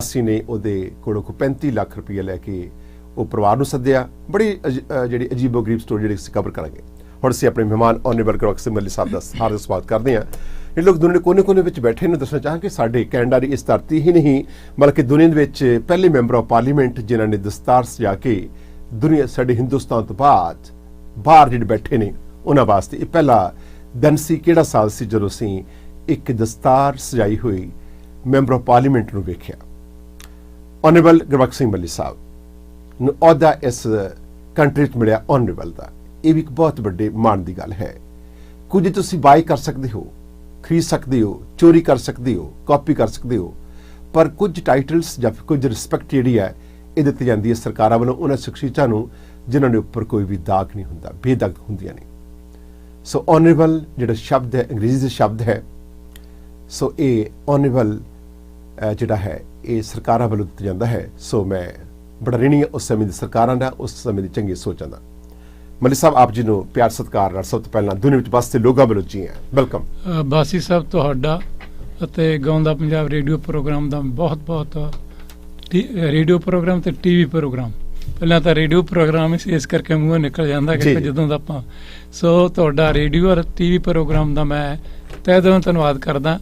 ਅਸੀਂ ਨੇ ਉਹਦੇ ਕੋਲੋਂ 35 ਲੱਖ ਰੁਪਏ ਲੈ ਕੇ ਉਹ ਪਰਿਵਾਰ ਨੂੰ ਸੱਦਿਆ। ਬੜੀ ਜਿਹੜੀ ਅਜੀਬੋ ਗਰੀਬ ਸਟੋਰੀ ਜਿਹੜੀ ਅਸੀਂ ਕਵਰ ਕਰਾਂਗੇ। ਹੁਣ ਅਸੀਂ ਆਪਣੇ ਮਹਿਮਾਨ ਆਨਰੇਬਲ ਗੁਰਬਖਸ਼ ਸਿੰਘ ਮੱਲੀ ਸਾਹਿਬ ਦਾ ਹਾਰਦਿਕ ਸਵਾਗਤ ਕਰਦੇ ਹਾਂ। ਇਹ ਲੋਕ ਦੁਨੀਆ ਦੇ ਕੋਨੇ-ਕੋਨੇ ਵਿੱਚ ਬੈਠੇ ਨੂੰ ਦੱਸਣਾ ਚਾਹਾਂਗੇ ਸਾਡੇ ਕੈਨੇਡਾ ਦੀ ਇਸ ਧਰਤੀ ਹੀ ਨਹੀਂ ਬਲਕਿ ਦੁਨੀਆ ਦੇ ਵਿੱਚ ਪਹਿਲੇ ਮੈਂਬਰ ਆਫ ਪਾਰਲੀਮੈਂਟ ਜਿਨ੍ਹਾਂ ਨੇ ਦਸਤਾਰ ਸਜਾ ਕੇ ਦੁਨੀਆ ਸਾਡੇ ਹਿੰਦੁਸਤਾਨ ਤੋਂ ਬਾਹਰ ਜਿਹੜੇ ਬੈਠੇ ਨੇ ਉਹਨਾਂ ਵਾਸਤੇ ਇਹ ਪਹਿਲਾ ਦਿਨ ਸੀ। ਕਿਹੜਾ ਸਾਲ ਸੀ ਜਦੋਂ ਅਸੀਂ ਇੱਕ ਦਸਤਾਰ ਸਜਾਈ ਹੋਈ ਮੈਂਬਰ ਆਫ ਪਾਰਲੀਮੈਂਟ ਨੂੰ ਵੇਖਿਆ। ਆਨਰੇਬਲ ਗੁਰਬਖਸ਼ ਸਿੰਘ ਮੱਲੀ ਸਾਹਿਬ ਨੂੰ ਅਹੁਦਾ ਇਸ ਕੰਟਰੀ 'ਚ ਮਿਲਿਆ ਆਨਰੇਬਲ ਦਾ। ਇਹ ਵੀ ਇੱਕ ਬਹੁਤ ਵੱਡੇ ਮਾਣ ਦੀ ਗੱਲ ਹੈ। ਕੁਝ ਤੁਸੀਂ ਬਾਈ ਕਰ ਸਕਦੇ ਹੋ, ਖਰੀਦ ਸਕਦੇ ਹੋ, ਚੋਰੀ ਕਰ ਸਕਦੇ ਹੋ, ਕਾਪੀ ਕਰ ਸਕਦੇ ਹੋ, ਪਰ ਕੁਝ ਟਾਈਟਲਸ ਜਾਂ ਕੁਝ ਰਿਸਪੈਕਟ ਜਿਹੜੀ ਹੈ ਇਹ ਦਿੱਤੀ ਜਾਂਦੀ ਹੈ ਸਰਕਾਰਾਂ ਵੱਲੋਂ ਉਹਨਾਂ ਸ਼ਖਸੀਅਤਾਂ ਨੂੰ ਜਿਨ੍ਹਾਂ ਦੇ ਉੱਪਰ ਕੋਈ ਵੀ ਦਾਗ ਨਹੀਂ ਹੁੰਦਾ, ਬੇਦਾਗ ਹੁੰਦੀਆਂ ਨੇ। ਸੋ ਆਨਰੇਬਲ ਜਿਹੜਾ ਸ਼ਬਦ ਹੈ ਅੰਗਰੇਜ਼ੀ ਦਾ ਸ਼ਬਦ ਹੈ। ਸੋ ਇਹ ਆਨਰੇਬਲ ਜਿਹੜਾ ਹੈ ਇਹ ਸਰਕਾਰਾਂ ਵੱਲੋਂ ਦਿੱਤਾ ਜਾਂਦਾ ਹੈ। ਸੋ ਮੈਂ ਬੜਾ ਰਿਣੀ ਉਸ ਸਮੇਂ ਦੀ ਸਰਕਾਰਾਂ ਦਾ, ਉਸ ਸਮੇਂ ਦੀ ਚੰਗੀ ਸੋਚਾਂ ਦਾ। ਮੱਲੀ ਸਾਹਿਬ ਆਪ ਜੀ ਨੂੰ ਪਿਆਰ ਸਤਿਕਾਰ ਨਾਲ ਸਭ ਤੋਂ ਪਹਿਲਾਂ ਦੁਨੀਆ ਵਿੱਚ ਵਸਦੇ ਲੋਕਾਂ ਵੱਲੋਂ ਜੀ ਆਇਆਂ, ਵੈਲਕਮ। ਬਾਸੀ ਸਾਹਿਬ ਤੁਹਾਡਾ ਅਤੇ ਗਾਉਂਦਾ ਪੰਜਾਬ ਰੇਡੀਓ ਪ੍ਰੋਗਰਾਮ ਦਾ ਬਹੁਤ-ਬਹੁਤ ਰੇਡੀਓ ਪ੍ਰੋਗਰਾਮ ਤੇ ਟੀਵੀ ਪ੍ਰੋਗਰਾਮ, ਪਹਿਲਾਂ ਤਾਂ ਰੇਡੀਓ ਪ੍ਰੋਗਰਾਮ ਇਸ ਕਰਕੇ ਮੂੰਹੋਂ ਨਿਕਲ ਜਾਂਦਾ ਕਿ ਜਦੋਂ ਦਾ ਆਪਾਂ ਸੋ ਤੁਹਾਡਾ ਰੇਡੀਓ ਔਰ ਟੀਵੀ ਪ੍ਰੋਗਰਾਮ ਦਾ ਮੈਂ ਤਹਿ ਦਿਲੋਂ ਧੰਨਵਾਦ ਕਰਦਾ।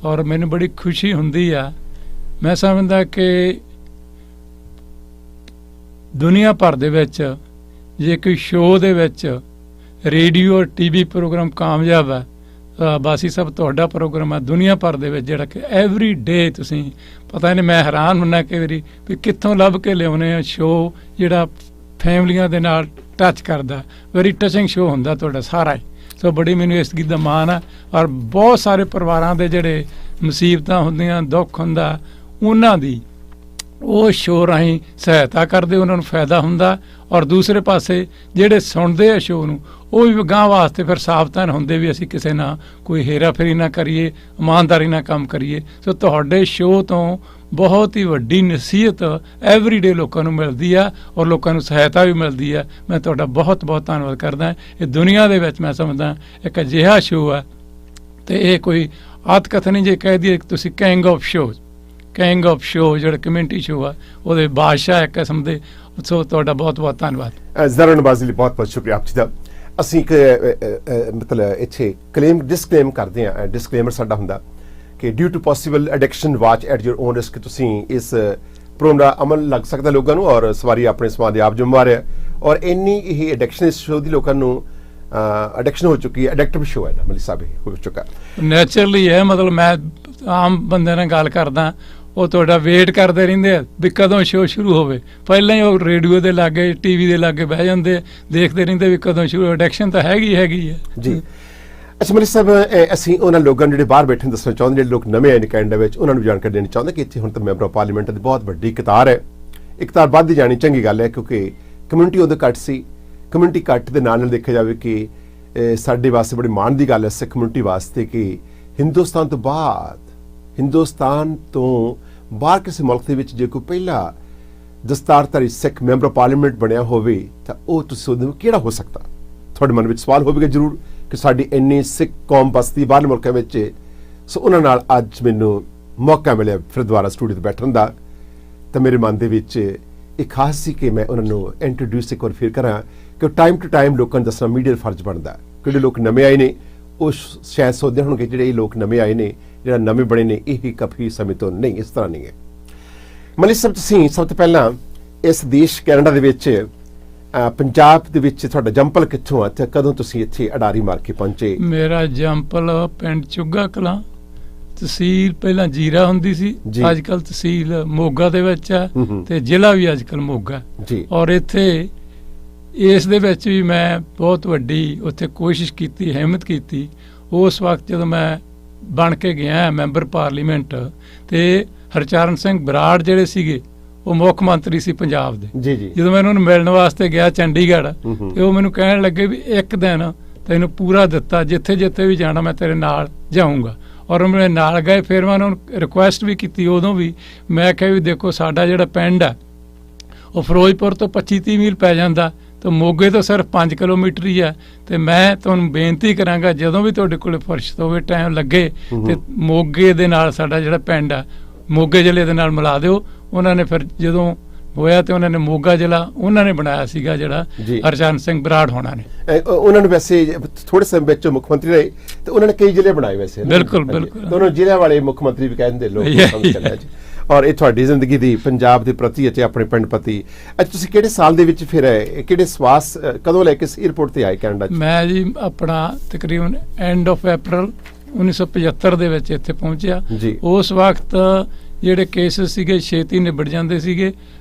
ਔਰ ਮੈਨੂੰ ਬੜੀ ਖੁਸ਼ੀ ਹੁੰਦੀ ਆ। ਮੈਂ ਸਮਝਦਾ ਕਿ ਦੁਨੀਆ ਭਰ ਦੇ ਵਿੱਚ ਜੇ ਕੋਈ ਸ਼ੋਅ ਦੇ ਵਿੱਚ ਰੇਡੀਓ ਔਰ ਟੀਵੀ ਪ੍ਰੋਗਰਾਮ ਕਾਮਯਾਬ ਹੈ, ਬਾਸੀ ਸਾਹਿਬ ਤੁਹਾਡਾ ਪ੍ਰੋਗਰਾਮ ਹੈ ਦੁਨੀਆ ਭਰ ਦੇ ਵਿੱਚ ਜਿਹੜਾ ਕਿ ਐਵਰੀ ਡੇ ਤੁਸੀਂ ਪਤਾ ਨਹੀਂ, ਮੈਂ ਹੈਰਾਨ ਹੁੰਦਾ ਕਈ ਵਾਰੀ ਵੀ ਕਿੱਥੋਂ ਲੱਭ ਕੇ ਲਿਆਉਣੇ ਆ ਸ਼ੋਅ ਜਿਹੜਾ ਫੈਮਲੀਆਂ ਦੇ ਨਾਲ ਟੱਚ ਕਰਦਾ। ਵੈਰੀ ਟਚਿੰਗ ਸ਼ੋਅ ਹੁੰਦਾ ਤੁਹਾਡਾ ਸਾਰਾ ਹੀ। ਸੋ ਬੜੀ ਮੈਨੂੰ ਇਸ ਚੀਜ਼ ਦਾ ਮਾਣ ਹੈ। ਔਰ ਬਹੁਤ ਸਾਰੇ ਪਰਿਵਾਰਾਂ ਦੇ ਜਿਹੜੇ ਮੁਸੀਬਤਾਂ ਹੁੰਦੀਆਂ, ਦੁੱਖ ਹੁੰਦਾ, ਉਹਨਾਂ ਦੀ ਉਹ ਸ਼ੋਅ ਰਾਹੀਂ ਸਹਾਇਤਾ ਕਰਦੇ, ਉਹਨਾਂ ਨੂੰ ਫਾਇਦਾ ਹੁੰਦਾ। ਔਰ ਦੂਸਰੇ ਪਾਸੇ ਜਿਹੜੇ ਸੁਣਦੇ ਆ ਸ਼ੋਅ ਨੂੰ ਉਹ ਵੀ ਅਗਾਂਹ ਵਾਸਤੇ ਫਿਰ ਸਾਵਧਾਨ ਹੁੰਦੇ ਵੀ ਅਸੀਂ ਕਿਸੇ ਨਾਲ ਕੋਈ ਹੇਰਾਫੇਰੀ ਨਾ ਕਰੀਏ, ਇਮਾਨਦਾਰੀ ਨਾਲ ਕੰਮ ਕਰੀਏ। ਸੋ ਤੁਹਾਡੇ ਸ਼ੋਅ ਤੋਂ ਬਹੁਤ ਹੀ ਵੱਡੀ ਨਸੀਹਤ ਐਵਰੀਡੇ ਲੋਕਾਂ ਨੂੰ ਮਿਲਦੀ ਆ ਔਰ ਲੋਕਾਂ ਨੂੰ ਸਹਾਇਤਾ ਵੀ ਮਿਲਦੀ ਆ। ਮੈਂ ਤੁਹਾਡਾ ਬਹੁਤ ਬਹੁਤ ਧੰਨਵਾਦ ਕਰਦਾ। ਇਹ ਦੁਨੀਆ ਦੇ ਵਿੱਚ ਮੈਂ ਸਮਝਦਾ ਇੱਕ ਅਜਿਹਾ ਸ਼ੋਅ ਹੈ ਅਤੇ ਇਹ ਕੋਈ ਆਤ ਕਥਨ ਨਹੀਂ ਜੇ ਕਹਿ ਦਈਏ ਤੁਸੀਂ ਕਿੰਗ ਆਫ ਸ਼ੋਅ ਜਿਹੜਾ ਕਮਿਊਨਿਟੀ ਸ਼ੋਅ ਆ ਉਹਦੇ ਬਾਦਸ਼ਾਹ ਇੱਕ ਕਿਸਮ ਦੇ। ਸੋ ਤੁਹਾਡਾ ਬਹੁਤ ਬਹੁਤ ਧੰਨਵਾਦ। ਜ਼ਰਾ ਨਵਾਜ਼ੀ ਲਈ ਬਹੁਤ ਬਹੁਤ ਸ਼ੁਕਰੀਆ ਆਪ ਜੀ ਦਾ। ਅਸੀਂ ਇੱਕ ਮਤਲਬ ਇੱਥੇ ਡਿਸਕਲੇਮ ਕਰਦੇ ਹਾਂ। ਡਿਸਕਲੇਮਰ ਸਾਡਾ ਹੁੰਦਾ ਕਿ due to possible addiction watch at your own risk. ਤੁਸੀਂ ਇਸ ਪ੍ਰੋਗਰਾਮ ਦਾ ਅਮਲ ਲੱਗ ਸਕਦਾ ਲੋਕਾਂ ਨੂੰ ਔਰ ਸਵਾਰੀ ਆਪਣੇ ਸਮਾਨ ਦੇ ਆਪ ਜ਼ਿੰਮੇਵਾਰ ਹੈ। ਔਰ ਇੰਨੀ ਇਹ ਐਡਿਕਸ਼ਨ ਇਸ ਸ਼ੋਅ ਦੀ ਲੋਕਾਂ ਨੂੰ ਐਡਿਕਸ਼ਨ ਹੋ ਚੁੱਕੀ ਹੈ। ਐਡਿਕਟਿਵ ਸ਼ੋਅ ਹੈ ਨਾ ਮੱਲੀ ਸਾਹਿਬ, ਇਹ ਹੋ ਚੁੱਕਾ ਨੈਚੁਰਲੀ ਹੈ। ਮਤਲਬ ਮੈਂ ਆਮ ਬੰਦੇ ਨਾਲ ਗੱਲ ਕਰਦਾ, ਉਹ ਤੁਹਾਡਾ ਵੇਟ ਕਰਦੇ ਰਹਿੰਦੇ ਆ ਵੀ ਕਦੋਂ ਸ਼ੋਅ ਸ਼ੁਰੂ ਹੋਵੇ। ਪਹਿਲਾਂ ਹੀ ਉਹ ਰੇਡੀਓ ਦੇ ਲਾਗੇ ਟੀਵੀ ਦੇ ਲਾਗੇ ਬਹਿ ਜਾਂਦੇ, ਦੇਖਦੇ ਰਹਿੰਦੇ ਵੀ ਕਦੋਂ ਸ਼ੁਰੂ। ਐਡਿਕਸ਼ਨ ਤਾਂ ਹੈਗੀ ਹੈ ਜੀ। ਅੱਛਾ ਮੱਲੀ ਸਾਹਿਬ, ਅਸੀਂ ਉਹਨਾਂ ਲੋਕਾਂ ਨੂੰ ਜਿਹੜੇ ਬਾਹਰ ਬੈਠੇ ਨੂੰ ਦੱਸਣਾ ਚਾਹੁੰਦੇ, ਜਿਹੜੇ ਲੋਕ ਨਵੇਂ ਆਏ ਨੇ ਕੈਨੇਡਾ ਵਿੱਚ, ਉਹਨਾਂ ਨੂੰ ਜਾਣਕਾਰੀ ਦੇਣੀ ਚਾਹੁੰਦੇ ਕਿ ਇੱਥੇ ਹੁਣ ਤਾਂ ਮੈਂਬਰ ਆਫ ਪਾਰਲੀਮੈਂਟ ਦੀ ਬਹੁਤ ਵੱਡੀ ਕਤਾਰ ਹੈ। ਇੱਕ ਕਤਾਰ ਵੱਧਦੀ ਜਾਣੀ ਚੰਗੀ ਗੱਲ ਹੈ ਕਿਉਂਕਿ ਕਮਿਊਨਿਟੀ ਉਦੋਂ ਘੱਟ ਸੀ। ਕਮਿਊਨਿਟੀ ਘੱਟ ਦੇ ਨਾਲ ਦੇਖਿਆ ਜਾਵੇ ਕਿ ਸਾਡੇ ਵਾਸਤੇ ਬੜੀ ਮਾਣ ਦੀ ਗੱਲ ਹੈ ਸਿੱਖ ਕਮਿਊਨਿਟੀ ਵਾਸਤੇ ਕਿ ਹਿੰਦੁਸਤਾਨ ਤੋਂ ਬਾਹਰ ਕਿਸੇ ਮੁਲਕ ਦੇ ਵਿੱਚ ਜੇ ਕੋਈ ਪਹਿਲਾ ਦਸਤਾਰਧਾਰੀ ਸਿੱਖ ਮੈਂਬਰ ਆਫ ਪਾਰਲੀਮੈਂਟ ਬਣਿਆ ਹੋਵੇ ਤਾਂ ਉਹ ਤੁਸੀਂ ਸੋਚਦੇ ਹੋ ਕਿਹੜਾ ਹੋ ਸਕਦਾ। ਤੁਹਾਡੇ ਮਨ ਵਿੱਚ ਸਵਾਲ ਹੋਵੇਗਾ ਜ਼ਰੂਰ ਕਿ ਸਾਡੀ ਇੰਨੀ ਸਿੱਖ ਕੌਮ ਬਸਤੀ ਬਾਹਰ ਮੁਲਕਾਂ ਵਿੱਚ। ਸੋ ਉਹਨਾਂ ਨਾਲ ਅੱਜ ਮੈਨੂੰ ਮੌਕਾ ਮਿਲਿਆ ਫਿਰ ਦੁਬਾਰਾ ਸਟੂਡੀਓ 'ਤੇ ਬੈਠਣ ਦਾ, ਤਾਂ ਮੇਰੇ ਮਨ ਦੇ ਵਿੱਚ ਇਹ ਖਾਸ ਸੀ ਕਿ ਮੈਂ ਉਹਨਾਂ ਨੂੰ ਇੰਟਰੋਡਿਊਸ ਇੱਕ ਵਾਰ ਫਿਰ ਕਰਾਂ ਕਿ ਟਾਈਮ ਟੂ ਟਾਈਮ ਲੋਕਾਂ ਨੂੰ ਦੱਸਣਾ ਮੀਡੀਆ ਦਾ ਫਰਜ਼ ਬਣਦਾ। ਜਿਹੜੇ ਲੋਕ ਨਵੇਂ ਆਏ ਨੇ ਉਹ ਸ਼ਾਇਦ ਸੋਚਦੇ ਹੋਣਗੇ ਜਿਹੜੇ ਇਹ ਲੋਕ ਨਵੇਂ ਆਏ ਨੇ, ਜਿਹੜਾ ਨਵੇਂ ਬਣੇ ਨੇ, ਇਹ ਕਾਫੀ ਸਮੇਂ ਤੋਂ ਨਹੀਂ, ਇਸ ਤਰ੍ਹਾਂ ਨਹੀਂ ਹੈ। ਮੱਲੀ ਸਾਹਿਬ, ਤੁਸੀਂ ਸਭ ਤੋਂ ਪਹਿਲਾਂ ਇਸ ਦੇਸ਼ ਕੈਨੇਡਾ ਦੇ ਵਿੱਚ ਪੰਜਾਬ ਦੇ ਵਿੱਚ ਤੁਹਾਡਾ ਜੰਪਲ ਕਿੱਥੋਂ ਆ ਤੇ ਕਦੋਂ ਤੁਸੀਂ ਇੱਥੇ ਅਡਾਰੀ ਮਾਰ ਕੇ ਪਹੁੰਚੇ? ਮੇਰਾ ਜੰਪਲ ਪਿੰਡ ਚੁੱਗਾ ਕਲਾਂ, ਤਹਿਸੀਲ ਪਹਿਲਾਂ ਜੀਰਾ ਹੁੰਦੀ ਸੀ, ਅੱਜ ਕੱਲ ਤਹਿਸੀਲ ਮੋਗਾ ਦੇ ਵਿੱਚ ਹੈ ਤੇ ਜ਼ਿਲ੍ਹਾ ਵੀ ਅੱਜ ਕੱਲ ਮੋਗਾ। ਔਰ ਇੱਥੇ ਇਸ ਦੇ ਵਿੱਚ ਵੀ ਮੈਂ ਬਹੁਤ ਵੱਡੀ ਉੱਥੇ ਕੋਸ਼ਿਸ਼ ਕੀਤੀ, ਹਿੰਮਤ ਕੀਤੀ। ਉਸ ਵਕਤ ਜਦੋਂ ਮੈਂ ਬਣ ਕੇ ਗਿਆ ਮੈਂਬਰ ਪਾਰਲੀਮੈਂਟ ਤੇ ਹਰਚਰਨ ਸਿੰਘ ਬਰਾੜ ਜਿਹੜੇ ਸੀਗੇ ਉਹ ਮੁੱਖ ਮੰਤਰੀ ਸੀ ਪੰਜਾਬ ਦੇ। ਜਦੋਂ ਮੈਂ ਉਹਨਾਂ ਨੂੰ ਮਿਲਣ ਵਾਸਤੇ ਗਿਆ ਚੰਡੀਗੜ੍ਹ ਤੇ ਉਹ ਮੈਨੂੰ ਕਹਿਣ ਲੱਗੇ ਵੀ ਇੱਕ ਦਿਨ ਤੈਨੂੰ ਪੂਰਾ ਦਿੱਤਾ, ਜਿੱਥੇ ਜਿੱਥੇ ਵੀ ਜਾਣਾ ਮੈਂ ਤੇਰੇ ਨਾਲ ਜਾਊਂਗਾ। ਔਰ ਮੇਰੇ ਨਾਲ ਗਏ। ਫਿਰ ਮੈਂ ਉਹਨਾਂ ਨੂੰ ਰਿਕੁਐਸਟ ਵੀ ਕੀਤੀ ਉਦੋਂ ਵੀ, ਮੈਂ ਕਿਹਾ ਵੀ ਦੇਖੋ ਸਾਡਾ ਜਿਹੜਾ ਪਿੰਡ ਹੈ ਉਹ ਫਿਰੋਜ਼ਪੁਰ ਤੋਂ 25-30 ਮੀਲ ਪੈ ਜਾਂਦਾ ਤਾਂ ਮੋਗੇ ਤੋਂ ਸਿਰਫ 5 ਕਿਲੋਮੀਟਰ ਹੀ ਹੈ। ਤੇ ਮੈਂ ਤੁਹਾਨੂੰ ਬੇਨਤੀ ਕਰਾਂਗਾ ਜਦੋਂ ਵੀ ਤੁਹਾਡੇ ਕੋਲ ਫੁਰਸਤ ਹੋਵੇ, ਟਾਈਮ ਲੱਗੇ ਤੇ ਮੋਗੇ ਦੇ ਨਾਲ ਸਾਡਾ ਜਿਹੜਾ ਪਿੰਡ ਹੈ ਮੋਗੇ ਜ਼ਿਲ੍ਹੇ ਦੇ ਨਾਲ ਮਿਲਾ ਦਿਓ। ਉਹਨਾਂ ਨੇ ਫਿਰ ਜਦੋਂ ਹੋਇਆ ਤੇ ਉਹਨਾਂ ਨੇ ਮੋਗਾ ਜ਼ਿਲ੍ਹਾ ਉਹਨਾਂ ਨੇ ਬਣਾਇਆ ਸੀਗਾ, ਜਿਹੜਾ ਜੀ। ਹਰਚਰਨ ਸਿੰਘ ਬਰਾੜ ਹੋਣਾ ਨੇ। ਉਹਨਾਂ ਨੂੰ ਵੈਸੇ ਥੋੜੇ ਸਮੇਂ ਵਿੱਚ ਮੁੱਖ ਮੰਤਰੀ ਰਹੇ ਤੇ ਉਹਨਾਂ ਨੇ ਕਈ ਜ਼ਿਲ੍ਹੇ ਬਣਾਏ ਵੈਸੇ। ਬਿਲਕੁਲ, ਹਾਂਜੀ। ਬਿਲਕੁਲ। ਤੇ ਉਹਨਾਂ ਨੂੰ ਜ਼ਿਲ੍ਹਿਆਂ ਵਾਲੇ ਮੁੱਖ ਮੰਤਰੀ ਵੀ ਕਹਿੰਦੇ ਲੋਕ ਸਮਝ ਚੱਲਿਆ ਜੀ। ਔਰ ਇਹ ਤੁਹਾਡੀ ਜ਼ਿੰਦਗੀ ਦੀ ਪੰਜਾਬ ਦੇ ਪ੍ਰਤੀ ਅਤੇ ਆਪਣੇ ਪਿੰਡ ਪ੍ਰਤੀ। ਅੱਜ ਤੁਸੀਂ ਕਿਹੜੇ ਸਾਲ ਦੇ ਵਿੱਚ ਫਿਰ ਕਿਹੜੇ ਸਵਾਸ ਕਦੋਂ ਲੈ ਕੇ ਏਅਰਪੋਰਟ ਤੇ ਆਏ ਕੈਨੇਡਾ 'ਚ? ਮੈਂ ਜੀ ਆਪਣਾ ਤਕਰੀਬਨ ਐਂਡ ਆਫ ਅਪ੍ਰੈਲ 1975 ਦੇ ਵਿੱਚ ਇੱਥੇ ਪਹੁੰਚਿਆ ਜੀ। ਉਸ ਵਕਤ ਜਿਹੜੇ ਕੇਸਿਸ ਸੀਗੇ ਛੇਤੀ ਨਿਬੜ ਜਾਂਦੇ ਸੀਗੇ।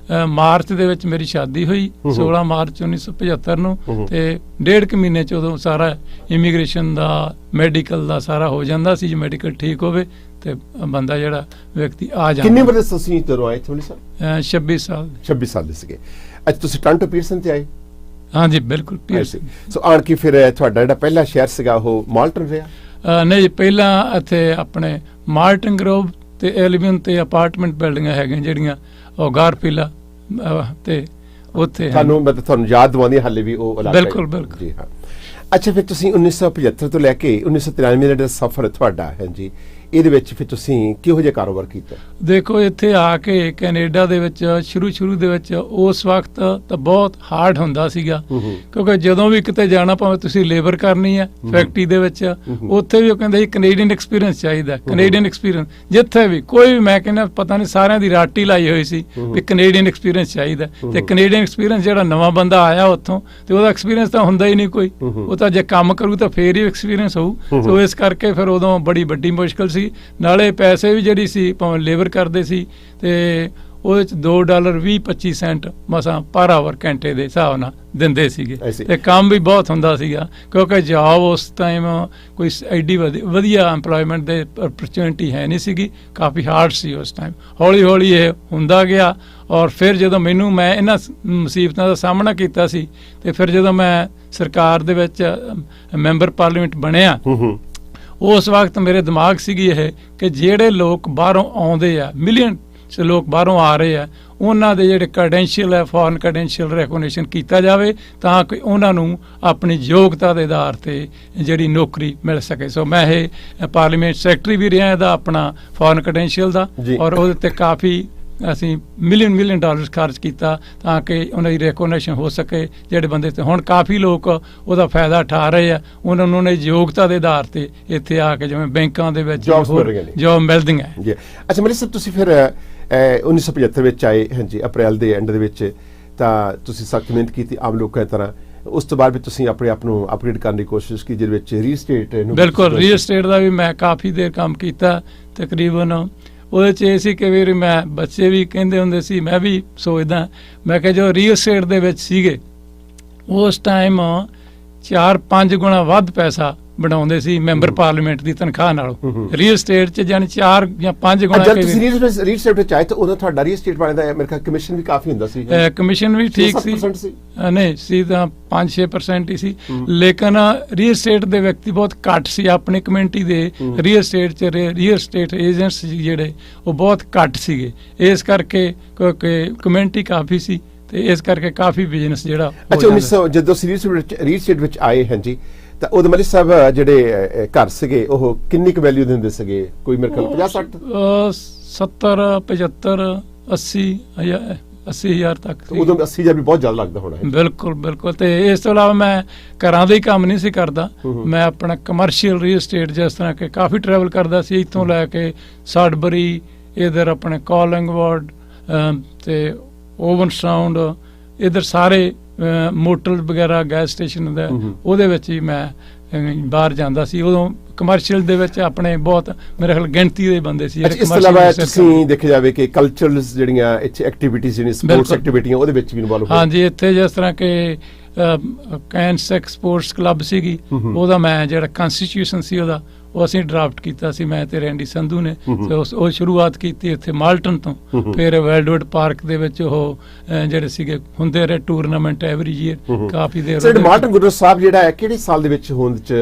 ਮਾਰਚ ਦੇ ਵਿੱਚ ਮੇਰੀ ਸ਼ਾਦੀ ਹੋਈ 16 ਮਾਰਚ 1975 ਨੂੰ, ਤੇ 1.5 ਮਹੀਨੇ ਚ ਉਦੋਂ ਸਾਰਾ ਇਮੀਗ੍ਰੇਸ਼ਨ ਦਾ ਮੈਡੀਕਲ ਦਾ ਸਾਰਾ ਹੋ ਜਾਂਦਾ ਸੀ। ਜੇ ਮੈਡੀਕਲ ਠੀਕ ਹੋਵੇ ਤੇ ਬੰਦਾ ਜਿਹੜਾ ਵਿਅਕਤੀ ਆ ਜਾਂਦਾ। ਕਿੰਨੀ ਉਮਰ ਦੇ ਤੁਸੀਂ ਜਦੋਂ ਆਏ ਥੋੜੀ ਸਰ? 26 ਸਾਲ। 26 ਸਾਲ ਦੇ ਸੀਗੇ। ਅੱਜ ਤੁਸੀਂ ਟੋਰਾਂਟੋ ਪੀਅਰਸਨ ਤੇ ਆਏ? ਹਾਂਜੀ ਬਿਲਕੁਲ ਪੀਅਰਸਨ। ਸੋ ਆਣ ਕੇ ਫਿਰ ਤੁਹਾਡਾ ਜਿਹੜਾ ਪਹਿਲਾ ਸ਼ਹਿਰ ਸੀਗਾ ਉਹ ਮਾਲਟਨ ਰਿਹਾ? ਨਹੀਂ, ਪਹਿਲਾਂ ਇੱਥੇ ਆਪਣੇ ਮਾਲਟਨ ਗਰੋਵ ਤੇ ਐਲਵੀਨ ਤੇ ਅਪਾਰਟਮੈਂਟ ਬਿਲਡਿੰਗਾਂ ਹੈਗੀਆਂ ਜਿਹੜੀਆਂ ਉਹ ਗਾਰਫੀਲਾ ਤੇ ਉੱਥੇ ਤੁਹਾਨੂੰ ਯਾਦ ਦਵਾਉਂਦੀਆਂ ਹਾਲੇ ਵੀ ਉਹ ਇਲਾਕਾ? ਬਿਲਕੁਲ ਬਿਲਕੁਲ ਜੀ ਹਾਂ। ਅੱਛਾ, ਫਿਰ ਤੁਸੀਂ 1975 ਤੋਂ ਲੈ ਕੇ 1993 ਦਾ ਜਿਹੜਾ ਸਫ਼ਰ ਤੁਹਾਡਾ ਹੈ ਜੀ, ਇਹਦੇ ਵਿੱਚ ਫਿਰ ਤੁਸੀਂ ਕਿਹੋ ਜਿਹਾ ਕਾਰੋਬਾਰ ਕੀਤਾ? ਦੇਖੋ, ਇੱਥੇ ਆ ਕੇ ਕੈਨੇਡਾ ਦੇ ਵਿੱਚ ਸ਼ੁਰੂ ਦੇ ਵਿੱਚ ਉਸ ਵਕਤ ਤਾਂ ਬਹੁਤ ਹਾਰਡ ਹੁੰਦਾ ਸੀਗਾ, ਕਿਉਂਕਿ ਜਦੋਂ ਵੀ ਕਿਤੇ ਜਾਣਾ, ਭਾਵੇਂ ਤੁਸੀਂ ਲੇਬਰ ਕਰਨੀ ਹੈ ਫੈਕਟਰੀ ਦੇ ਵਿੱਚ, ਉੱਥੇ ਵੀ ਉਹ ਕਹਿੰਦੇ ਕੈਨੇਡੀਅਨ ਐਕਸਪੀਰੀਅੰਸ ਚਾਹੀਦਾ। ਕੈਨੇਡੀਅਨ ਐਕਸਪੀਰੀਅੰਸ ਜਿੱਥੇ ਵੀ ਕੋਈ ਵੀ, ਮੈਂ ਕਹਿੰਦਾ ਪਤਾ ਨਹੀਂ ਸਾਰਿਆਂ ਦੀ ਰਾਟੀ ਲਾਈ ਹੋਈ ਸੀ ਵੀ ਕੈਨੇਡੀਅਨ ਐਕਸਪੀਰੀਅੰਸ ਚਾਹੀਦਾ। ਤੇ ਕੈਨੇਡੀਅਨ ਐਕਸਪੀਰੀਅੰਸ ਜਿਹੜਾ ਨਵਾਂ ਬੰਦਾ ਆਇਆ ਉੱਥੋਂ, ਤੇ ਉਹਦਾ ਐਕਸਪੀਰੀਅੰਸ ਤਾਂ ਹੁੰਦਾ ਹੀ ਨਹੀਂ ਕੋਈ। ਉਹ ਤਾਂ ਜੇ ਕੰਮ ਕਰੂ ਤਾਂ ਫੇਰ ਹੀ ਐਕਸਪੀਰੀਅੰਸ ਹੋਊ। ਸੋ ਇਸ ਕਰਕੇ ਫਿਰ ਉਦੋਂ ਬੜੀ ਵੱਡੀ ਮੁਸ਼ਕਲ ਸੀ। ਨਾਲੇ ਪੈਸੇ ਵੀ ਜਿਹੜੀ ਸੀ, ਭਾਵੇਂ ਲੇਬਰ ਕਰਦੇ ਸੀ ਤੇ ਉਹਦੇ ਚ $2.20-25 ਮਸਾਂ ਪਰ ਆਵਰ ਘੰਟੇ ਦੇ ਹਿਸਾਬ ਨਾਲ ਦਿੰਦੇ ਸੀਗੇ, ਤੇ ਕੰਮ ਵੀ ਬਹੁਤ ਹੁੰਦਾ ਸੀਗਾ, ਕਿਉਂਕਿ ਜੌਬ ਉਸ ਟਾਈਮ ਕੋਈ ਐਡੀ ਵਧੀਆ ਐਮਪਲੋਇਮੈਂਟ ਦੇ ਅਪਰਚੁਨਿਟੀ ਹੈ ਨਹੀਂ ਸੀਗੀ, ਕਾਫੀ ਹਾਰਡ ਸੀ ਉਸ ਟਾਈਮ। ਹੌਲੀ ਹੌਲੀ ਇਹ ਹੁੰਦਾ ਗਿਆ। ਔਰ ਫਿਰ ਜਦੋਂ ਮੈਂ ਇਹਨਾਂ ਮੁਸੀਬਤਾਂ ਦਾ ਸਾਹਮਣਾ ਕੀਤਾ ਸੀ, ਤੇ ਫਿਰ ਜਦੋਂ ਮੈਂ ਸਰਕਾਰ ਦੇ ਵਿੱਚ ਮੈਂਬਰ ਪਾਰਲੀਮੈਂਟ ਬਣਿਆ, ਉਸ ਵਕਤ ਮੇਰੇ ਦਿਮਾਗ ਸੀਗੀ ਇਹ ਕਿ ਜਿਹੜੇ ਲੋਕ ਬਾਹਰੋਂ ਆਉਂਦੇ ਆ, ਮਿਲੀਅਨ ਲੋਕ ਬਾਹਰੋਂ ਆ ਰਹੇ ਆ, ਉਹਨਾਂ ਦੇ ਜਿਹੜੇ ਕ੍ਰੈਡੈਂਸ਼ੀਅਲ ਹੈ, ਫੋਰਨ ਕ੍ਰੈਡੈਂਸ਼ੀਅਲ ਰੈਕੋਗਨੀਸ਼ਨ ਕੀਤਾ ਜਾਵੇ, ਤਾਂ ਕਿ ਉਹਨਾਂ ਨੂੰ ਆਪਣੀ ਯੋਗਤਾ ਦੇ ਆਧਾਰ ਤੇ ਜਿਹੜੀ ਨੌਕਰੀ ਮਿਲ ਸਕੇ। ਸੋ ਮੈਂ ਇਹ ਪਾਰਲੀਮੈਂਟ ਸੈਕਟਰੀ ਵੀ ਰਿਹਾ ਇਹਦਾ, ਆਪਣਾ ਫੋਰਨ ਕ੍ਰੈਡੈਂਸ਼ੀਅਲ ਦਾ, ਔਰ ਉਹਦੇ ਤੇ ਕਾਫੀ ਅਸੀਂ ਮਿਲੀਅਨ ਡਾਲਰਸ ਖਰਚ ਕੀਤਾ ਤਾਂ ਕਿ ਉਹਨਾਂ ਦੀ ਰੈਕੋਗਨੀਸ਼ਨ ਹੋ ਸਕੇ। ਜਿਹੜੇ ਬੰਦੇ ਤੇ ਹੁਣ ਕਾਫੀ ਲੋਕ ਉਹਦਾ ਫਾਇਦਾ ਉਠਾ ਰਹੇ ਆ, ਉਹਨਾਂ ਨੂੰ ਯੋਗਤਾ ਦੇ ਆਧਾਰ ਤੇ ਇੱਥੇ ਆ ਕੇ ਜਿਵੇਂ ਬੈਂਕਾਂ ਦੇ ਵਿੱਚ ਜੋਬ ਮਿਲਦੀਆਂ ਜੀ। ਅੱਛਾ ਮਲਿਕ ਸਾਹਿਬ, ਤੁਸੀਂ ਫਿਰ 1975 ਵਿੱਚ ਆਏ, ਹਾਂਜੀ, ਅਪ੍ਰੈਲ ਦੇ ਐਂਡ ਦੇ ਵਿੱਚ, ਤਾਂ ਤੁਸੀਂ ਸਖਤ ਮਿਹਨਤ ਕੀਤੀ ਆਮ ਲੋਕਾਂ ਦੀ ਤਰ੍ਹਾਂ। ਉਸ ਤੋਂ ਬਾਅਦ ਵੀ ਤੁਸੀਂ ਆਪਣੇ ਆਪ ਨੂੰ ਅਪਗ੍ਰੇਡ ਕਰਨ ਦੀ ਕੋਸ਼ਿਸ਼ ਕੀਤੀ, ਜਿਹਦੇ ਵਿੱਚ ਰੀਅਲ ਸਟੇਟ ਨੂੰ। ਬਿਲਕੁਲ, ਰੀਅਲ ਸਟੇਟ ਦਾ ਵੀ ਮੈਂ ਕਾਫੀ ਦੇਰ ਕੰਮ ਕੀਤਾ। ਤਕਰੀਬਨ ਉਹਦੇ 'ਚ ਇਹ ਸੀ ਕਿ ਵੀ ਮੈਂ, ਬੱਚੇ ਵੀ ਕਹਿੰਦੇ ਹੁੰਦੇ ਸੀ, ਮੈਂ ਵੀ ਸੋਚਦਾ, ਮੈਂ ਕਿਹਾ ਜੋ ਰੀਅਲ ਸਟੇਟ ਦੇ ਵਿੱਚ ਸੀਗੇ ਉਸ ਟਾਈਮ 4-5 ਗੁਣਾ ਵੱਧ ਪੈਸਾ ਬਣਾਉਂਦੇ ਸੀ ਮੈਂਬਰ ਪਾਰਲੀਮੈਂਟ ਦੀ ਤਨਖਾਹ ਨਾਲੋਂ। ਰੀਅਲ ਸਟੇਟ 'ਚ ਜਾਨੀ 4 ਜਾਂ 5 ਗੁਣਾ। ਜਦ ਤੁਸੀਂ ਰੀਅਲ ਸਟੇਟ ਵਿੱਚ ਆਏ ਤਾਂ ਉਦੋਂ ਤੁਹਾਡਾ ਰੀਅਲ ਸਟੇਟ ਵਾਲੇ ਦਾ ਮੇਰੇ ਖਿਆਲ ਕਮਿਸ਼ਨ ਵੀ ਕਾਫੀ ਹੁੰਦਾ ਸੀ? ਕਮਿਸ਼ਨ ਵੀ ਠੀਕ ਸੀ, ਨਹੀਂ ਸੀ ਤਾਂ 5-6% ਹੀ ਸੀ, ਲੇਕਿਨ ਰੀਅਲ ਸਟੇਟ ਦੇ ਵਿਅਕਤੀ ਬਹੁਤ ਘੱਟ ਸੀ ਆਪਣੀ ਕਮਿਊਨਿਟੀ ਦੇ। ਰੀਅਲ ਸਟੇਟ 'ਚ ਰੀਅਲ ਸਟੇਟ ਏਜੰਟਸ ਜਿਹੜੇ ਉਹ ਬਹੁਤ ਘੱਟ ਸੀਗੇ, ਇਸ ਕਰਕੇ ਕਿਉਂਕਿ ਕਮਿਊਨਿਟੀ ਕਾਫੀ ਸੀ, ਤੇ ਇਸ ਕਰਕੇ ਕਾਫੀ ਬਿਜ਼ਨਸ ਜਿਹੜਾ। ਅੱਛਾ, 1900 ਜਦੋਂ ਰੀਅਲ ਸਟੇਟ ਵਿੱਚ ਆਏ, ਹਾਂਜੀ, ਤਾਂ ਉਦੋਂ ਮਲਿਕ ਸਾਹਿਬ ਜਿਹੜੇ ਘਰ ਸੀਗੇ ਉਹ ਕਿੰਨੀ ਕੁ ਵੈਲਿਊ ਦਿੰਦੇ ਸੀਗੇ? ਕੋਈ ਮੇਰੇ ਖਿਆਲ 50-60 70-75 80 ਹਜ਼ਾਰ ਤੱਕ। ਉਦੋਂ 80 ਹਜ਼ਾਰ ਵੀ ਬਹੁਤ ਜ਼ਿਆਦਾ ਲੱਗਦਾ ਹੋਣਾ। ਬਿਲਕੁਲ ਬਿਲਕੁਲ। ਤੇ ਇਸ ਤੋਂ ਇਲਾਵਾ ਮੈਂ ਘਰਾਂ ਦਾ ਹੀ ਕੰਮ ਨਹੀਂ ਸੀ ਕਰਦਾ, ਮੈਂ ਆਪਣਾ ਕਮਰਸ਼ੀਅਲ ਰੀਅਲ ਸਟੇਟ, ਜਿਸ ਤਰ੍ਹਾਂ ਕਿ ਕਾਫੀ ਟਰੈਵਲ ਕਰਦਾ ਸੀ, ਇੱਥੋਂ ਲੈ ਕੇ ਸਾਡਬਰੀ, ਇਧਰ ਆਪਣੇ ਕੋਲਿੰਗਵੁੱਡ ਤੇ ਓਵਨ ਸਾਊਂਡ, ਇਧਰ ਸਾਰੇ ਮੋਟਰ ਵਗੈਰਾ, ਗੈਸ ਸਟੇਸ਼ਨ ਦਾ, ਉਹਦੇ ਵਿੱਚ ਹੀ ਮੈਂ ਬਾਹਰ ਜਾਂਦਾ ਸੀ। ਉਦੋਂ ਕਮਰਸ਼ੀਅਲ ਦੇ ਵਿੱਚ ਆਪਣੇ ਬਹੁਤ ਮੇਰੇ ਖਿਆਲ ਗਿਣਤੀ ਦੇ ਬੰਦੇ ਸੀ। ਇਸ ਤੋਂ ਇਲਾਵਾ ਤੁਸੀਂ ਦੇਖਿਆ ਜਾਵੇ ਕਿ ਕਲਚਰਲਸ ਜਿਹੜੀਆਂ ਇੱਥੇ ਐਕਟੀਵਿਟੀਜ਼, ਜਿਹੜੀਆਂ ਸਪੋਰਟਸ ਐਕਟੀਵਿਟੀਆਂ, ਉਹਦੇ ਵਿੱਚ ਵੀ ਇਨਵੋਲਵ? ਹਾਂਜੀ, ਇੱਥੇ ਜਿਸ ਤਰ੍ਹਾਂ ਕਿ ਕੈਨਸੈਕ ਸਪੋਰਟਸ ਕਲੱਬ ਸੀਗੀ, ਉਹਦਾ ਮੈਂ ਜਿਹੜਾ ਕਨਸਟੀਟਿਊਸ਼ਨ ਸੀ ਉਹਦਾ ਉਹ ਅਸੀਂ ਡਰਾਫਟ ਕੀਤਾ ਸੀ, ਮੈਂ ਤੇ ਰੈਂਡੀ ਸੰਧੂ ਨੇ। ਉਹ ਸ਼ੁਰੂਆਤ ਕੀਤੀ ਇੱਥੇ ਮਾਲਟਨ ਤੋਂ, ਫਿਰ ਵੈਲਡਵੁੱਡ ਪਾਰਕ ਦੇ ਵਿੱਚ ਉਹ ਜਿਹੜੇ ਸੀਗੇ ਹੁੰਦੇ ਰਹੇ ਟੂਰਨਾਮੈਂਟ ਐਵਰੀ ਈਅਰ, ਕਾਫੀ ਦੇਰ। ਸਰ, ਮਾਲਟਨ ਗੁਰੂ ਸਾਹਿਬ ਜਿਹੜਾ ਹੈ ਕਿਹੜੇ ਸਾਲ ਦੇ ਵਿੱਚ ਹੋਂਦ ਚ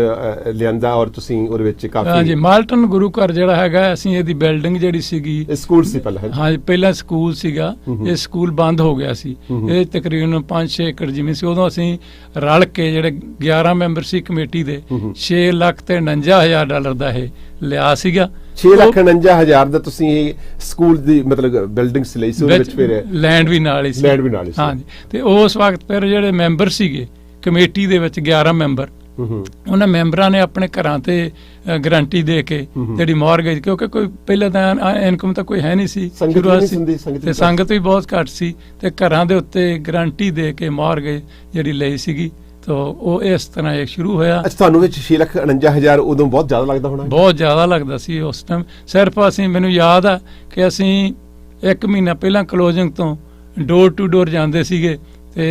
ਲਿਆਂਦਾ, ਔਰ ਤੁਸੀਂ ਉਹਦੇ ਵਿੱਚ ਕਾਫੀ? ਹਾਂਜੀ, ਮਾਲਟਨ ਗੁਰੂ ਘਰ ਜਿਹੜਾ ਹੈਗਾ, ਅਸੀਂ ਇਹਦੀ ਬਿਲਡਿੰਗ ਜਿਹੜੀ ਸੀਗੀ, ਸਕੂਲ ਸੀ ਪਹਿਲਾਂ? ਹਾਂਜੀ, ਪਹਿਲਾਂ ਸਕੂਲ ਸੀਗਾ, ਇਹ ਸਕੂਲ ਬੰਦ ਹੋ ਗਿਆ ਸੀ। ਇਹ ਤਕਰੀਬਨ 5-6 ਏਕੜ ਜ਼ਮੀਨ ਸੀ। ਉਦੋਂ ਅਸੀਂ ਰਲ ਕੇ ਜਿਹੜੇ 11 ਮੈਂਬਰ ਸੀ ਕਮੇਟੀ ਦੇ, $6,49,000 ਦਾ ਇਹ ਲਿਆ ਸੀਗਾ, 6,49,000 ਦਾ ਤੁਸੀਂ ਇਹ ਸਕੂਲ ਦੀ ਮਤਲਬ ਬਿਲਡਿੰਗਸ ਲਈ ਸੀ, ਉਹਦੇ ਵਿੱਚ ਫਿਰ ਲੈਂਡ ਵੀ ਨਾਲ ਹੀ ਸੀ। ਲੈਂਡ ਵੀ ਨਾਲ ਹੀ ਸੀ। ਹਾਂਜੀ, ਤੇ ਉਸ ਵਕਤ ਫਿਰ ਜਿਹੜੇ ਮੈਂਬਰ ਸੀਗੇ ਕਮੇਟੀ ਦੇ ਵਿੱਚ 11 ਮੈਂਬਰ, ਉਹਨਾਂ ਮੈਂਬਰਾਂ ਨੇ ਆਪਣੇ ਘਰਾਂ ਤੇ ਗਰੰਟੀ ਦੇ ਕੇ ਜਿਹੜੀ ਮਾਰਗੇਜ, ਕਿਉਂਕਿ ਕੋਈ ਪਹਿਲਾਂ ਤਾਂ ਇਨਕਮ ਤਾਂ ਕੋਈ ਹੈ ਨਹੀਂ ਸੀ, ਸ਼ੁਰੂਆਤ ਸੀ ਤੇ ਸੰਗਤ ਵੀ ਬਹੁਤ ਘੱਟ ਸੀ, ਤੇ ਘਰਾਂ ਦੇ ਉੱਤੇ ਗਰੰਟੀ ਦੇ ਕੇ ਮਾਰਗੇਜ ਜਿਹੜੀ ਲਈ ਸੀਗੀ। ਤੋ ਉਹ ਇਸ ਤਰ੍ਹਾਂ ਇਹ ਸ਼ੁਰੂ ਹੋਇਆ। ਅੱਛਾ, ਤੁਹਾਨੂੰ ਵਿੱਚ 6,49,000 ਉਦੋਂ ਬਹੁਤ ਜ਼ਿਆਦਾ ਲੱਗਦਾ ਹੋਣਾ? ਬਹੁਤ ਜ਼ਿਆਦਾ ਲੱਗਦਾ ਸੀ ਉਸ ਟਾਈਮ। ਸਿਰਫ ਮੈਨੂੰ ਯਾਦ ਆ ਕਿ ਅਸੀਂ 1 ਮਹੀਨਾ ਪਹਿਲਾਂ ਕਲੋਜ਼ਿੰਗ ਤੋਂ ਡੋਰ ਟੂ ਡੋਰ ਜਾਂਦੇ ਸੀਗੇ ਤੇ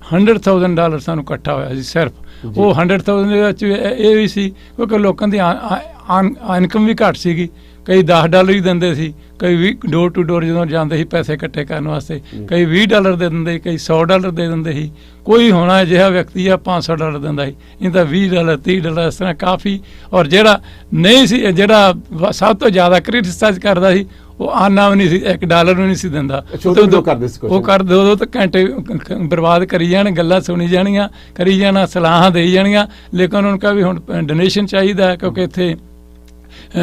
$100,000 ਸਾਨੂੰ ਇਕੱਠਾ ਹੋਇਆ ਸੀ ਸਿਰਫ। ਉਹ 100,000 ਦੇ ਵਿੱਚ ਇਹ ਵੀ ਸੀ ਕਿਉਂਕਿ ਲੋਕਾਂ ਦੀ ਇਨਕਮ ਵੀ ਘੱਟ ਸੀਗੀ, ਕਈ $10 ਹੀ ਦਿੰਦੇ ਸੀ, ਕਈ ਵੀ ਡੋਰ ਟੂ ਡੋਰ ਜਦੋਂ ਜਾਂਦੇ ਸੀ ਪੈਸੇ ਇਕੱਠੇ ਕਰਨ ਵਾਸਤੇ, ਕਈ $20 ਦੇ ਦਿੰਦੇ, ਕਈ $100 ਦੇ ਦਿੰਦੇ ਸੀ। ਕੋਈ ਹੋਣਾ ਅਜਿਹਾ ਵਿਅਕਤੀ ਆ $500 ਦਿੰਦਾ ਸੀ, ਇਹ ਤਾਂ $20 $30 ਇਸ ਤਰ੍ਹਾਂ ਕਾਫੀ। ਔਰ ਜਿਹੜਾ ਨਹੀਂ ਸੀ, ਜਿਹੜਾ ਸਭ ਤੋਂ ਜ਼ਿਆਦਾ ਕ੍ਰਿਟਿਸਾਈਜ਼ ਕਰਦਾ ਸੀ, ਉਹ ਆਨਾ ਵੀ ਨਹੀਂ ਸੀ, $1 ਵੀ ਨਹੀਂ ਸੀ ਦਿੰਦਾ। ਉਹ ਕਰ ਦੋ ਤਾਂ ਘੰਟੇ ਬਰਬਾਦ ਕਰੀ ਜਾਣ, ਗੱਲਾਂ ਸੁਣੀ ਜਾਣੀਆਂ, ਕਰੀ ਜਾਣਾ, ਸਲਾਹਾਂ ਦੇਈ ਜਾਣੀਆਂ। ਲੇਕਿਨ ਉਹਨਾਂ ਨੂੰ ਕਿਹਾ ਵੀ ਹੁਣ ਡੋਨੇਸ਼ਨ ਚਾਹੀਦਾ, ਕਿਉਂਕਿ ਇੱਥੇ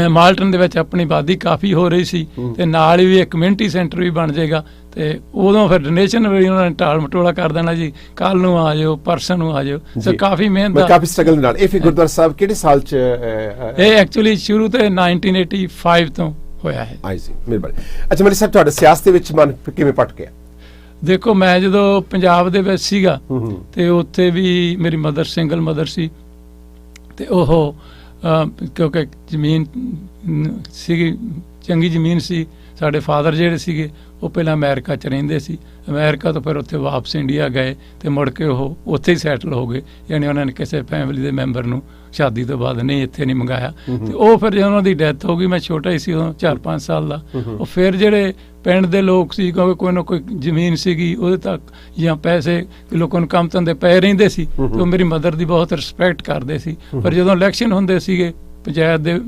ਮਾਲਟਨ ਦੇ ਵਿੱਚ ਆਪਣੀ ਆਬਾਦੀ ਕਾਫੀ ਹੋ ਰਹੀ ਸੀ ਤੇ ਨਾਲ ਹੀ ਵੀ ਇੱਕ ਕਮਿਊਨਿਟੀ ਸੈਂਟਰ ਵੀ ਬਣ ਜਾਏਗਾ। ਤੇ ਉਦੋਂ ਫਿਰ ਡੋਨੇਸ਼ਨ ਵੀ ਉਹਨਾਂ ਨੇ ਟਾਲ ਮਟੋਲਾ ਕਰ ਦੇਣਾ ਜੀ, ਕੱਲ ਨੂੰ ਆ ਜਾਓ, ਪਰਸੋਂ ਨੂੰ ਆ ਜਾਓ। ਸੋ ਕਾਫੀ ਮਿਹਨਤ, ਕਾਫੀ ਸਟਰਗਲ ਨਾਲ। ਇਹ ਫਿਰ ਗੁਰਦੁਆਰਾ ਸਾਹਿਬ ਕਿਹੜੇ ਸਾਲ ਚ? ਇਹ ਐਕਚੁਅਲੀ ਸ਼ੁਰੂ ਤੇ 1985 ਤੋਂ ਹੋਇਆ ਹੈ। ਆਈ ਸੀ, ਮਿਹਰਬਾਨੀ। ਅੱਛਾ ਮਲੀ ਸਾਹਿਬ, ਤੁਹਾਡਾ ਸਿਆਸਤ ਦੇ ਵਿੱਚ ਮਨ ਕਿਵੇਂ ਪਟ ਗਿਆ? ਦੇਖੋ, ਮੈਂ ਜਦੋਂ ਪੰਜਾਬ ਦੇ ਵਿੱਚ ਸੀਗਾ ਤੇ ਉੱਥੇ ਵੀ ਮੇਰੀ ਮਦਰ ਸਿੰਗਲ ਮਦਰ ਸੀ, ਤੇ ਉਹ ਕਿਉਂਕਿ ਜ਼ਮੀਨ ਸੀਗੀ, ਚੰਗੀ ਜ਼ਮੀਨ ਸੀ। ਸਾਡੇ ਫਾਦਰ ਜਿਹੜੇ ਸੀਗੇ ਉਹ ਪਹਿਲਾਂ ਅਮਰੀਕਾ 'ਚ ਰਹਿੰਦੇ ਸੀ, ਅਮਰੀਕਾ ਤੋਂ ਫਿਰ ਉੱਥੇ ਵਾਪਸ ਇੰਡੀਆ ਗਏ ਤੇ ਮੁੜ ਕੇ ਉਹ ਉੱਥੇ ਹੀ ਸੈਟਲ ਹੋ ਗਏ। ਯਾਨੀ ਉਹਨਾਂ ਨੇ ਕਿਸੇ ਫੈਮਿਲੀ ਦੇ ਮੈਂਬਰ ਨੂੰ ਸ਼ਾਦੀ ਤੋਂ ਬਾਅਦ ਨਹੀਂ ਇੱਥੇ ਨਹੀਂ ਮੰਗਾਇਆ। ਤੇ ਉਹ ਫਿਰ ਜਦੋਂ ਉਹਨਾਂ ਦੀ ਡੈਥ ਹੋ ਗਈ, ਮੈਂ ਛੋਟਾ ਹੀ ਸੀ ਉਦੋਂ, 4-5 ਸਾਲ ਦਾ। ਉਹ ਫਿਰ ਜਿਹੜੇ ਪਿੰਡ ਦੇ ਲੋਕ ਸੀ, ਕਿਉਂਕਿ ਕੋਈ ਨਾ ਕੋਈ ਜ਼ਮੀਨ ਸੀਗੀ ਉਹਦੇ ਤੱਕ ਜਾਂ ਪੈਸੇ ਲੋਕਾਂ ਨੂੰ ਕੰਮ ਧੰਦੇ ਪਏ ਰਹਿੰਦੇ ਸੀ, ਤੇ ਉਹ ਮੇਰੀ ਮਦਰ ਦੀ ਬਹੁਤ ਰਿਸਪੈਕਟ ਕਰਦੇ ਸੀ। ਪਰ ਜਦੋਂ ਇਲੈਕਸ਼ਨ ਹੁੰਦੇ ਸੀਗੇ ਪੰਚਾਇਤ ਦੇ,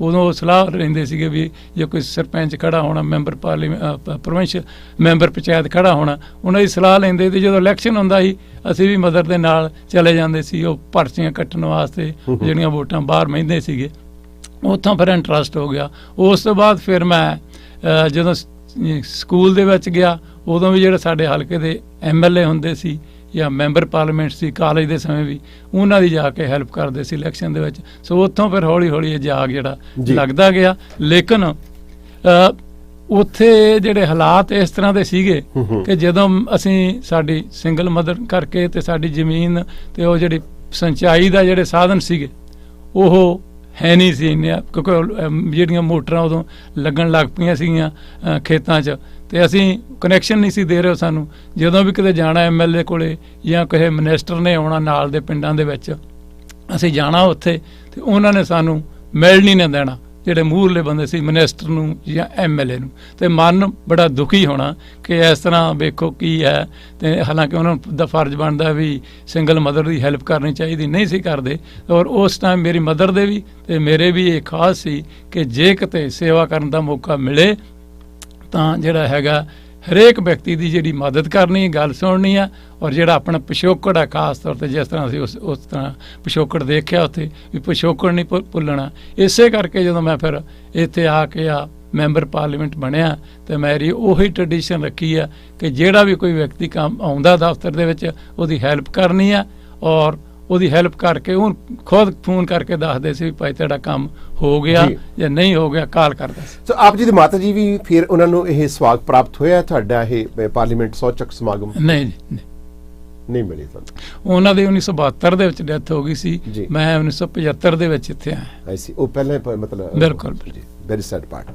ਉਦੋਂ ਉਹ ਸਲਾਹ ਰਹਿੰਦੇ ਸੀਗੇ ਵੀ ਜੇ ਕੋਈ ਸਰਪੰਚ ਖੜਾ ਹੋਣਾ, member parliament, provincial member panchayat ਖੜਾ ਹੋਣਾ, ਉਹਨਾਂ ਦੀ ਸਲਾਹ ਲੈਂਦੇ। ਤੇ ਜਦੋਂ ਇਲੈਕਸ਼ਨ ਹੁੰਦਾ ਸੀ ਅਸੀਂ ਵੀ ਮਦਰ ਦੇ ਨਾਲ ਚਲੇ ਜਾਂਦੇ ਸੀ ਉਹ ਪਰਚੀਆਂ ਕੱਟਣ ਵਾਸਤੇ, ਜਿਹੜੀਆਂ ਵੋਟਾਂ ਬਾਹਰ ਮਹਿੰਦੇ ਸੀਗੇ। ਉੱਥੋਂ ਫਿਰ ਇੰਟਰਸਟ ਹੋ ਗਿਆ। ਉਸ ਤੋਂ ਬਾਅਦ ਫਿਰ ਮੈਂ ਜਦੋਂ ਸਕੂਲ ਦੇ ਵਿੱਚ ਗਿਆ, ਉਦੋਂ ਵੀ ਜਿਹੜੇ ਸਾਡੇ ਹਲਕੇ ਦੇ MLA ਹੁੰਦੇ ਸੀ ਜਾਂ ਮੈਂਬਰ ਪਾਰਲੀਮੈਂਟ ਸੀ, ਕਾਲਜ ਦੇ ਸਮੇਂ ਵੀ ਉਹਨਾਂ ਦੀ ਜਾ ਕੇ ਹੈਲਪ ਕਰਦੇ ਸੀ ਇਲੈਕਸ਼ਨ ਦੇ ਵਿੱਚ। ਸੋ ਉੱਥੋਂ ਫਿਰ ਹੌਲੀ ਹੌਲੀ ਇਹ ਜਾਗ ਜਿਹੜਾ ਲੱਗਦਾ ਗਿਆ। ਲੇਕਿਨ ਉੱਥੇ ਜਿਹੜੇ ਹਾਲਾਤ ਇਸ ਤਰ੍ਹਾਂ ਦੇ ਸੀਗੇ ਕਿ ਜਦੋਂ ਅਸੀਂ ਸਾਡੀ ਸਿੰਗਲ ਮਦਰ ਕਰਕੇ ਤੇ ਸਾਡੀ ਜ਼ਮੀਨ ਤੇ ਉਹ ਜਿਹੜੀ ਸਿੰਚਾਈ ਦਾ ਜਿਹੜੇ ਸਾਧਨ ਸੀਗੇ ਉਹ ਹੈ ਨਹੀਂ ਸੀ ਇੰਨੇ, ਕਿਉਂਕਿ ਜਿਹੜੀਆਂ ਮੋਟਰਾਂ ਉਦੋਂ ਲੱਗਣ ਲੱਗ ਪਈਆਂ ਸੀਗੀਆਂ ਖੇਤਾਂ 'ਚ, ਤੇ ਅਸੀਂ ਕਨੈਕਸ਼ਨ ਨਹੀਂ ਸੀ ਦੇ ਰਹੇ ਸਾਨੂੰ। ਜਦੋਂ ਵੀ ਕਿਤੇ ਜਾਣਾ MLA ਕੋਲੇ ਜਾਂ ਕਿਸੇ ਮਿਨਿਸਟਰ ਨੇ ਆਉਣਾ ਨਾਲ ਦੇ ਪਿੰਡਾਂ ਦੇ ਵਿੱਚ, ਅਸੀਂ ਜਾਣਾ ਉੱਥੇ ਤੇ ਉਹਨਾਂ ਨੇ ਸਾਨੂੰ ਮਿਲ ਨਹੀਂ ਦੇਣਾ, ਜਿਹੜੇ ਮੂਹਰਲੇ ਬੰਦੇ ਸੀ ਮਿਨਿਸਟਰ ਨੂੰ ਜਾਂ MLA ਨੂੰ। ਤੇ ਮਨ ਬੜਾ ਦੁਖੀ ਹੋਣਾ ਕਿ ਇਸ ਤਰ੍ਹਾਂ ਵੇਖੋ ਕੀ ਹੈ। ਤੇ ਹਾਲਾਂਕਿ ਉਹਨਾਂ ਦਾ ਫਰਜ਼ ਬਣਦਾ ਵੀ ਸਿੰਗਲ ਮਦਰ ਦੀ ਹੈਲਪ ਕਰਨੀ ਚਾਹੀਦੀ, ਨਹੀਂ ਸੀ ਕਰਦੇ। ਔਰ ਉਸ ਟਾਈਮ ਮੇਰੀ ਮਦਰ ਦੇ ਵੀ ਤੇ ਮੇਰੇ ਵੀ ਇਹ ਖਾਸ ਸੀ ਕਿ ਜੇ ਕਿਤੇ ਸੇਵਾ ਕਰਨ ਦਾ ਮੌਕਾ ਮਿਲੇ ਤਾਂ ਜਿਹੜਾ ਹੈਗਾ ਹਰੇਕ ਵਿਅਕਤੀ ਦੀ ਜਿਹੜੀ ਮਦਦ ਕਰਨੀ, ਗੱਲ ਸੁਣਨੀ ਆ। ਔਰ ਜਿਹੜਾ ਆਪਣਾ ਪਿਛੋਕੜ ਆ, ਖਾਸ ਤੌਰ 'ਤੇ ਜਿਸ ਤਰ੍ਹਾਂ ਅਸੀਂ ਉਸ ਤਰ੍ਹਾਂ ਪਿਛੋਕੜ ਦੇਖਿਆ ਉੱਥੇ, ਵੀ ਪਿਛੋਕੜ ਨਹੀਂ ਭੁੱਲਣਾ। ਇਸੇ ਕਰਕੇ ਜਦੋਂ ਮੈਂ ਫਿਰ ਇੱਥੇ ਆ ਕੇ ਮੈਂਬਰ ਪਾਰਲੀਮੈਂਟ ਬਣਿਆ ਤੇ ਮੇਰੀ ਉਹੀ ਟ੍ਰੈਡੀਸ਼ਨ ਰੱਖੀ ਆ ਕਿ ਜਿਹੜਾ ਵੀ ਕੋਈ ਵਿਅਕਤੀ ਕੰਮ ਆਉਂਦਾ ਦਫ਼ਤਰ ਦੇ ਵਿੱਚ ਉਹਦੀ ਹੈਲਪ ਕਰਨੀ ਆ। ਔਰ ਉਹਦੀ ਹੈਲਪ ਕਰਕੇ ਉਹ ਖੁਦ ਫੋਨ ਕਰਕੇ ਦੱਸਦੇ ਸੀ ਵੀ ਭਾਈ ਤੁਹਾਡਾ ਕੰਮ ਹੋ ਗਿਆ ਜਾਂ ਨਹੀਂ ਹੋ ਗਿਆ, ਕਾਲ ਕਰਦਾ ਸੀ। ਸੋ ਆਪ ਜੀ ਦੀ ਮਾਤਾ ਜੀ ਵੀ ਫਿਰ ਉਹਨਾਂ ਨੂੰ ਇਹ ਸਵਾਗਤ ਪ੍ਰਾਪਤ ਹੋਇਆ ਤੁਹਾਡਾ ਇਹ ਪਾਰਲੀਮੈਂਟ ਸੌਚਕ ਸਮਾਗਮ? ਨਹੀਂ ਨਹੀਂ ਮਿਲੀ ਤੁਹਾਨੂੰ। ਉਹਨਾਂ ਦੀ 1972 ਦੇ ਵਿੱਚ ਡੈਥ ਹੋ ਗਈ ਸੀ, ਮੈਂ 1975 ਦੇ ਵਿੱਚ ਇੱਥੇ ਆਇਆ। ਸੀ ਉਹ ਪਹਿਲਾਂ ਮਤਲਬ? ਬਿਲਕੁਲ ਜੀ, ਵੈਰੀ ਸੈਡ ਪਾਰਟ।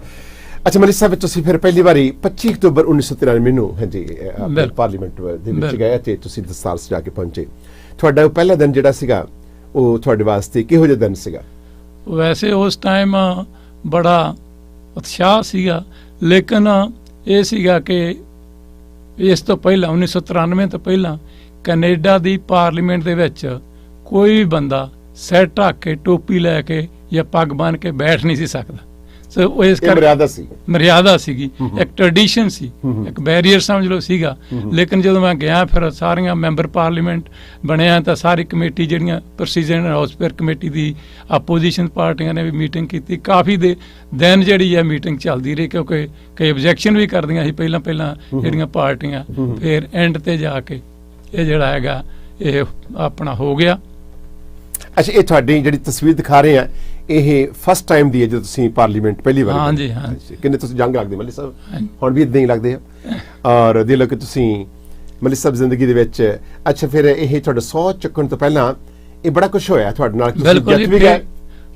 ਅੱਛਾ ਮਲਿਕ ਸਾਹਿਬ, ਤੁਸੀਂ ਫਿਰ ਪਹਿਲੀ ਵਾਰੀ 25 ਅਕਤੂਬਰ 1993 ਨੂੰ ਹਾਂਜੀ ਪਾਰਲੀਮੈਂਟ ਦੇ ਵਿੱਚ ਗਏ ਤੇ ਤੁਸੀਂ ਦਸਤਾਰ ਸਜਾ ਕੇ ਪਹੁੰਚੇ। ਤੁਹਾਡਾ ਪਹਿਲਾ ਦਿਨ ਜਿਹੜਾ ਸੀਗਾ ਉਹ ਤੁਹਾਡੇ ਵਾਸਤੇ ਕਿਹੋ ਜਿਹਾ ਦਿਨ ਸੀਗਾ? ਵੈਸੇ ਉਸ ਟਾਈਮ ਬੜਾ ਉਤਸ਼ਾਹ ਸੀਗਾ, ਲੇਕਿਨ ਇਹ ਸੀਗਾ ਕਿ ਇਸ ਤੋਂ ਪਹਿਲਾਂ 1993 ਤੋਂ ਪਹਿਲਾਂ ਕੈਨੇਡਾ ਦੀ ਪਾਰਲੀਮੈਂਟ ਦੇ ਵਿੱਚ ਕੋਈ ਵੀ ਬੰਦਾ ਸਿਰ ਢੱਕ ਕੇ, ਟੋਪੀ ਲੈ ਕੇ ਜਾਂ ਪੱਗ ਬੰਨ੍ਹ ਕੇ ਬੈਠ ਨਹੀਂ ਸੀ ਸਕਦਾ। ਸੋ ਉਹ ਇਸ ਇਹ ਮਰਿਆਦਾ ਸੀ। ਮਰਿਆਦਾ ਸੀਗੀ, ਇੱਕ ਟ੍ਰੈਡੀਸ਼ਨ ਸੀ, ਇੱਕ ਬੈਰੀਅਰ ਸਮਝ ਲਓ ਸੀਗਾ। ਲੇਕਿਨ ਜਦੋਂ ਮੈਂ ਗਿਆ ਫਿਰ ਸਾਰੀਆਂ ਮੈਂਬਰ ਪਾਰਲੀਮੈਂਟ ਬਣਿਆ ਤਾਂ ਸਾਰੀ ਕਮੇਟੀ ਜਿਹੜੀਆਂ ਪ੍ਰੈਸੀਡੈਂਟ ਹਾਊਸ ਫੇਅਰ ਕਮੇਟੀ ਦੀ ਆਪੋਜੀਸ਼ਨ ਪਾਰਟੀਆਂ ਨੇ ਵੀ ਮੀਟਿੰਗ ਕੀਤੀ। ਕਾਫੀ ਦੇ ਦਿਨ ਜਿਹੜੀ ਹੈ ਮੀਟਿੰਗ ਚੱਲਦੀ ਰਹੀ, ਕਿਉਂਕਿ ਕਈ ਆਬਜੈਕਸ਼ਨ ਵੀ ਕਰਦੀਆਂ ਸੀ ਪਹਿਲਾਂ ਜਿਹੜੀਆਂ ਪਾਰਟੀਆਂ। ਫਿਰ ਐਂਡ ਤੇ ਜਾ ਕੇ ਇਹ ਜਿਹੜਾ ਹੈਗਾ ਇਹ ਆਪਣਾ ਹੋ ਗਿਆ। ਅੱਛਾ, ਇਹ ਤੁਹਾਡੀ ਜਿਹੜੀ ਤਸਵੀਰ ਦਿਖਾ ਰਹੇ ਆ ਇਹ ਫਸਟ ਟਾਈਮ ਦੀ ਹੈ ਜਦੋਂ ਤੁਸੀਂ ਪਾਰਲੀਮੈਂਟ ਪਹਿਲੀ ਵਾਰ? ਹਾਂਜੀ। ਕਿੰਨੇ ਤੁਸੀਂ ਜੰਗ ਲੱਗਦੇ ਮੱਲੀ ਸਾਹਿਬ? ਹਾਂਜੀ। ਹੁਣ ਵੀ ਇਦਾਂ ਹੀ ਲੱਗਦੇ ਆ। ਔਰ ਦੇਖ ਲਓ ਕਿ ਤੁਸੀਂ ਮੱਲੀ ਸਾਹਿਬ ਜ਼ਿੰਦਗੀ ਦੇ ਵਿੱਚ, ਅੱਛਾ ਫਿਰ ਇਹ ਤੁਹਾਡਾ 100 ਚੱਕਣ ਤੋਂ ਪਹਿਲਾਂ ਇਹ ਬੜਾ ਕੁਝ ਹੋਇਆ ਤੁਹਾਡੇ ਨਾਲ?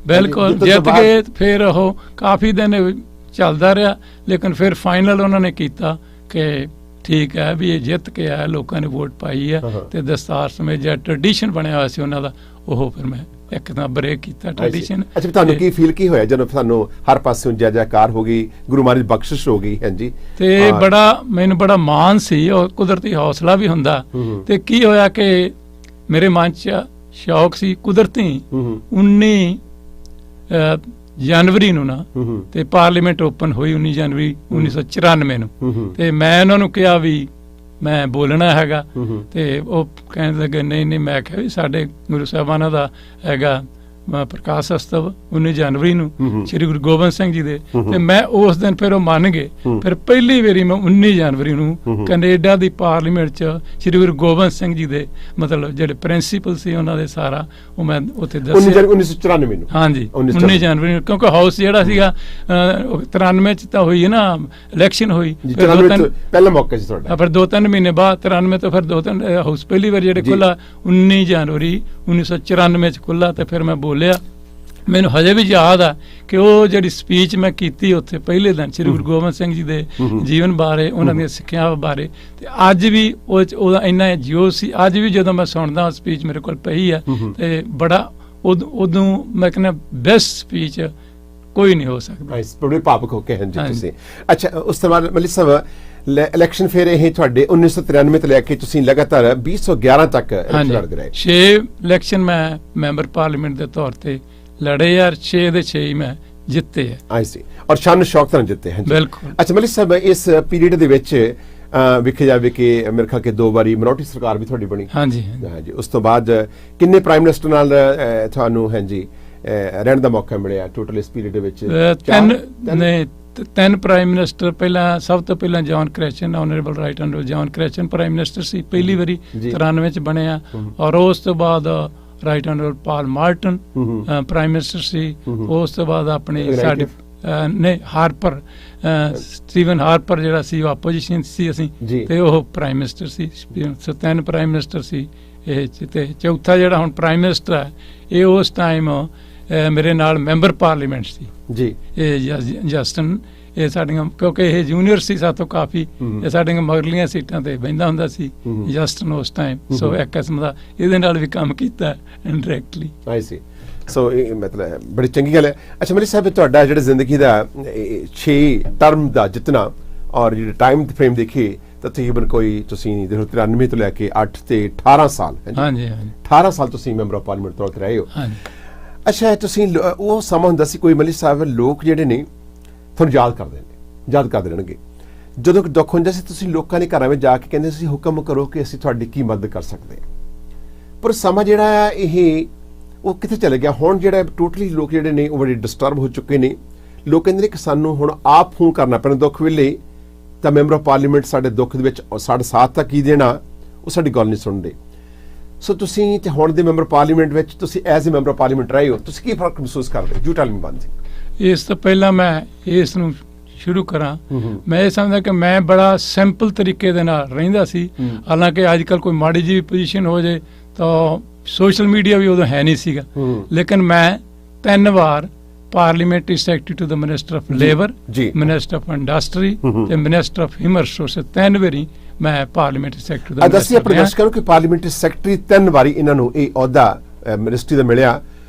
ਬਿਲਕੁਲ ਜਿੱਤ ਜਿੱਤ ਗਏ। ਫਿਰ ਉਹ ਕਾਫੀ ਦਿਨ ਚੱਲਦਾ ਰਿਹਾ, ਲੇਕਿਨ ਫਿਰ ਫਾਈਨਲ ਉਹਨਾਂ ਨੇ ਕੀਤਾ ਕਿ ਠੀਕ ਹੈ ਵੀ ਇਹ ਜਿੱਤ ਕੇ ਆਇਆ, ਲੋਕਾਂ ਨੇ ਵੋਟ ਪਾਈ ਹੈ ਤੇ ਦਸਤਾਰ ਸਮੇਤ ਜਿਹੜਾ ਟ੍ਰੈਡੀਸ਼ਨ ਬਣਿਆ ਹੋਇਆ ਸੀ ਉਹਨਾਂ ਦਾ, ਉਹ ਫਿਰ ਮੈਂ ਇੱਕ ਤਾਂ ਬ੍ਰੇਕ ਕੀਤਾ ਟ੍ਰੈਡੀਸ਼ਨ। ਅੱਛਾ, ਤੁਹਾਨੂੰ ਕੀ ਫੀਲ ਕੀ ਹੋਇਆ ਜਦੋਂ ਤੁਹਾਨੂੰ ਹਰ ਪਾਸੇ ਜੈ ਜੈਕਾਰ ਹੋ ਗਈ, ਗੁਰੂ ਮਹਾਰਾਜ ਦੀ ਬਖਸ਼ਿਸ਼ ਹੋ ਗਈ? ਹਾਂਜੀ। ਤੇ ਮੈਨੂੰ ਬੜਾ ਮਾਣ ਸੀ ਔਰ ਕੁਦਰਤੀ ਹੌਸਲਾ ਵੀ ਹੁੰਦਾ। ਤੇ ਕੀ ਹੋਇਆ ਕਿ ਮੇਰੇ ਮਨ 'ਚ ਸ਼ੌਕ ਸੀ ਕੁਦਰਤੀ 19 ਜਨਵਰੀ ਨੂੰ ਨਾ ਤੇ ਪਾਰਲੀਮੈਂਟ ਓਪਨ ਹੋਈ 19 ਜਨਵਰੀ 1994 ਨੂੰ। ਤੇ ਮੈਂ ਉਹਨਾਂ ਨੂੰ ਕਿਹਾ ਵੀ ਮੈਂ ਬੋਲਣਾ ਹੈਗਾ। ਤੇ ਉਹ ਕਹਿਣ ਲੱਗੇ ਨਹੀਂ। ਮੈਂ ਕਿਹਾ ਵੀ ਸਾਡੇ ਗੁਰੂ ਸਾਹਿਬਾਨਾਂ ਦਾ ਹੈਗਾ ਪ੍ਰਕਾਸ਼ ਉਤਸਵ 19 ਜਨਵਰੀ ਨੂੰ ਸ਼੍ਰੀ ਗੁਰੂ ਗੋਬਿੰਦ ਸਿੰਘ ਜੀ ਦੇ। ਤੇ ਮੈਂ ਉਸ ਦਿਨ ਫਿਰ ਉਹ ਮੰਨ ਗਏ। ਫਿਰ ਪਹਿਲੀ ਵਾਰੀ ਮੈਂ 19 ਜਨਵਰੀ ਨੂੰ ਕੈਨੇਡਾ ਦੀ ਪਾਰਲੀਮੈਂਟ 'ਚ ਸ਼੍ਰੀ ਗੁਰੂ ਗੋਬਿੰਦ ਸਿੰਘ ਜੀ ਦੇ ਮਤਲਬ ਜਿਹੜੇ ਪ੍ਰਿੰਸੀਪਲ ਸੀ ਉਹਨਾਂ ਦੇ ਸਾਰਾ ਉਹ ਮੈਂ ਉੱਥੇ ਦੱਸਿਆ। 1994 ਨੂੰ? ਹਾਂਜੀ, 19 ਜਨਵਰੀ ਨੂੰ, ਕਿਉਂਕਿ ਹਾਊਸ ਜਿਹੜਾ ਸੀਗਾ 93 'ਚ ਤਾਂ ਹੋਈ ਹੈ ਨਾ ਇਲੈਕਸ਼ਨ ਹੋਈ। ਪਹਿਲਾ ਮੌਕਾ ਸੀ ਤੁਹਾਡਾ। ਫਿਰ 2-3 ਮਹੀਨੇ ਬਾਅਦ 93 ਤੋਂ ਫਿਰ 2-3 ਹਾਊਸ ਪਹਿਲੀ ਵਾਰ ਜਿਹੜੇ ਖੁੱਲਾ 19 ਜਨਵਰੀ 1994 'ਚ ਖੁੱਲਾ। ਤੇ ਫਿਰ ਮੈਂ ਬੋਲਿਆ। ਮੈਨੂੰ ਹਜੇ ਵੀ ਯਾਦ ਆ ਕਿ ਉਹ ਜਿਹੜੀ ਸਪੀਚ ਮੈਂ ਕੀਤੀ ਉੱਥੇ ਪਹਿਲੇ ਦਿਨ ਸ਼੍ਰੀ ਗੁਰੂ ਗੋਬਿੰਦ ਸਿੰਘ ਜੀ ਦੇ ਜੀਵਨ ਬਾਰੇ, ਉਹਨਾਂ ਦੀਆਂ ਸਿੱਖਿਆਵਾਂ ਬਾਰੇ। ਤੇ ਅੱਜ ਵੀ ਉਹਦਾ ਇੰਨਾ ਜਿਉ ਸੀ। ਅੱਜ ਵੀ ਜਦੋਂ ਮੈਂ ਸੁਣਦਾ ਉਹ ਸਪੀਚ ਮੇਰੇ ਕੋਲ ਪਈ ਆ ਤੇ ਬੜਾ ਉਦੋਂ ਮੈਂ ਕਹਿੰਦਾ ਬੈਸਟ ਸਪੀਚ ਕੋਈ ਨਹੀਂ ਹੋ ਸਕਦਾ। ਬੜੇ ਭਾਵੁਕ ਹੋ ਕੇ ਹਨ ਜੀ ਤੁਸੀਂ। ਅੱਛਾ, ਉਸ ਤੋਂ ਬਾਅਦ ਮਲਿਕ ਸਾਹਿਬ ਇਲੈਕਸ਼ਨ ਫਿਰ ਇਹ ਤੁਹਾਡੇ 1993 ਤੋਂ ਲੈ ਕੇ ਤੁਸੀਂ ਲਗਾਤਾਰ 2011 ਤੱਕ ਲੜਦੇ ਰਹੇ। 6 ਇਲੈਕਸ਼ਨ ਮੈਂ ਮੈਂਬਰ ਪਾਰਲੀਮੈਂਟ ਦੇ ਤੌਰ ਤੇ ਲੜੇ ਯਾਰ, 6 ਦੇ 6 ਹੀ ਮੈਂ ਜਿੱਤੇ ਹੈ। ਆਈ ਸੀ, ਔਰ ਸ਼ਾਨ ਸ਼ੌਕ ਨਾਲ ਜਿੱਤੇ ਹਨ। ਬਿਲਕੁਲ। ਅੱਛਾ ਮਲਿਕ ਸਾਹਿਬ, ਇਸ ਪੀਰੀਅਡ ਦੇ ਵਿੱਚ ਵੇਖਿਆ ਜਾਵੇ ਕਿ ਮੇਰੇ ਖਿਆਲ ਕਿ 2 ਵਾਰੀ ਮਿਨੋਰਟੀ ਸਰਕਾਰ ਵੀ ਤੁਹਾਡੀ ਬਣੀ। ਹਾਂਜੀ। ਉਸ ਤੋਂ ਬਾਅਦ ਕਿੰਨੇ ਪ੍ਰਾਈਮ ਮਿਨਿਸਟਰ ਨਾਲ ਤੁਹਾਨੂੰ ਰਹਿਣ ਦਾ ਮੌਕਾ ਮਿਲਿਆ ਟੋਟਲ ਇਸ ਪੀਰੀਅਡ ਦੇ ਵਿੱਚ? 3 ਪ੍ਰਾਈਮ ਮਿਨਿਸਟਰ। ਪਹਿਲਾਂ ਸਭ ਤੋਂ ਪਹਿਲਾਂ John Chretien, honourable right honourable John Chretien prime minister ਸੀ ਪਹਿਲੀ ਵਾਰੀ 93 ਚ ਬਣਿਆ। ਔਰ ਉਸ ਤੋਂ ਬਾਅਦ right honourable Paul Martin prime minister ਸੀ। ਉਸ ਤੋਂ ਬਾਅਦ ਆਪਣੇ ਸਾਡੇ ਹਾਰਪਰ, ਸਟੀਵਨ ਹਾਰਪਰ ਜਿਹੜਾ ਸੀ ਉਹ ਆਪੋਜੀਸ਼ਨ ਸੀ ਅਸੀਂ, ਤੇ ਉਹ ਪ੍ਰਾਈਮ ਮਿਨਿਸਟਰ ਸੀ। 3 ਪ੍ਰਾਈਮ ਮਿਨਿਸਟਰ ਸੀ ਇਹ। ਤੇ ਚੌਥਾ ਜਿਹੜਾ ਹੁਣ ਪ੍ਰਾਈਮ ਮਿਨਿਸਟਰ ਹੈ ਇਹ ਉਸ ਟਾਈਮ ਮੇਰੇ ਨਾਲ ਮੈਂਬਰ ਪਾਰਲੀਮੈਂਟ ਸੀ ਜੀ, ਇਹ ਜਸਟਨ। ਇਹ ਸਾਡੀਆਂ, ਕਿਉਂਕਿ ਇਹ ਜੂਨੀਅਰ ਸੀ ਸਾਤੋਂ ਕਾਫੀ, ਇਹ ਸਾਡੀਆਂ ਮਗਰਲੀਆਂ ਸੀਟਾਂ ਤੇ ਬਹਿੰਦਾ ਹੁੰਦਾ ਸੀ ਜਸਟਨ ਉਸ ਟਾਈਮ। ਸੋ ਇੱਕ ਕਿਸਮ ਦਾ ਇਹਦੇ ਨਾਲ ਵੀ ਕੰਮ ਕੀਤਾ ਇਨਡਾਇਰੈਕਟਲੀ। ਆਈ ਸੀ। ਸੋ ਇਹ ਮਤਲਬ ਬੜੀ ਚੰਗੀ ਗੱਲ ਹੈ। ਅੱਛਾ ਮਲਿਕ ਸਾਹਿਬ, ਤੁਹਾਡਾ ਜਿਹੜਾ ਜ਼ਿੰਦਗੀ ਦਾ 6 ਟਰਮ ਦਾ ਜਿੱਤਣਾ ਔਰ ਜਿਹੜਾ ਟਾਈਮ ਫਰੇਮ ਦੇਖੀਏ ਤਾਂ ਤਕਰੀਬਨ ਕੋਈ ਤੁਸੀਂ 93 ਤੋਂ ਲੈ ਕੇ 8 ਤੇ 18 ਸਾਲ। ਹਾਂਜੀ। 18 ਸਾਲ ਤੁਸੀਂ ਮੈਂਬਰ ਆਫ ਪਾਰਲੀਮੈਂਟ ਤੌਰ ਤੇ ਰਹੇ ਹੋ। ਅੱਛਾ, ਤੁਸੀਂ ਉਹ ਸਮਾਂ ਹੁੰਦਾ ਸੀ ਕੋਈ ਮਲਿਕ ਸਾਹਿਬ, ਲੋਕ ਜਿਹੜੇ ਨੇ ਤੁਹਾਨੂੰ ਯਾਦ ਕਰਦੇ ਰਹਿਣਗੇ। ਜਦੋਂ ਦੁੱਖ ਹੁੰਦਾ ਸੀ ਤੁਸੀਂ ਲੋਕਾਂ ਦੇ ਘਰਾਂ ਵਿੱਚ ਜਾ ਕੇ ਕਹਿੰਦੇ ਸੀ ਹੁਕਮ ਕਰੋ ਕਿ ਅਸੀਂ ਤੁਹਾਡੀ ਕੀ ਮਦਦ ਕਰ ਸਕਦੇ ਹਾਂ। ਪਰ ਸਮਾਂ ਜਿਹੜਾ ਆ ਇਹ ਉਹ ਕਿੱਥੇ ਚਲੇ ਗਿਆ? ਹੁਣ ਜਿਹੜਾ ਟੋਟਲੀ ਲੋਕ ਜਿਹੜੇ ਨੇ ਉਹ ਬੜੇ ਡਿਸਟਰਬ ਹੋ ਚੁੱਕੇ ਨੇ। ਲੋਕ ਕਹਿੰਦੇ ਨੇ ਕਿ ਸਾਨੂੰ ਹੁਣ ਆਪ ਫੋਨ ਕਰਨਾ ਪੈਣਾ ਦੁੱਖ ਵੇਲੇ, ਤਾਂ ਮੈਂਬਰ ਆਫ ਪਾਰਲੀਮੈਂਟ ਸਾਡੇ ਦੁੱਖ ਦੇ ਵਿੱਚ ਸਾਡੇ ਸਾਥ ਤੱਕ ਕੀ ਦੇਣਾ, ਉਹ ਸਾਡੀ ਗੱਲ ਨਹੀਂ ਸੁਣਦੇ। ਸੋ ਤੁਸੀਂ ਤੇ ਹੁਣ ਦੇ ਮੈਂਬਰ ਪਾਰਲੀਮੈਂਟ ਵਿੱਚ ਤੁਸੀਂ as a member of parliament ਰਹੇ ਹੋ, ਤੁਸੀਂ ਕੀ ਫਰਕ ਮਹਿਸੂਸ ਕਰਦੇ? You tell me one thing. ਇਸ ਤੋਂ ਪਹਿਲਾਂ ਮੈਂ ਇਸ ਨੂੰ ਸ਼ੁਰੂ ਕਰਾਂ, ਮੈਂ ਇਹ ਸਮਝਦਾ ਕਿ ਮੈਂ ਬੜਾ ਸਿੰਪਲ ਤਰੀਕੇ ਦੇ ਨਾਲ ਰਹਿੰਦਾ ਸੀ। ਹਾਲਾਂਕਿ ਅੱਜ ਕੱਲ੍ਹ ਕੋਈ ਮਾੜੀ ਜਿਹੀ ਪੋਜੀਸ਼ਨ ਹੋ ਜਾਏ ਤਾਂ ਸੋਸ਼ਲ ਮੀਡੀਆ ਵੀ ਉਦੋਂ ਹੈ ਨਹੀਂ ਸੀਗਾ। ਲੇਕਿਨ ਮੈਂ 3 ਵਾਰ parliamentary secretary to the minister of labour, minister of industry ਤੇ ਮਿਨਿਸਟਰ ਆਫ ਹਿਊਮਨ ਰਿਸੋਰਸਿਸ 3 ਵਾਰੀ ਮੈਂ ਪਾਰਲੀਮੈਂਟਰੀ ਸੈਕਟਰੀ ਦਾ ਦੱਸੀ ਆਪਣੇ ਦਰਸ਼ਕਾਂ ਨੂੰ ਕਿ ਪਾਰਲੀਮੈਂਟਰੀ ਸੈਕਟਰੀ 3 ਵਾਰੀ ਇਹਨਾਂ ਨੂੰ ਇਹ ਅਹੁਦਾ ਮਿਨਿਸਟਰੀ ਦਾ ਮਿਲਿਆ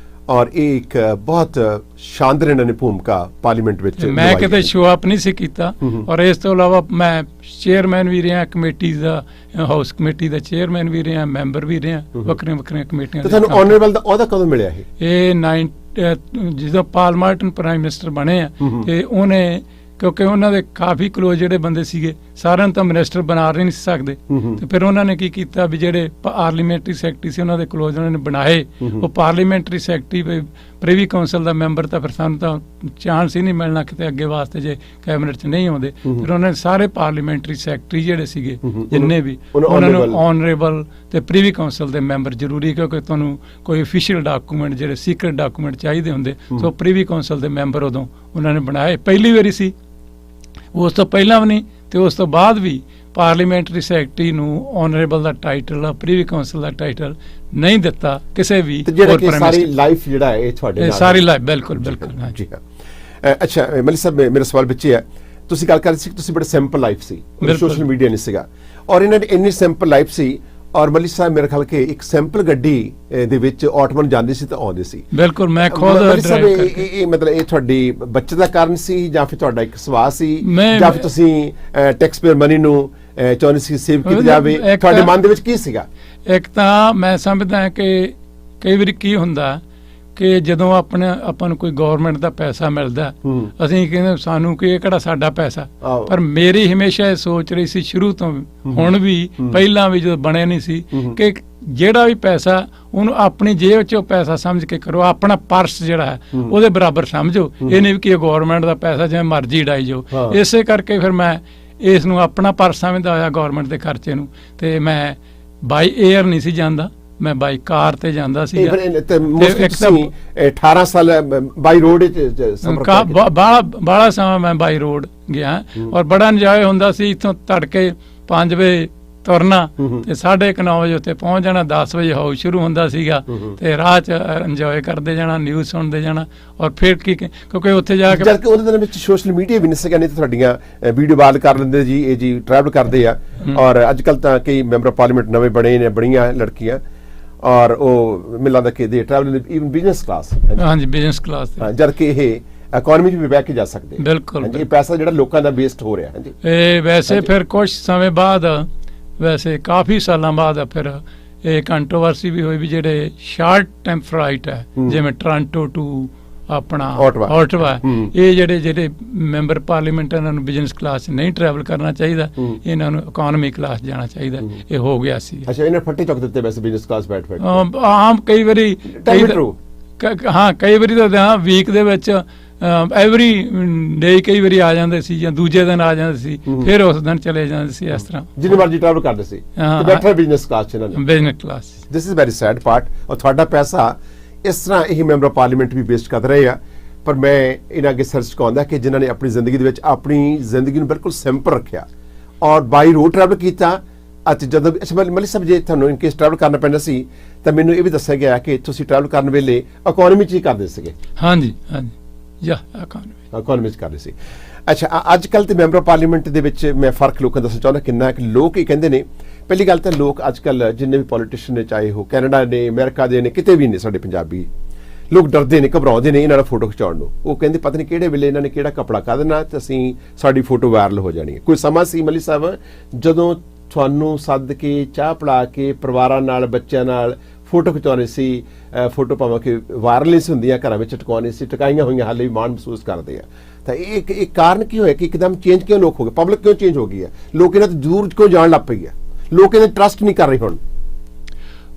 ਔਰ ਇਹ ਇੱਕ ਬਹੁਤ ਸ਼ਾਨਦਾਰ ਇਹਨਾਂ ਨੇ ਭੂਮਿਕਾ ਪਾਰਲੀਮੈਂਟ ਵਿੱਚ ਮੈਂ ਕਿਤੇ ਸ਼ੋ ਅਪ ਨਹੀਂ ਸੀ ਕੀਤਾ। ਔਰ ਇਸ ਤੋਂ ਇਲਾਵਾ ਮੈਂ ਚੇਅਰਮੈਨ ਵੀ ਰਿਹਾ ਕਮੇਟੀ ਦਾ, ਹਾਊਸ ਕਮੇਟੀ ਦਾ ਚੇਅਰਮੈਨ ਵੀ ਰਿਹਾ, ਮੈਂਬਰ ਵੀ ਰਿਹਾ ਵੱਖਰੀਆਂ ਕਮੇਟੀਆਂ। ਤੁਹਾਨੂੰ ਆਨਰੇਬਲ ਦਾ ਅਹੁਦਾ ਕਦੋਂ ਮਿਲਿਆ? ਇਹ ਜਦੋਂ ਪਾਲ ਮਾਰਟਨ ਪ੍ਰਾਈਮ ਮਿਨਿਸਟਰ ਬਣੇ ਆ ਤੇ ਉਹਨੇ, ਕਿਉਂਕਿ ਉਹਨਾਂ ਦੇ ਕਾਫੀ ਕਲੋਜ਼ ਜਿਹੜੇ ਬੰਦੇ ਸੀਗੇ, ਸਾਰਿਆਂ ਨੂੰ ਤਾਂ ਮਿਨਿਸਟਰ ਬਣਾ ਨਹੀਂ ਸੀ ਸਕਦੇ, ਤੇ ਫਿਰ ਉਹਨਾਂ ਨੇ ਕੀ ਕੀਤਾ ਵੀ ਜਿਹੜੇ ਪਾਰਲੀਮੈਂਟਰੀ ਸੈਕਟਰੀ ਸੀ ਉਹਨਾਂ ਦੇ ਕਲੋਜ਼ ਉਹਨਾਂ ਨੇ ਬਣਾਏ। ਉਹ ਪਾਰਲੀਮੈਂਟਰੀ ਸੈਕਟਰੀ ਪ੍ਰੀਵੀ ਕਾਉਂਸਲ ਦਾ ਮੈਂਬਰ, ਤਾਂ ਫਿਰ ਸਾਨੂੰ ਤਾਂ ਚਾਂਸ ਹੀ ਨਹੀਂ ਮਿਲਣਾ ਕਿਤੇ ਅੱਗੇ ਵਾਸਤੇ ਜੇ ਕੈਬਨਿਟ 'ਚ ਨਹੀਂ ਆਉਂਦੇ। ਫਿਰ ਉਹਨਾਂ ਨੇ ਸਾਰੇ ਪਾਰਲੀਮੈਂਟਰੀ ਸੈਕਟਰੀ ਜਿਹੜੇ ਸੀਗੇ ਜਿੰਨੇ ਵੀ, ਉਹਨਾਂ ਨੂੰ ਆਨਰੇਬਲ ਤੇ ਪ੍ਰੀਵੀ ਕਾਉਂਸਲ ਦੇ ਮੈਂਬਰ ਜ਼ਰੂਰੀ, ਕਿਉਂਕਿ ਤੁਹਾਨੂੰ ਕੋਈ ਅਫੀਸ਼ੀਅਲ ਡਾਕੂਮੈਂਟ ਜਿਹੜੇ ਸੀਕ੍ਰੇਟ ਡਾਕੂਮੈਂਟ ਚਾਹੀਦੇ ਹੁੰਦੇ, ਸੋ ਪ੍ਰੀਵੀ ਕਾਉਂਸਲ ਦੇ ਮੈਂਬਰ ਉਦੋਂ ਉਹਨਾਂ ਨੇ ਬਣਾਏ। ਪਹਿਲੀ ਵਾਰੀ ਸੀ, ਉਸ ਤੋਂ ਪਹਿਲਾਂ ਵੀ ਨਹੀਂ ਤੇ ਉਸ ਤੋਂ ਬਾਅਦ ਵੀ ਪਾਰਲੀਮੈਂਟਰੀ ਸੈਕਟਰੀ ਨੂੰ ਆਨਰੇਬਲ ਦਾ ਟਾਈਟਲ, ਪ੍ਰੀਵੀ ਕਾਉਂਸਲ ਦਾ ਟਾਈਟਲ ਨਹੀਂ ਦਿੱਤਾ ਕਿਸੇ ਵੀ ਜਿਹੜਾ ਕਿ ਸਾਰੀ ਲਾਈਫ ਜਿਹੜਾ ਹੈ ਇਹ ਤੁਹਾਡੇ ਨਾਲ ਸਾਰੀ ਲਾਈਫ। ਬਿਲਕੁਲ ਬਿਲਕੁਲ ਜੀ ਹਾਂ। ਅੱਛਾ ਮਲਿਕ ਸਾਹਿਬ, ਮੇਰਾ ਸਵਾਲ ਵਿੱਚ ਇਹ ਹੈ, ਤੁਸੀਂ ਗੱਲ ਕਰ ਰਹੇ ਸੀ ਕਿ ਤੁਸੀਂ ਬੜੇ ਸਿੰਪਲ ਲਾਈਫ ਸੀ, ਸੋਸ਼ਲ ਮੀਡੀਆ ਨਹੀਂ ਸੀਗਾ, ਔਰ ਇਹਨਾਂ ਦੀ ਇੰਨੀ ਸਿੰਪਲ ਲਾਈਫ ਸੀ, ਔਰ ਮਲਿਕ ਸਾਹਿਬ ਮੇਰੇ ਖਿਆਲ ਕਿ ਇੱਕ ਸਿੰਪਲ ਗੱਡੀ ਦੇ ਵਿੱਚ ਆਟੋਮਨ ਜਾਂਦੀ ਸੀ ਤਾਂ ਆਉਂਦੇ ਸੀ। ਬਿਲਕੁਲ, ਮੈਂ ਖੁਦ ਇਹ ਮਤਲਬ ਇਹ ਤੁਹਾਡੀ ਬੱਚਤ ਦਾ ਕਾਰਨ ਸੀ ਜਾਂ ਫਿਰ ਤੁਹਾਡਾ ਇੱਕ ਸਵਾਸ ਸੀ, ਜਾਂ ਫਿਰ ਤੁਸੀਂ ਟੈਕਸ ਪੇਅਰ ਮਨੀ ਨੂੰ ਚਾਹੁੰਦੇ ਸੀ ਸੇਵ ਕੀਤਾ ਜਾਵੇ? ਤੁਹਾਡੇ ਮਨ ਦੇ ਵਿੱਚ ਕੀ ਸੀਗਾ? ਇੱਕ ਤਾਂ ਮੈਂ ਸਮਝਦਾ ਕਿ ਕਈ ਵਾਰੀ ਕੀ ਹੁੰਦਾ ਕਿ ਜਦੋਂ ਆਪਾਂ ਨੂੰ ਕੋਈ ਗਵਰਨਮੈਂਟ ਦਾ ਪੈਸਾ ਮਿਲਦਾ, ਅਸੀਂ ਕਹਿੰਦੇ ਸਾਨੂੰ ਕਿ ਇਹ ਕਿਹੜਾ ਸਾਡਾ ਪੈਸਾ, ਪਰ ਮੇਰੀ ਹਮੇਸ਼ਾ ਇਹ ਸੋਚ ਰਹੀ ਸੀ ਸ਼ੁਰੂ ਤੋਂ, ਹੁਣ ਵੀ ਪਹਿਲਾਂ ਵੀ ਜਦੋਂ ਬਣੇ ਨਹੀਂ ਸੀ, ਕਿ ਜਿਹੜਾ ਵੀ ਪੈਸਾ ਉਹਨੂੰ ਆਪਣੀ ਜੇਬ ਚੋਂ ਪੈਸਾ ਸਮਝ ਕੇ ਕਰੋ, ਆਪਣਾ ਪਰਸ ਜਿਹੜਾ ਹੈ ਉਹਦੇ ਬਰਾਬਰ ਸਮਝੋ। ਇਹ ਨਹੀਂ ਕਿ ਇਹ ਗਵਰਨਮੈਂਟ ਦਾ ਪੈਸਾ ਜਿਵੇਂ ਮਰਜ਼ੀ ਉਡਾਈ ਜਾਓ। ਇਸੇ ਕਰਕੇ ਫਿਰ ਮੈਂ ਇਸ ਨੂੰ ਆਪਣਾ ਪਰਸ ਸਮਝਦਾ ਹੋਇਆ ਗਵਰਨਮੈਂਟ ਦੇ ਖਰਚੇ ਨੂੰ, ਤੇ ਮੈਂ ਬਾਈ ਏਅਰ ਨਹੀਂ ਸੀ ਜਾਂਦਾ, ਮੈਂ ਬਾਈ ਕਾਰ ਤੇ ਜਾਂਦਾ ਸੀ। 18 ਸਾਲ ਬਾਈ ਰੋਡ ਬਾਲਾ ਸਮਾਂ ਮੈਂ ਬਾਈ ਰੋਡ ਗਿਆ, ਔਰ ਬੜਾ ਇੰਜੋਏ ਹੁੰਦਾ ਸੀ। ਇੱਥੋਂ ਤੜਕੇ 5 ਵਜੇ ਤੁਰਨਾ ਤੇ 9:30 ਵਜੇ ਉੱਤੇ ਪਹੁੰਚ ਜਾਣਾ, 10 ਵਜੇ ਹਾਊਸ ਸ਼ੁਰੂ ਹੁੰਦਾ ਸੀਗਾ, ਤੇ ਰਾਹ 'ਚ ਇੰਜੋਏ ਕਰਦੇ ਜਾਣਾ, ਨਿਊਜ਼ ਸੁਣਦੇ ਜਾਣਾ, ਔਰ ਫਿਰ ਕੀ, ਕਿਉਂਕਿ ਉੱਥੇ ਜਾ ਕੇ ਉਹਦੇ ਦਿਨ ਵਿੱਚ ਸੋਸ਼ਲ ਮੀਡੀਆ ਵੀ ਨਹੀਂ ਸੀਗਾ, ਨਹੀਂ ਤਾਂ ਤੁਹਾਡੀਆਂ ਵੀਡੀਓ ਵਾਲ ਕਰ ਲੈਂਦੇ ਜੀ, ਇਹ ਜੀ ਟਰੈਵਲ ਕਰਦੇ ਆ। ਔਰ ਅੱਜ ਕੱਲ ਤਾਂ ਕਈ ਮੈਂਬਰ ਪਾਰਲੀਮੈਂਟ ਨਵੇਂ ਬਣੇ ਨੇ, ਬਣੀਆਂ ਲੜਕੀਆਂ, ਔਰ ਉਹ ਮਿਲਾਂ ਦਾ ਕਿ ਦੇ ਟਰੈਵਲ ਇਵਨ ਬਿਜ਼ਨਸ ਕਲਾਸ। ਹਾਂਜੀ, ਬਿਜ਼ਨਸ ਕਲਾਸ, ਜਦ ਕਿ ਇਹ ਇਕਨੋਮੀ 'ਚ ਵੀ ਬਹਿ ਕੇ ਜਾ ਸਕਦੇ। ਬਿਲਕੁਲ, ਇਹ ਪੈਸਾ ਜਿਹੜਾ ਲੋਕਾਂ ਦਾ ਵੇਸਟ ਹੋ ਰਿਹਾ। ਹਾਂਜੀ, ਇਹ ਵੈਸੇ ਫਿਰ ਕੁਝ ਸਮੇਂ ਬਾਅਦ, ਵੈਸੇ ਕਾਫੀ ਸਾਲਾਂ ਬਾਅਦ ਫਿਰ ਇਹ ਕੰਟਰੋਵਰਸੀ ਵੀ ਹੋਈ ਵੀ ਜਿਹੜੇ ਸ਼ਾਰਟ ਟਾਈਮ ਫਲਾਈਟ ਹੈ, ਜਿਵੇਂ ਟੋਰਾਂਟੋ ਟੂ ਆਪਣਾ ਆਟਵਾ, ਇਹ ਜਿਹੜੇ ਮੈਂਬਰ ਪਾਰਲੀਮੈਂਟ ਇਹਨਾਂ ਨੂੰ ਬਿਜ਼ਨਸ ਕਲਾਸ 'ਚ ਨਹੀਂ ਟਰੈਵਲ ਕਰਨਾ ਚਾਹੀਦਾ, ਇਹਨਾਂ ਨੂੰ ਇਕਨੋਮੀ ਕਲਾਸ ਜਾਣਾ ਚਾਹੀਦਾ। ਇਹ ਹੋ ਗਿਆ ਸੀ। ਅੱਛਾ, ਇਹਨਾਂ ਫੱਟੇ ਚੁੱਕ ਦਿੱਤੇ ਵੈਸੇ ਬਿਜ਼ਨਸ ਕਲਾਸ ਬੈਠ ਆਮ ਕਈ ਵਾਰੀ, ਹਾਂ ਕਈ ਵਾਰੀ ਤਾਂ ਵੀਕ ਦੇ ਵਿੱਚ ਐਵਰੀ ਡੇ ਕਈ ਵਾਰੀ ਆ ਜਾਂਦੇ ਸੀ, ਜਾਂ ਦੂਜੇ ਦਿਨ ਆ ਜਾਂਦੇ ਸੀ, ਫਿਰ ਉਸ ਦਿਨ ਚਲੇ ਜਾਂਦੇ ਸੀ। ਇਸ ਤਰ੍ਹਾਂ ਜਿੰਨੀ ਮਰਜ਼ੀ ਟਰੈਵਲ ਕਰਦੇ ਸੀ, ਬੈਠੇ ਬਿਜ਼ਨਸ ਕਲਾਸ 'ਚ, business class. This is very sad part. ਔਰ ਤੁਹਾਡਾ ਪੈਸਾ ਇਸ ਤਰ੍ਹਾਂ ਇਹ ਮੈਂਬਰ ਪਾਰਲੀਮੈਂਟ ਵੀ ਵੇਸਟ ਕਰ ਰਹੇ ਆ। ਪਰ ਮੈਂ ਇਹਨਾਂ ਅੱਗੇ ਸਰਚ ਕਰਾਉਂਦਾ ਕਿ ਜਿਨ੍ਹਾਂ ਨੇ ਆਪਣੀ ਜ਼ਿੰਦਗੀ ਦੇ ਵਿੱਚ ਆਪਣੀ ਜ਼ਿੰਦਗੀ ਨੂੰ ਬਿਲਕੁਲ ਸਿੰਪਲ ਰੱਖਿਆ ਔਰ ਬਾਈ ਰੋਡ ਟਰੈਵਲ ਕੀਤਾ। ਅਤੇ ਜਦੋਂ ਮਲਿਕ ਸਾਹਿਬ, ਜੇ ਤੁਹਾਨੂੰ ਇਨ ਕੇਸ ਟਰੈਵਲ ਕਰਨਾ ਪੈਂਦਾ ਸੀ ਤਾਂ ਮੈਨੂੰ ਇਹ ਵੀ ਦੱਸਿਆ ਗਿਆ ਕਿ ਤੁਸੀਂ ਟਰੈਵਲ ਕਰਨ ਵੇਲੇ ਇਕਨੋਮੀ 'ਚ ਹੀ ਕਰਦੇ ਸੀਗੇ। ਹਾਂਜੀ ਹਾਂਜੀ, ਇਕਨੋਮੀ 'ਚ ਕਰਦੇ ਸੀ। ਅੱਛਾ, ਅੱਜ ਕੱਲ੍ਹ ਤੇ ਮੈਂਬਰ ਪਾਰਲੀਮੈਂਟ ਦੇ ਵਿੱਚ ਮੈਂ ਫਰਕ ਲੋਕਾਂ ਦੱਸਣਾ ਚਾਹੁੰਦਾ ਕਿੰਨਾ ਕਿ ਲੋਕ ਇਹ ਕਹਿੰਦੇ ਨੇ। ਪਹਿਲੀ ਗੱਲ ਤਾਂ ਲੋਕ ਅੱਜ ਕੱਲ੍ਹ ਜਿੰਨੇ ਵੀ ਪੋਲੀਟੀਸ਼ੀਅਨ ਨੇ, ਚਾਹੇ ਉਹ ਕੈਨੇਡਾ ਨੇ, ਅਮਰੀਕਾ ਦੇ ਨੇ, ਕਿਤੇ ਵੀ ਨੇ, ਸਾਡੇ ਪੰਜਾਬੀ ਲੋਕ ਡਰਦੇ ਨੇ, ਘਬਰਾਉਂਦੇ ਨੇ ਇਹਨਾਂ ਨਾਲ ਫੋਟੋ ਖਿਚਾਉਣ ਨੂੰ। ਉਹ ਕਹਿੰਦੇ ਪਤਾ ਨਹੀਂ ਕਿਹੜੇ ਵੇਲੇ ਇਹਨਾਂ ਨੇ ਕਿਹੜਾ ਕੱਪੜਾ ਕੱਢ ਦੇਣਾ ਤੇ ਸਾਡੀ ਫੋਟੋ ਵਾਇਰਲ ਹੋ ਜਾਣੀ ਹੈ। ਕੋਈ ਸਮਾਂ ਸੀ ਮਲਿਕ ਸਾਹਿਬ ਜਦੋਂ ਤੁਹਾਨੂੰ ਸੱਦ ਕੇ ਚਾਹ ਪਿਲਾ ਕੇ ਪਰਿਵਾਰਾਂ ਨਾਲ, ਬੱਚਿਆਂ ਨਾਲ ਫੋਟੋ ਖਿਚਾਉਣੀ ਸੀ, ਫੋਟੋ ਭਾਵੇਂ ਕਿ ਵਾਇਰਲ ਨਹੀਂ ਸੀ ਹੁੰਦੀਆਂ, ਘਰਾਂ ਵਿੱਚ ਟਿਕਾਉਣੀ ਸੀ, ਟਿਕਾਈਆਂ ਹੋਈਆਂ ਹਾਲੇ ਵੀ ਮਾਣ ਮਹਿਸੂਸ ਕਰਦੇ ਆ। ਤਾਂ ਇਹ ਕਾਰਨ ਕੀ ਹੋਇਆ ਕਿ ਇੱਕਦਮ ਚੇਂਜ ਕਿਉਂ ਲੋਕ ਹੋ ਗਏ? ਪਬਲਿਕ ਕਿਉਂ ਚੇਂਜ ਹੋ ਗਈ ਹੈ? ਲੋਕ ਇਹਨਾਂ ਤੋਂ ਦੂਰ ਕਿਉਂ ਜਾਣ ਲੱਗ ਪਈ ਹੈ? ਲੋਕ ਇਹਨਾਂ ਟਰਸਟ ਨਹੀਂ ਕਰ ਰਹੇ ਹੁਣ।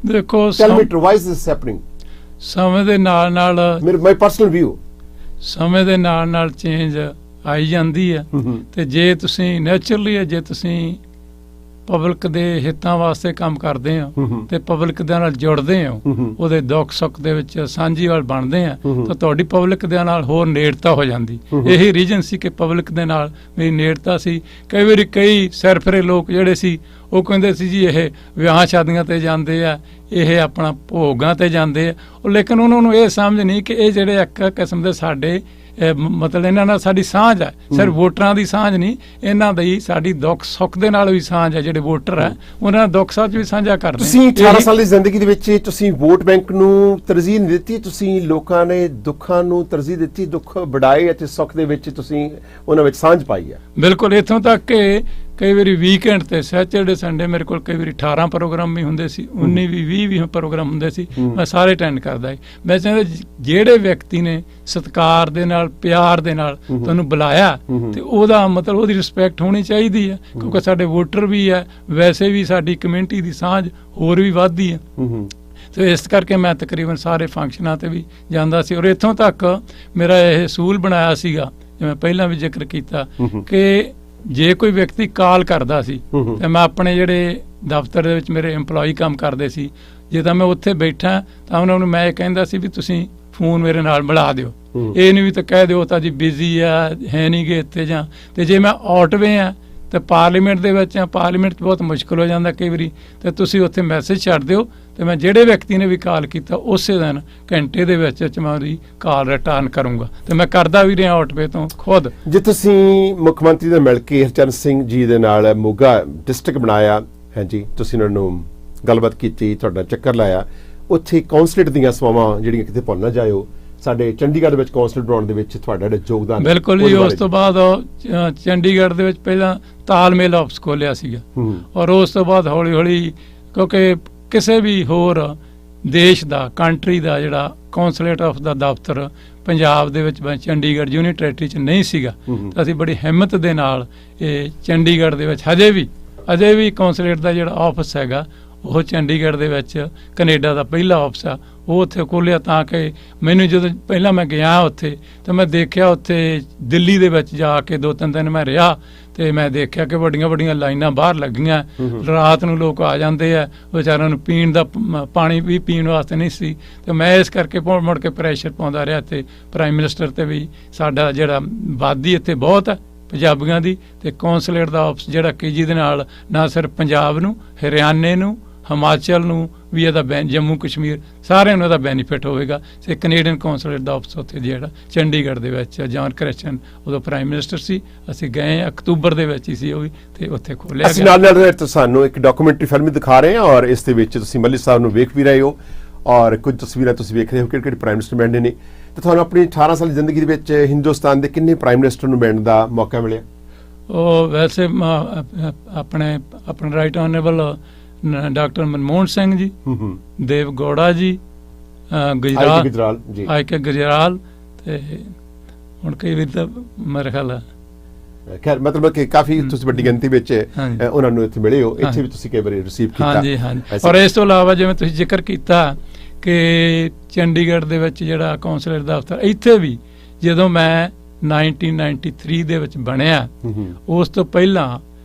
ਦੇਖੋ, ਸਮੇਂ ਦੇ ਨਾਲ ਮਾਈ ਪਰਸਨਲ ਵਿਊ, ਸਮੇਂ ਦੇ ਨਾਲ ਚੇਂਜ ਆਈ ਜਾਂਦੀ ਹੈ। ਤੇ ਜੇ ਤੁਸੀਂ ਨੈਚੁਰਲੀ, ਜੇ ਤੁਸੀਂ ਪਬਲਿਕ ਦੇ ਹਿੱਤਾਂ ਵਾਸਤੇ ਕੰਮ ਕਰਦੇ ਹੋ ਤੇ ਪਬਲਿਕ ਦੇ ਨਾਲ ਜੁੜਦੇ ਹੋ, ਉਹਦੇ ਦੁੱਖ ਸੁੱਖ ਦੇ ਵਿੱਚ ਸਾਂਝੀਵਾਲ ਬਣਦੇ ਆ, ਤਾਂ ਤੁਹਾਡੀ ਪਬਲਿਕ ਦੇ ਨਾਲ ਹੋਰ ਨੇੜਤਾ ਹੋ ਜਾਂਦੀ। ਇਹੀ ਰੀਜਨ ਸੀ ਕਿ ਪਬਲਿਕ ਦੇ ਨਾਲ ਮੇਰੀ ਨੇੜਤਾ ਸੀ। ਕਈ ਵਾਰੀ ਕਈ ਸਰਫਰੇ ਲੋਕ ਜਿਹੜੇ ਸੀ ਉਹ ਕਹਿੰਦੇ ਸੀ ਜੀ ਇਹ ਵਿਆਹ ਸ਼ਾਦੀਆਂ ਤੇ ਜਾਂਦੇ ਆ, ਇਹ ਆਪਣਾ ਭੋਗਾਂ ਤੇ ਜਾਂਦੇ ਆ, ਲੇਕਿਨ ਉਹਨਾਂ ਨੂੰ ਇਹ ਸਮਝ ਨਹੀਂ ਕਿ ਇਹ ਜਿਹੜੇ ਇੱਕ ਕਿਸਮ ਦੇ ਸਾਡੇ ਮਤਲਬ ਇਹਨਾਂ ਨਾਲ ਸਾਡੀ ਸਾਂਝ ਹੈ। ਸਿਰਫ ਵੋਟਰਾਂ ਦੀ ਸਾਂਝ ਨਹੀਂ, ਇਹਨਾਂ ਦੀ ਸਾਡੀ ਦੁੱਖ ਸੁੱਖ ਦੇ ਨਾਲ ਵੀ ਸਾਂਝ ਹੈ। ਜਿਹੜੇ ਵੋਟਰ ਹੈ ਉਹਨਾਂ ਨਾਲ ਦੁੱਖ ਸੁੱਖ ਵੀ ਸਾਂਝਾ ਕਰਦੇ। ਤੁਸੀਂ 18 ਸਾਲ ਦੀ ਜ਼ਿੰਦਗੀ ਦੇ ਵਿੱਚ ਤੁਸੀਂ ਵੋਟ ਬੈਂਕ ਨੂੰ ਤਰਜੀਹ ਨਹੀਂ ਦਿੱਤੀ, ਤੁਸੀਂ ਲੋਕਾਂ ਨੇ ਦੁੱਖਾਂ ਨੂੰ ਤਰਜੀਹ ਦਿੱਤੀ। ਦੁੱਖ ਵਡਾਏ ਅਤੇ ਸੁੱਖ ਦੇ ਵਿੱਚ ਤੁਸੀਂ ਉਹਨਾਂ ਵਿੱਚ ਸਾਂਝ ਪਾਈ ਹੈ। ਬਿਲਕੁਲ, ਇੱਥੋਂ ਤੱਕ ਕਿ ਕਈ ਵਾਰੀ ਵੀਕਐਂਡ ਤੇ ਸੈਚਰਡੇ ਸੰਡੇ ਮੇਰੇ ਕੋਲ ਕਈ ਵਾਰੀ 18 ਪ੍ਰੋਗਰਾਮ ਵੀ ਹੁੰਦੇ ਸੀ, 19 ਵੀ 20 ਵੀ ਪ੍ਰੋਗਰਾਮ ਹੁੰਦੇ ਸੀ। ਮੈਂ ਸਾਰੇ ਅਟੈਂਡ ਕਰਦਾ ਸੀ। ਮੈਂ ਚਾਹੁੰਦਾ ਜਿਹੜੇ ਵਿਅਕਤੀ ਨੇ ਸਤਿਕਾਰ ਦੇ ਨਾਲ, ਪਿਆਰ ਦੇ ਨਾਲ ਤੁਹਾਨੂੰ ਬੁਲਾਇਆ ਤੇ ਉਹਦਾ ਮਤਲਬ ਉਹਦੀ ਰਿਸਪੈਕਟ ਹੋਣੀ ਚਾਹੀਦੀ ਹੈ, ਕਿਉਂਕਿ ਸਾਡੇ ਵੋਟਰ ਵੀ ਹੈ, ਵੈਸੇ ਵੀ ਸਾਡੀ ਕਮਿਊਨਿਟੀ ਦੀ ਸਾਂਝ ਹੋਰ ਵੀ ਵੱਧਦੀ ਹੈ। ਤੇ ਇਸ ਕਰਕੇ ਮੈਂ ਤਕਰੀਬਨ ਸਾਰੇ ਫੰਕਸ਼ਨਾਂ ਤੇ ਵੀ ਜਾਂਦਾ ਸੀ। ਔਰ ਇੱਥੋਂ ਤੱਕ ਮੇਰਾ ਇਹ ਅਸੂਲ ਬਣਾਇਆ ਸੀਗਾ, ਜਿਵੇਂ ਪਹਿਲਾਂ ਵੀ ਜ਼ਿਕਰ ਕੀਤਾ, ਕਿ ਜੇ ਕੋਈ ਵਿਅਕਤੀ ਕਾਲ ਕਰਦਾ ਸੀ ਤੇ ਮੈਂ ਆਪਣੇ ਜਿਹੜੇ ਦਫ਼ਤਰ ਦੇ ਵਿੱਚ ਮੇਰੇ EMPLOYEE ਕੰਮ ਕਰਦੇ ਸੀ, ਜੇ ਤਾਂ ਮੈਂ ਉੱਥੇ ਬੈਠਾ ਤਾਂ ਉਹਨਾਂ ਨੂੰ ਮੈਂ ਇਹ ਕਹਿੰਦਾ ਸੀ ਵੀ ਤੁਸੀਂ ਫੋਨ ਮੇਰੇ ਨਾਲ ਮਿਲਾ ਦਿਓ। ਇਹ ਨਹੀਂ ਵੀ ਤਾਂ ਕਹਿ ਦਿਓ ਤਾਂ ਜੀ ਬਿਜ਼ੀ ਆ, ਹੈ ਨਹੀਂ ਗੇ ਇੱਥੇ ਜਾਂ। ਤੇ ਜੇ ਮੈਂ ਆਊਟਵੇ ਆ ਤੇ ਪਾਰਲੀਮੈਂਟ ਦੇ ਵਿੱਚ ਆ, ਪਾਰਲੀਮੈਂਟ 'ਚ ਬਹੁਤ ਮੁਸ਼ਕਿਲ ਹੋ ਜਾਂਦਾ ਕਈ ਵਾਰੀ, ਤੇ ਤੁਸੀਂ ਉੱਥੇ ਮੈਸੇਜ ਛੱਡ ਦਿਓ ਤੇ ਮੈਂ ਜਿਹੜੇ ਵਿਅਕਤੀ ਨੇ ਵੀ ਕਾਲ ਕੀਤਾ ਉਸੇ ਦਿਨ ਘੰਟੇ ਦੇ ਵਿੱਚ ਮੈਂ ਉਹਦੀ ਕਾਲ ਰਿਟਰਨ ਕਰੂੰਗਾ। ਤੇ ਮੈਂ ਕਰਦਾ ਵੀ ਰਿਹਾ ਆਊਟਵੇ ਤੋਂ ਖੁਦ। ਜੇ ਤੁਸੀਂ ਮੁੱਖ ਮੰਤਰੀ ਨਾਲ ਮਿਲ ਕੇ ਹਰਚਰਨ ਸਿੰਘ ਜੀ ਦੇ ਨਾਲ ਮੋਗਾ ਡਿਸਟ੍ਰਿਕਟ ਬਣਾਇਆ, ਹਾਂਜੀ, ਤੁਸੀਂ ਉਹਨਾਂ ਨੂੰ ਗੱਲਬਾਤ ਕੀਤੀ, ਤੁਹਾਡਾ ਚੱਕਰ ਲਾਇਆ, ਉੱਥੇ ਕੌਂਸਲੇਟ ਦੀਆਂ ਸੇਵਾਵਾਂ ਜਿਹੜੀਆਂ ਕਿਤੇ ਭੁੱਲ ਨਾ ਜਾਇਓ, ਸਾਡੇ ਚੰਡੀਗੜ੍ਹ ਵਿੱਚ ਕੌਂਸਲੇਟ ਬਣਾਉਣ ਦੇ ਵਿੱਚ ਤੁਹਾਡਾ ਜਿਹੜਾ ਯੋਗਦਾਨ। ਬਿਲਕੁਲ ਜੀ। ਉਸ ਤੋਂ ਬਾਅਦ ਚੰਡੀਗੜ੍ਹ ਦੇ ਵਿੱਚ ਪਹਿਲਾਂ ਤਾਲਮੇਲ ਆਫਿਸ ਖੋਲ੍ਹਿਆ ਸੀਗਾ, ਔਰ ਉਸ ਤੋਂ ਬਾਅਦ ਹੌਲੀ ਹੌਲੀ, ਕਿਉਂਕਿ ਕਿਸੇ ਵੀ ਹੋਰ ਦੇਸ਼ ਦਾ, ਕੰਟਰੀ ਦਾ ਜਿਹੜਾ ਕੌਂਸਲੇਟ ਆਫਿਸ ਦਾ ਦਫ਼ਤਰ ਪੰਜਾਬ ਦੇ ਵਿੱਚ, ਚੰਡੀਗੜ੍ਹ ਯੂਨੀਅਨ ਟੈਰੀਟਰੀ 'ਚ ਨਹੀਂ ਸੀਗਾ, ਤਾਂ ਅਸੀਂ ਬੜੀ ਹਿੰਮਤ ਦੇ ਨਾਲ ਇਹ ਚੰਡੀਗੜ੍ਹ ਦੇ ਵਿੱਚ ਅਜੇ ਵੀ ਕੌਂਸਲੇਟ ਦਾ ਜਿਹੜਾ ਆਫਿਸ ਹੈਗਾ ਉਹ ਚੰਡੀਗੜ੍ਹ ਦੇ ਵਿੱਚ ਕੈਨੇਡਾ ਦਾ ਪਹਿਲਾ ਆਫਿਸ ਆ, ਉਹ ਉੱਥੇ ਖੋਲ੍ਹਿਆ। ਤਾਂ ਕਿ ਮੈਨੂੰ ਜਦੋਂ ਪਹਿਲਾਂ ਮੈਂ ਗਿਆ ਉੱਥੇ ਤਾਂ ਮੈਂ ਦੇਖਿਆ, ਉੱਥੇ ਦਿੱਲੀ ਦੇ ਵਿੱਚ ਜਾ ਕੇ 2-3 ਦਿਨ ਮੈਂ ਰਿਹਾ ਤੇ ਮੈਂ ਦੇਖਿਆ ਕਿ ਵੱਡੀਆਂ ਵੱਡੀਆਂ ਲਾਈਨਾਂ ਬਾਹਰ ਲੱਗੀਆਂ, ਰਾਤ ਨੂੰ ਲੋਕ ਆ ਜਾਂਦੇ ਆ, ਵਿਚਾਰਿਆਂ ਨੂੰ ਪੀਣ ਦਾ ਪਾਣੀ ਵੀ ਪੀਣ ਵਾਸਤੇ ਨਹੀਂ ਸੀ। ਤੇ ਮੈਂ ਇਸ ਕਰਕੇ ਮੁੜ ਕੇ ਪ੍ਰੈਸ਼ਰ ਪਾਉਂਦਾ ਰਿਹਾ ਤੇ ਪ੍ਰਾਈਮ ਮਿਨਿਸਟਰ ਤੇ ਵੀ, ਸਾਡਾ ਜਿਹੜਾ ਆਬਾਦੀ ਇੱਥੇ ਬਹੁਤ ਹੈ ਪੰਜਾਬੀਆਂ ਦੀ, ਤੇ ਕੌਂਸਲੇਟ ਦਾ ਆਫਿਸ ਜਿਹੜਾ ਕਿ ਜਿਹਦੇ ਨਾਲ ਨਾ ਸਿਰਫ ਪੰਜਾਬ ਨੂੰ, ਹਰਿਆਣੇ ਨੂੰ, ਹਿਮਾਚਲ ਨੂੰ ਵੀ ਇਹਦਾ, ਜੰਮੂ ਕਸ਼ਮੀਰ ਸਾਰਿਆਂ ਨੂੰ ਇਹਦਾ ਬੈਨੀਫਿਟ ਹੋਵੇਗਾ। ਤੇ ਕੈਨੇਡੀਅਨ ਕੌਂਸਲੇਟ ਦਾ ਆਫਿਸ ਉੱਥੇ ਜਿਹੜਾ ਚੰਡੀਗੜ੍ਹ ਦੇ ਵਿੱਚ, ਜੌਨ ਕ੍ਰਿਸਚਨ ਉਦੋਂ ਪ੍ਰਾਈਮ ਮਿਨਿਸਟਰ ਸੀ, ਅਸੀਂ ਗਏ ਅਕਤੂਬਰ ਦੇ ਵਿੱਚ ਹੀ ਸੀ ਉਹ ਵੀ, ਤੇ ਉੱਥੇ ਖੋਲ੍ਹਿਆ। ਅਸੀਂ ਨਾਲ ਸਾਨੂੰ ਇੱਕ ਡਾਕੂਮੈਂਟਰੀ ਫਿਲਮ ਦਿਖਾ ਰਹੇ ਹਾਂ, ਔਰ ਇਸ ਦੇ ਵਿੱਚ ਤੁਸੀਂ ਮੱਲੀ ਸਾਹਿਬ ਨੂੰ ਵੇਖ ਵੀ ਰਹੇ ਹੋ, ਔਰ ਕੁਝ ਤਸਵੀਰਾਂ ਤੁਸੀਂ ਵੇਖ ਰਹੇ ਹੋ ਕਿਹੜੇ ਪ੍ਰਾਈਮ ਮਿਨਿਸਟਰ ਬਣਦੇ ਨੇ। ਤੇ ਤੁਹਾਨੂੰ ਆਪਣੀ 18 ਸਾਲ ਦੀ ਜ਼ਿੰਦਗੀ ਦੇ ਵਿੱਚ ਹਿੰਦੁਸਤਾਨ ਦੇ ਕਿੰਨੇ ਪ੍ਰਾਈਮ ਮਿਨਿਸਟਰ ਨੂੰ ਮਿਲਣ ਦਾ ਮੌਕਾ ਮਿਲਿਆ? ਉਹ ਵੈਸੇ ਆਪਣੇ right honourable doctor Manmohan Singh ji, ਦੇਵ ਗੌੜਾ ਜੀ, ਗੁਜਰਾਲ ਜੀ, ਆਈ.ਕੇ. ਗੁਜਰਾਲ, ਤੇ ਹੁਣ ਕਈ ਵਾਰ ਤਾਂ ਮੇਰੇ ਖਿਆਲ ਖੈਰ ਮਤਲਬ ਕਿ ਕਾਫੀ ਤੁਸੀਂ ਵੱਡੀ ਗਿਣਤੀ ਵਿੱਚ ਉਹਨਾਂ ਨੂੰ ਇੱਥੇ ਮਿਲੇ ਹੋ, ਇੱਥੇ ਵੀ ਤੁਸੀਂ ਕਈ ਵਾਰੀ ਰਿਸੀਵ ਕੀਤਾ। ਹਾਂਜੀ ਹਾਂਜੀ। ਔਰ ਇਸ ਤੋਂ ਇਲਾਵਾ ਜਿਵੇਂ ਤੁਸੀਂ ਜ਼ਿਕਰ ਕੀਤਾ ਕਿ ਚੰਡੀਗੜ੍ਹ ਦੇ ਵਿੱਚ ਜਿਹੜਾ ਕੌਂਸਲਰ ਦਫ਼ਤਰ, ਇੱਥੇ ਵੀ ਜਦੋਂ ਮੈਂ 1993 ਦੇ ਵਿੱਚ ਬਣਿਆ, ਉਸ ਤੋਂ ਪਹਿਲਾਂ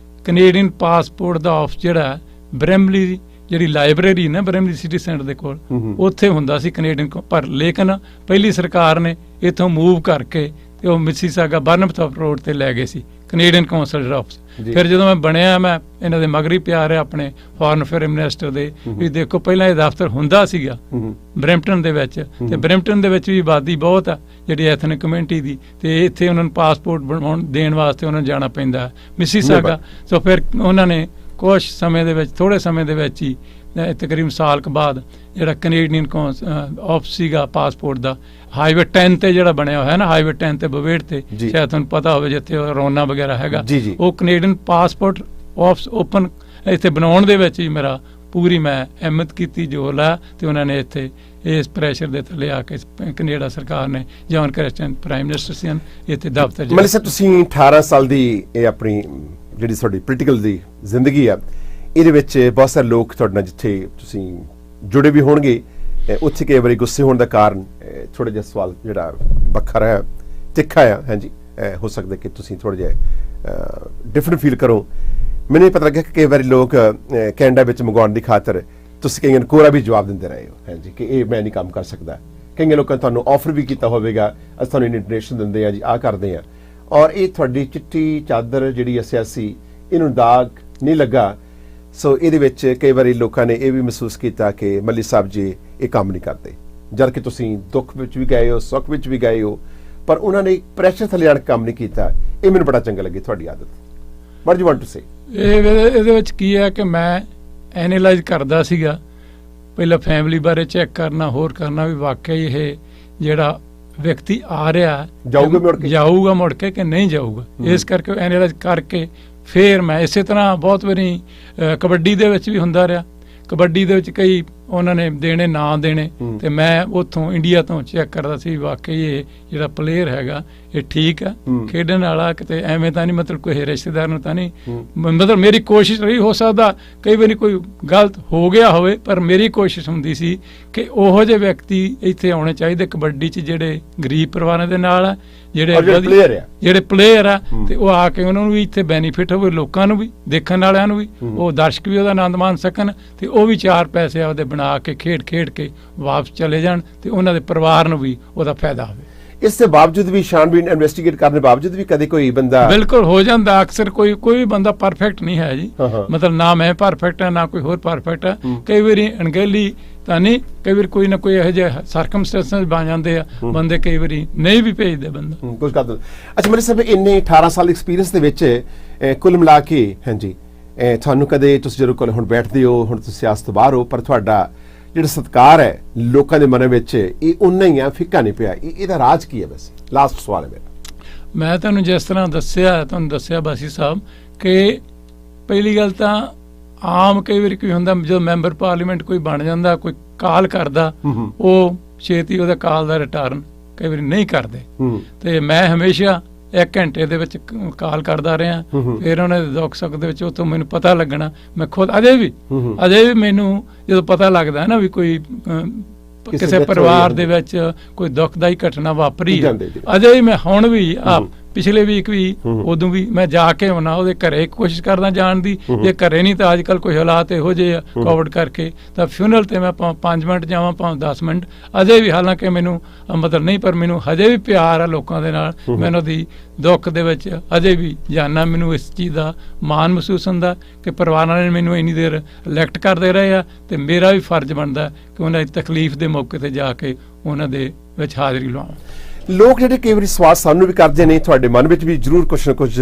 ਕੈਨੇਡੀਅਨ ਪਾਸਪੋਰਟ ਦਾ ਆਫਿਸ ਜਿਹੜਾ ਬ੍ਰੈਮਲੀ, ਜਿਹੜੀ ਲਾਇਬ੍ਰੇਰੀ ਨਾ ਬ੍ਰੈਮਲੀ ਸਿਟੀ ਸੈਂਟਰ ਦੇ ਕੋਲ, ਉੱਥੇ ਹੁੰਦਾ ਸੀ ਕੈਨੇਡੀਅਨ। ਪਰ ਲੇਕਿਨ ਪਹਿਲੀ ਸਰਕਾਰ ਨੇ ਇੱਥੋਂ ਮੂਵ ਕਰਕੇ ਤੇ ਉਹ ਮਿਸੀਸਾਗਾ ਬਰਨਮਥ ਰੋਡ ਤੇ ਲੈ ਗਏ ਸੀ ਕੈਨੇਡੀਅਨ ਕੌਂਸਲਰ ਆਫਿਸ। ਫਿਰ ਜਦੋਂ ਮੈਂ ਬਣਿਆ, ਮੈਂ ਇਹਨਾਂ ਦੇ ਮਗਰੀ ਪਿਆ ਰਿਹਾ ਆਪਣੇ ਫੋਰਨ ਅਫੇਅਰ ਮਿਨਿਸਟਰ ਦੇ, ਵੀ ਦੇਖੋ ਪਹਿਲਾਂ ਇਹ ਦਫ਼ਤਰ ਹੁੰਦਾ ਸੀਗਾ ਬਰੈਂਪਟਨ ਦੇ ਵਿੱਚ, ਤੇ ਬਰੈਂਪਟਨ ਦੇ ਵਿੱਚ ਵੀ ਆਬਾਦੀ ਬਹੁਤ ਆ ਜਿਹੜੀ ਐਥਨਿਕ ਕਮਿਊਨਿਟੀ ਦੀ, ਤੇ ਇੱਥੇ ਉਹਨਾਂ ਨੂੰ ਪਾਸਪੋਰਟ ਬਣਾਉਣ ਦੇਣ ਵਾਸਤੇ ਉਹਨਾਂ ਨੂੰ ਜਾਣਾ ਪੈਂਦਾ ਮਿਸੀਸਾਗਾ। ਸੋ ਫਿਰ ਉਹਨਾਂ ਨੇ ਕੁਛ ਸਮੇਂ ਦੇ ਵਿੱਚ, ਥੋੜੇ ਸਮੇਂ ਦੇ ਵਿੱਚ ਹੀ, ਤਕਰੀਬਨ ਸਾਲ ਕੁ ਬਾਅਦ ਜਿਹੜਾ ਕੈਨੇਡੀਅਨ ਆਫਿਸ ਸੀਗਾ ਪਾਸਪੋਰਟ ਦਾ, ਹਾਈਵੇ 10 ਤੇ ਜਿਹੜਾ ਬਣਿਆ ਹੋਇਆ ਨਾ, ਹਾਈਵੇ 10 ਤੇ ਬਵੇੜ ਤੇ, ਸ਼ਾਇਦ ਤੁਹਾਨੂੰ ਪਤਾ ਹੋਵੇ, ਜਿੱਥੇ ਰੋਨਾ ਵਗੈਰਾ ਹੈਗਾ, ਉਹ ਕੈਨੇਡੀਅਨ ਪਾਸਪੋਰਟ ਆਫਿਸ ਓਪਨ ਇੱਥੇ ਬਣਾਉਣ ਦੇ ਵਿੱਚ ਹੀ ਮੇਰਾ ਪੂਰੀ ਮੈਂ ਅਹਿਮਤ ਕੀਤੀ, ਜ਼ੋਰ ਲਾਇਆ, ਤੇ ਉਹਨਾਂ ਨੇ ਇੱਥੇ ਇਸ ਪ੍ਰੈਸ਼ਰ ਦੇ ਥੱਲੇ ਆ ਕੇ ਕੈਨੇਡਾ ਸਰਕਾਰ ਨੇ, ਜੌਨ ਕ੍ਰਿਸਚਨ ਪ੍ਰਾਈਮ ਮਿਨਿਸਟਰ ਸੀ, ਇੱਥੇ ਦਫ਼ਤਰ। ਮਤਲਬ ਸਰ ਤੁਸੀਂ 18 ਸਾਲ ਦੀ ਇਹ ਆਪਣੀ ਜਿਹੜੀ ਤੁਹਾਡੀ ਪੋਲੀਟੀਕਲ ਦੀ ਜ਼ਿੰਦਗੀ ਆ, ਇਹਦੇ ਵਿੱਚ ਬਹੁਤ ਸਾਰੇ ਲੋਕ ਤੁਹਾਡੇ ਨਾਲ ਜਿੱਥੇ ਤੁਸੀਂ ਜੁੜੇ ਵੀ ਹੋਣਗੇ, ਉੱਥੇ ਕਈ ਵਾਰੀ ਗੁੱਸੇ ਹੋਣ ਦਾ ਕਾਰਨ ਥੋੜਾ ਜਿਹਾ ਸਵਾਲ ਜਿਹੜਾ ਵੱਖਰਾ ਹੈ, ਤਿੱਖਾ ਆ, ਹਾਂਜੀ, ਹੋ ਸਕਦਾ ਕਿ ਤੁਸੀਂ ਥੋੜਾ ਜਿਹਾ ਡਿਫਰੈਂਟ ਫੀਲ ਕਰੋ। ਮੈਨੂੰ ਇਹ ਪਤਾ ਲੱਗਿਆ ਕਿ ਕਈ ਵਾਰੀ ਲੋਕ ਕੈਨੇਡਾ ਵਿੱਚ ਮੰਗਵਾਉਣ ਦੀ ਖਾਤਰ ਤੁਸੀਂ ਕਈਆਂ ਨੂੰ ਕੋਰਾ ਵੀ ਜਵਾਬ ਦਿੰਦੇ ਰਹੇ ਹੋ, ਹਾਂਜੀ, ਕਿ ਇਹ ਮੈਂ ਨਹੀਂ ਕੰਮ ਕਰ ਸਕਦਾ। ਕਈਆਂ ਲੋਕਾਂ ਨੇ ਤੁਹਾਨੂੰ ਆਫਰ ਵੀ ਕੀਤਾ ਹੋਵੇਗਾ, ਅਸੀਂ ਤੁਹਾਨੂੰ ਇੰਟਰਨੈਸ਼ਨਲ ਦਿੰਦੇ ਆ ਜੀ, ਆਹ ਕਰਦੇ ਆ, ਔਰ ਇਹ ਤੁਹਾਡੀ ਚਿੱਟੀ ਚਾਦਰ ਜਿਹੜੀ ਸਿਆਸੀ, ਇਹਨੂੰ ਦਾਗ ਨਹੀਂ ਲੱਗਾ। ਸੋ ਇਹਦੇ ਵਿੱਚ ਕਈ ਵਾਰੀ ਲੋਕਾਂ ਨੇ ਇਹ ਵੀ ਮਹਿਸੂਸ ਕੀਤਾ ਕਿ ਮੱਲੀ ਸਾਹਿਬ ਜੀ ਇਹ ਕੰਮ ਨਹੀਂ ਕਰਦੇ, ਜਦ ਕਿ ਤੁਸੀਂ ਦੁੱਖ ਵਿੱਚ ਵੀ ਗਏ ਹੋ, ਸੁੱਖ ਵਿੱਚ ਵੀ ਗਏ ਹੋ, ਪਰ ਉਹਨਾਂ ਨੇ ਪ੍ਰੈਸ਼ਰ ਥੱਲੇ ਆਣ ਕੰਮ ਨਹੀਂ ਕੀਤਾ। ਇਹ ਮੈਨੂੰ ਬੜਾ ਚੰਗਾ ਲੱਗੀ ਤੁਹਾਡੀ ਆਦਤ। What you want to say? ਇਹਦੇ ਵਿੱਚ ਕੀ ਹੈ ਕਿ ਮੈਂ ਐਨਾਲਾਈਜ਼ ਕਰਦਾ ਸੀਗਾ, ਪਹਿਲਾਂ ਫੈਮਿਲੀ ਬਾਰੇ ਚੈੱਕ ਕਰਨਾ, ਹੋਰ ਕਰਨਾ ਵੀ ਵਾਕਿਆ ਇਹ ਜਿਹੜਾ ਵਿਅਕਤੀ ਆ ਰਿਹਾ ਜਾਊਗਾ ਮੁੜ ਕੇ ਕਿ ਨਹੀਂ ਜਾਊਗਾ। ਇਸ ਕਰਕੇ ਐਨਾਲਾਈਜ਼ ਕਰਕੇ ਫਿਰ ਮੈਂ ਇਸੇ ਤਰ੍ਹਾਂ ਬਹੁਤ ਵਾਰੀ ਕਬੱਡੀ ਦੇ ਵਿੱਚ ਵੀ ਹੁੰਦਾ ਰਿਹਾ। ਕਬੱਡੀ ਦੇ ਵਿੱਚ ਕਈ ਉਹਨਾਂ ਨੇ ਦੇਣੇ ਨਾ ਦੇਣੇ, ਤੇ ਮੈਂ ਉੱਥੋਂ ਇੰਡੀਆ ਤੋਂ ਚੈੱਕ ਕਰਦਾ ਸੀ ਵਾਕਈ ਇਹ ਜਿਹੜਾ ਪਲੇਅਰ ਹੈਗਾ ਇਹ ਠੀਕ ਆ ਖੇਡਣ ਵਾਲਾ, ਕਿਤੇ ਐਵੇਂ ਤਾਂ ਨਹੀਂ ਮਤਲਬ ਕੋਈ ਰਿਸ਼ਤੇਦਾਰ ਨੂੰ ਤਾਂ ਨਹੀਂ, ਮਤਲਬ ਮੇਰੀ ਕੋਸ਼ਿਸ਼ ਰਹੀ। ਹੋ ਸਕਦਾ ਕਈ ਵਾਰੀ ਕੋਈ ਗਲਤ ਹੋ ਗਿਆ ਹੋਵੇ, ਪਰ ਮੇਰੀ ਕੋਸ਼ਿਸ਼ ਹੁੰਦੀ ਸੀ ਕਿ ਉਹੋ ਜਿਹੇ ਵਿਅਕਤੀ ਇੱਥੇ ਆਉਣੇ ਚਾਹੀਦੇ ਕਬੱਡੀ 'ਚ ਜਿਹੜੇ ਗਰੀਬ ਪਰਿਵਾਰਾਂ ਦੇ ਨਾਲ ਆ, ਜਿਹੜੇ ਪਲੇਅਰ ਆ, ਤੇ ਉਹ ਆ ਕੇ ਉਹਨਾਂ ਨੂੰ ਵੀ ਇੱਥੇ ਬੈਨੀਫਿਟ ਹੋਵੇ, ਲੋਕਾਂ ਨੂੰ ਵੀ, ਦੇਖਣ ਵਾਲਿਆਂ ਨੂੰ ਵੀ, ਉਹ ਦਰਸ਼ਕ ਵੀ ਉਹਦਾ ਆਨੰਦ ਮਾਣ ਸਕਣ, ਤੇ ਉਹ ਵੀ 4 ਪੈਸੇ ਆਪਦੇ ਬਣਾ ਕੇ ਖੇਡ ਕੇ ਵਾਪਸ ਚਲੇ ਜਾਣ, ਤੇ ਉਹਨਾਂ ਦੇ ਪਰਿਵਾਰ ਨੂੰ ਵੀ ਉਹਦਾ ਫਾਇਦਾ ਹੋਵੇ। ਇਸ ਦੇ ਬਾਵਜੂਦ ਵੀ ਛਾਣਬੀਨ ਇਨਵੈਸਟੀਗੇਟ ਕਰਨ ਦੇ ਬਾਵਜੂਦ ਵੀ ਕਦੇ ਕੋਈ ਬੰਦਾ ਬਿਲਕੁਲ ਹੋ ਜਾਂਦਾ। ਅਕਸਰ ਕੋਈ ਵੀ ਬੰਦਾ ਪਰਫੈਕਟ ਨਹੀਂ ਹੈ ਜੀ, ਮਤਲਬ ਨਾ ਮੈਂ ਪਰਫੈਕਟ ਹੈ ਨਾ ਕੋਈ ਹੋਰ ਪਰਫੈਕਟ ਹੈ। ਕਈ ਵਾਰੀ ਅਣਗਹਿਲੀ ਤਾਂ ਨਹੀਂ, ਕਈ ਵਾਰੀ ਕੋਈ ਨਾ ਕੋਈ ਇਹੋ ਜਿਹੇ ਸਰਕਮਸਟੈਂਸਸ ਬਣ ਜਾਂਦੇ ਆ, ਬੰਦੇ ਕਈ ਵਾਰੀ ਨਹੀਂ ਵੀ ਭੇਜਦੇ ਬੰਦਾ ਕੁਝ ਕਰ ਦਿੰਦੇ। ਅੱਛਾ ਮੇਰੇ ਸਾਹਿਬ, ਇੰਨੇ 18 ਸਾਲ ਐਕਸਪੀਰੀਅੰਸ ਦੇ ਵਿੱਚ ਕੁੱਲ ਮਿਲਾ ਕੇ ਹਾਂਜੀ ਤੁਹਾਨੂੰ ਕਦੇ ਤੁਸੀਂ ਜਦੋਂ ਕੋਲ ਹੁਣ ਬੈਠਦੇ ਹੋ, ਹੁਣ ਤੁਸੀਂ ਸਿਆਸਤ ਤੋਂ ਬਾਹਰ ਹੋ, ਪਰ ਤੁਹਾਡਾ ਜਿਹੜਾ ਸਤਿਕਾਰ ਹੈ ਲੋਕਾਂ ਦੇ ਮਨ ਵਿੱਚ ਇਹ ਉਨਾ ਹੀ ਆ, ਫਿੱਕਾ ਨਹੀਂ ਪਿਆ, ਇਹਦਾ ਰਾਜ ਕੀ ਹੈ? ਵੈਸੇ ਲਾਸਟ ਸਵਾਲ ਹੈ ਮੇਰਾ। ਮੈਂ ਤੁਹਾਨੂੰ ਜਿਸ ਤਰ੍ਹਾਂ ਤੁਹਾਨੂੰ ਦੱਸਿਆ ਬਾਸੀ ਸਾਹਿਬ ਕਿ ਪਹਿਲੀ ਗੱਲ ਤਾਂ ਆਮ ਕਈ ਵਾਰੀ ਕੀ ਹੁੰਦਾ, ਜਦੋਂ ਮੈਂਬਰ ਪਾਰਲੀਮੈਂਟ ਕੋਈ ਬਣ ਜਾਂਦਾ, ਕੋਈ ਕਾਲ ਕਰਦਾ, ਉਹ ਛੇਤੀ ਉਹਦਾ ਕਾਲ ਦਾ ਰਿਟਰਨ ਕਈ ਵਾਰੀ ਨਹੀਂ ਕਰਦੇ, ਤੇ ਮੈਂ ਹਮੇਸ਼ਾ 1 ਘੰਟੇ ਦੇ ਵਿੱਚ ਕਾਲ ਕਰਦਾ ਰਿਹਾ। ਫਿਰ ਉਹਨਾਂ ਦੇ ਦੁੱਖ ਸੁੱਖ ਦੇ ਵਿੱਚ ਉੱਥੋਂ ਮੈਨੂੰ ਪਤਾ ਲੱਗਣਾ, ਮੈਂ ਖੁਦ ਅਜੇ ਵੀ ਮੈਨੂੰ ਜਦੋਂ ਪਤਾ ਲੱਗਦਾ ਨਾ ਵੀ ਕੋਈ ਕਿਸੇ ਪਰਿਵਾਰ ਦੇ ਵਿੱਚ ਕੋਈ ਦੁਖਦਾਈ ਘਟਨਾ ਵਾਪਰੀ, ਅਜੇ ਵੀ ਮੈਂ ਹੁਣ ਵੀ ਪਿਛਲੇ ਵੀਕ ਵੀ ਉਦੋਂ ਵੀ ਮੈਂ ਜਾ ਕੇ ਆਉਣਾ ਉਹਦੇ ਘਰੇ, ਕੋਸ਼ਿਸ਼ ਕਰਦਾ ਜਾਣ ਦੀ। ਜੇ ਘਰੇ ਨਹੀਂ ਤਾਂ ਅੱਜ ਕੱਲ੍ਹ ਕੋਈ ਹਾਲਾਤ ਇਹੋ ਜਿਹੇ ਆ ਕੋਵਿਡ ਕਰਕੇ, ਤਾਂ ਫਿਊਨਰਲ ਤੇ ਮੈਂ 5 ਮਿੰਟ ਜਾਵਾਂ, ਭਾਵੇਂ 10 ਮਿੰਟ, ਅਜੇ ਵੀ ਹਾਲਾਂਕਿ ਮੈਨੂੰ ਮਤਲਬ ਨਹੀਂ, ਪਰ ਮੈਨੂੰ ਹਜੇ ਵੀ ਪਿਆਰ ਆ ਲੋਕਾਂ ਦੇ ਨਾਲ। ਮੈਨੂੰ ਦੀ ਦੁੱਖ ਦੇ ਵਿੱਚ ਅਜੇ ਵੀ ਜਾਨਾ, ਮੈਨੂੰ ਇਸ ਚੀਜ਼ ਦਾ ਮਾਣ ਮਹਿਸੂਸ ਹੁੰਦਾ ਕਿ ਪਰਿਵਾਰਾਂ ਨੇ ਮੈਨੂੰ ਇੰਨੀ ਦੇਰ ਇਲੈਕਟ ਕਰਦੇ ਰਹੇ ਆ, ਤੇ ਮੇਰਾ ਵੀ ਫਰਜ਼ ਬਣਦਾ ਕਿ ਉਹਨਾਂ ਦੀ ਤਕਲੀਫ ਦੇ ਮੌਕੇ ਤੇ ਜਾ ਕੇ ਉਹਨਾਂ ਦੇ ਵਿੱਚ ਹਾਜ਼ਰੀ ਲਵਾਵਾਂ। ਲੋਕ ਜਿਹੜੇ ਕਈ ਵਾਰੀ ਸਵਾਲ ਸਾਨੂੰ ਵੀ ਕਰਦੇ ਨੇ, ਤੁਹਾਡੇ ਮਨ ਵਿੱਚ ਵੀ ਜ਼ਰੂਰ ਕੁਛ ਨਾ ਕੁਝ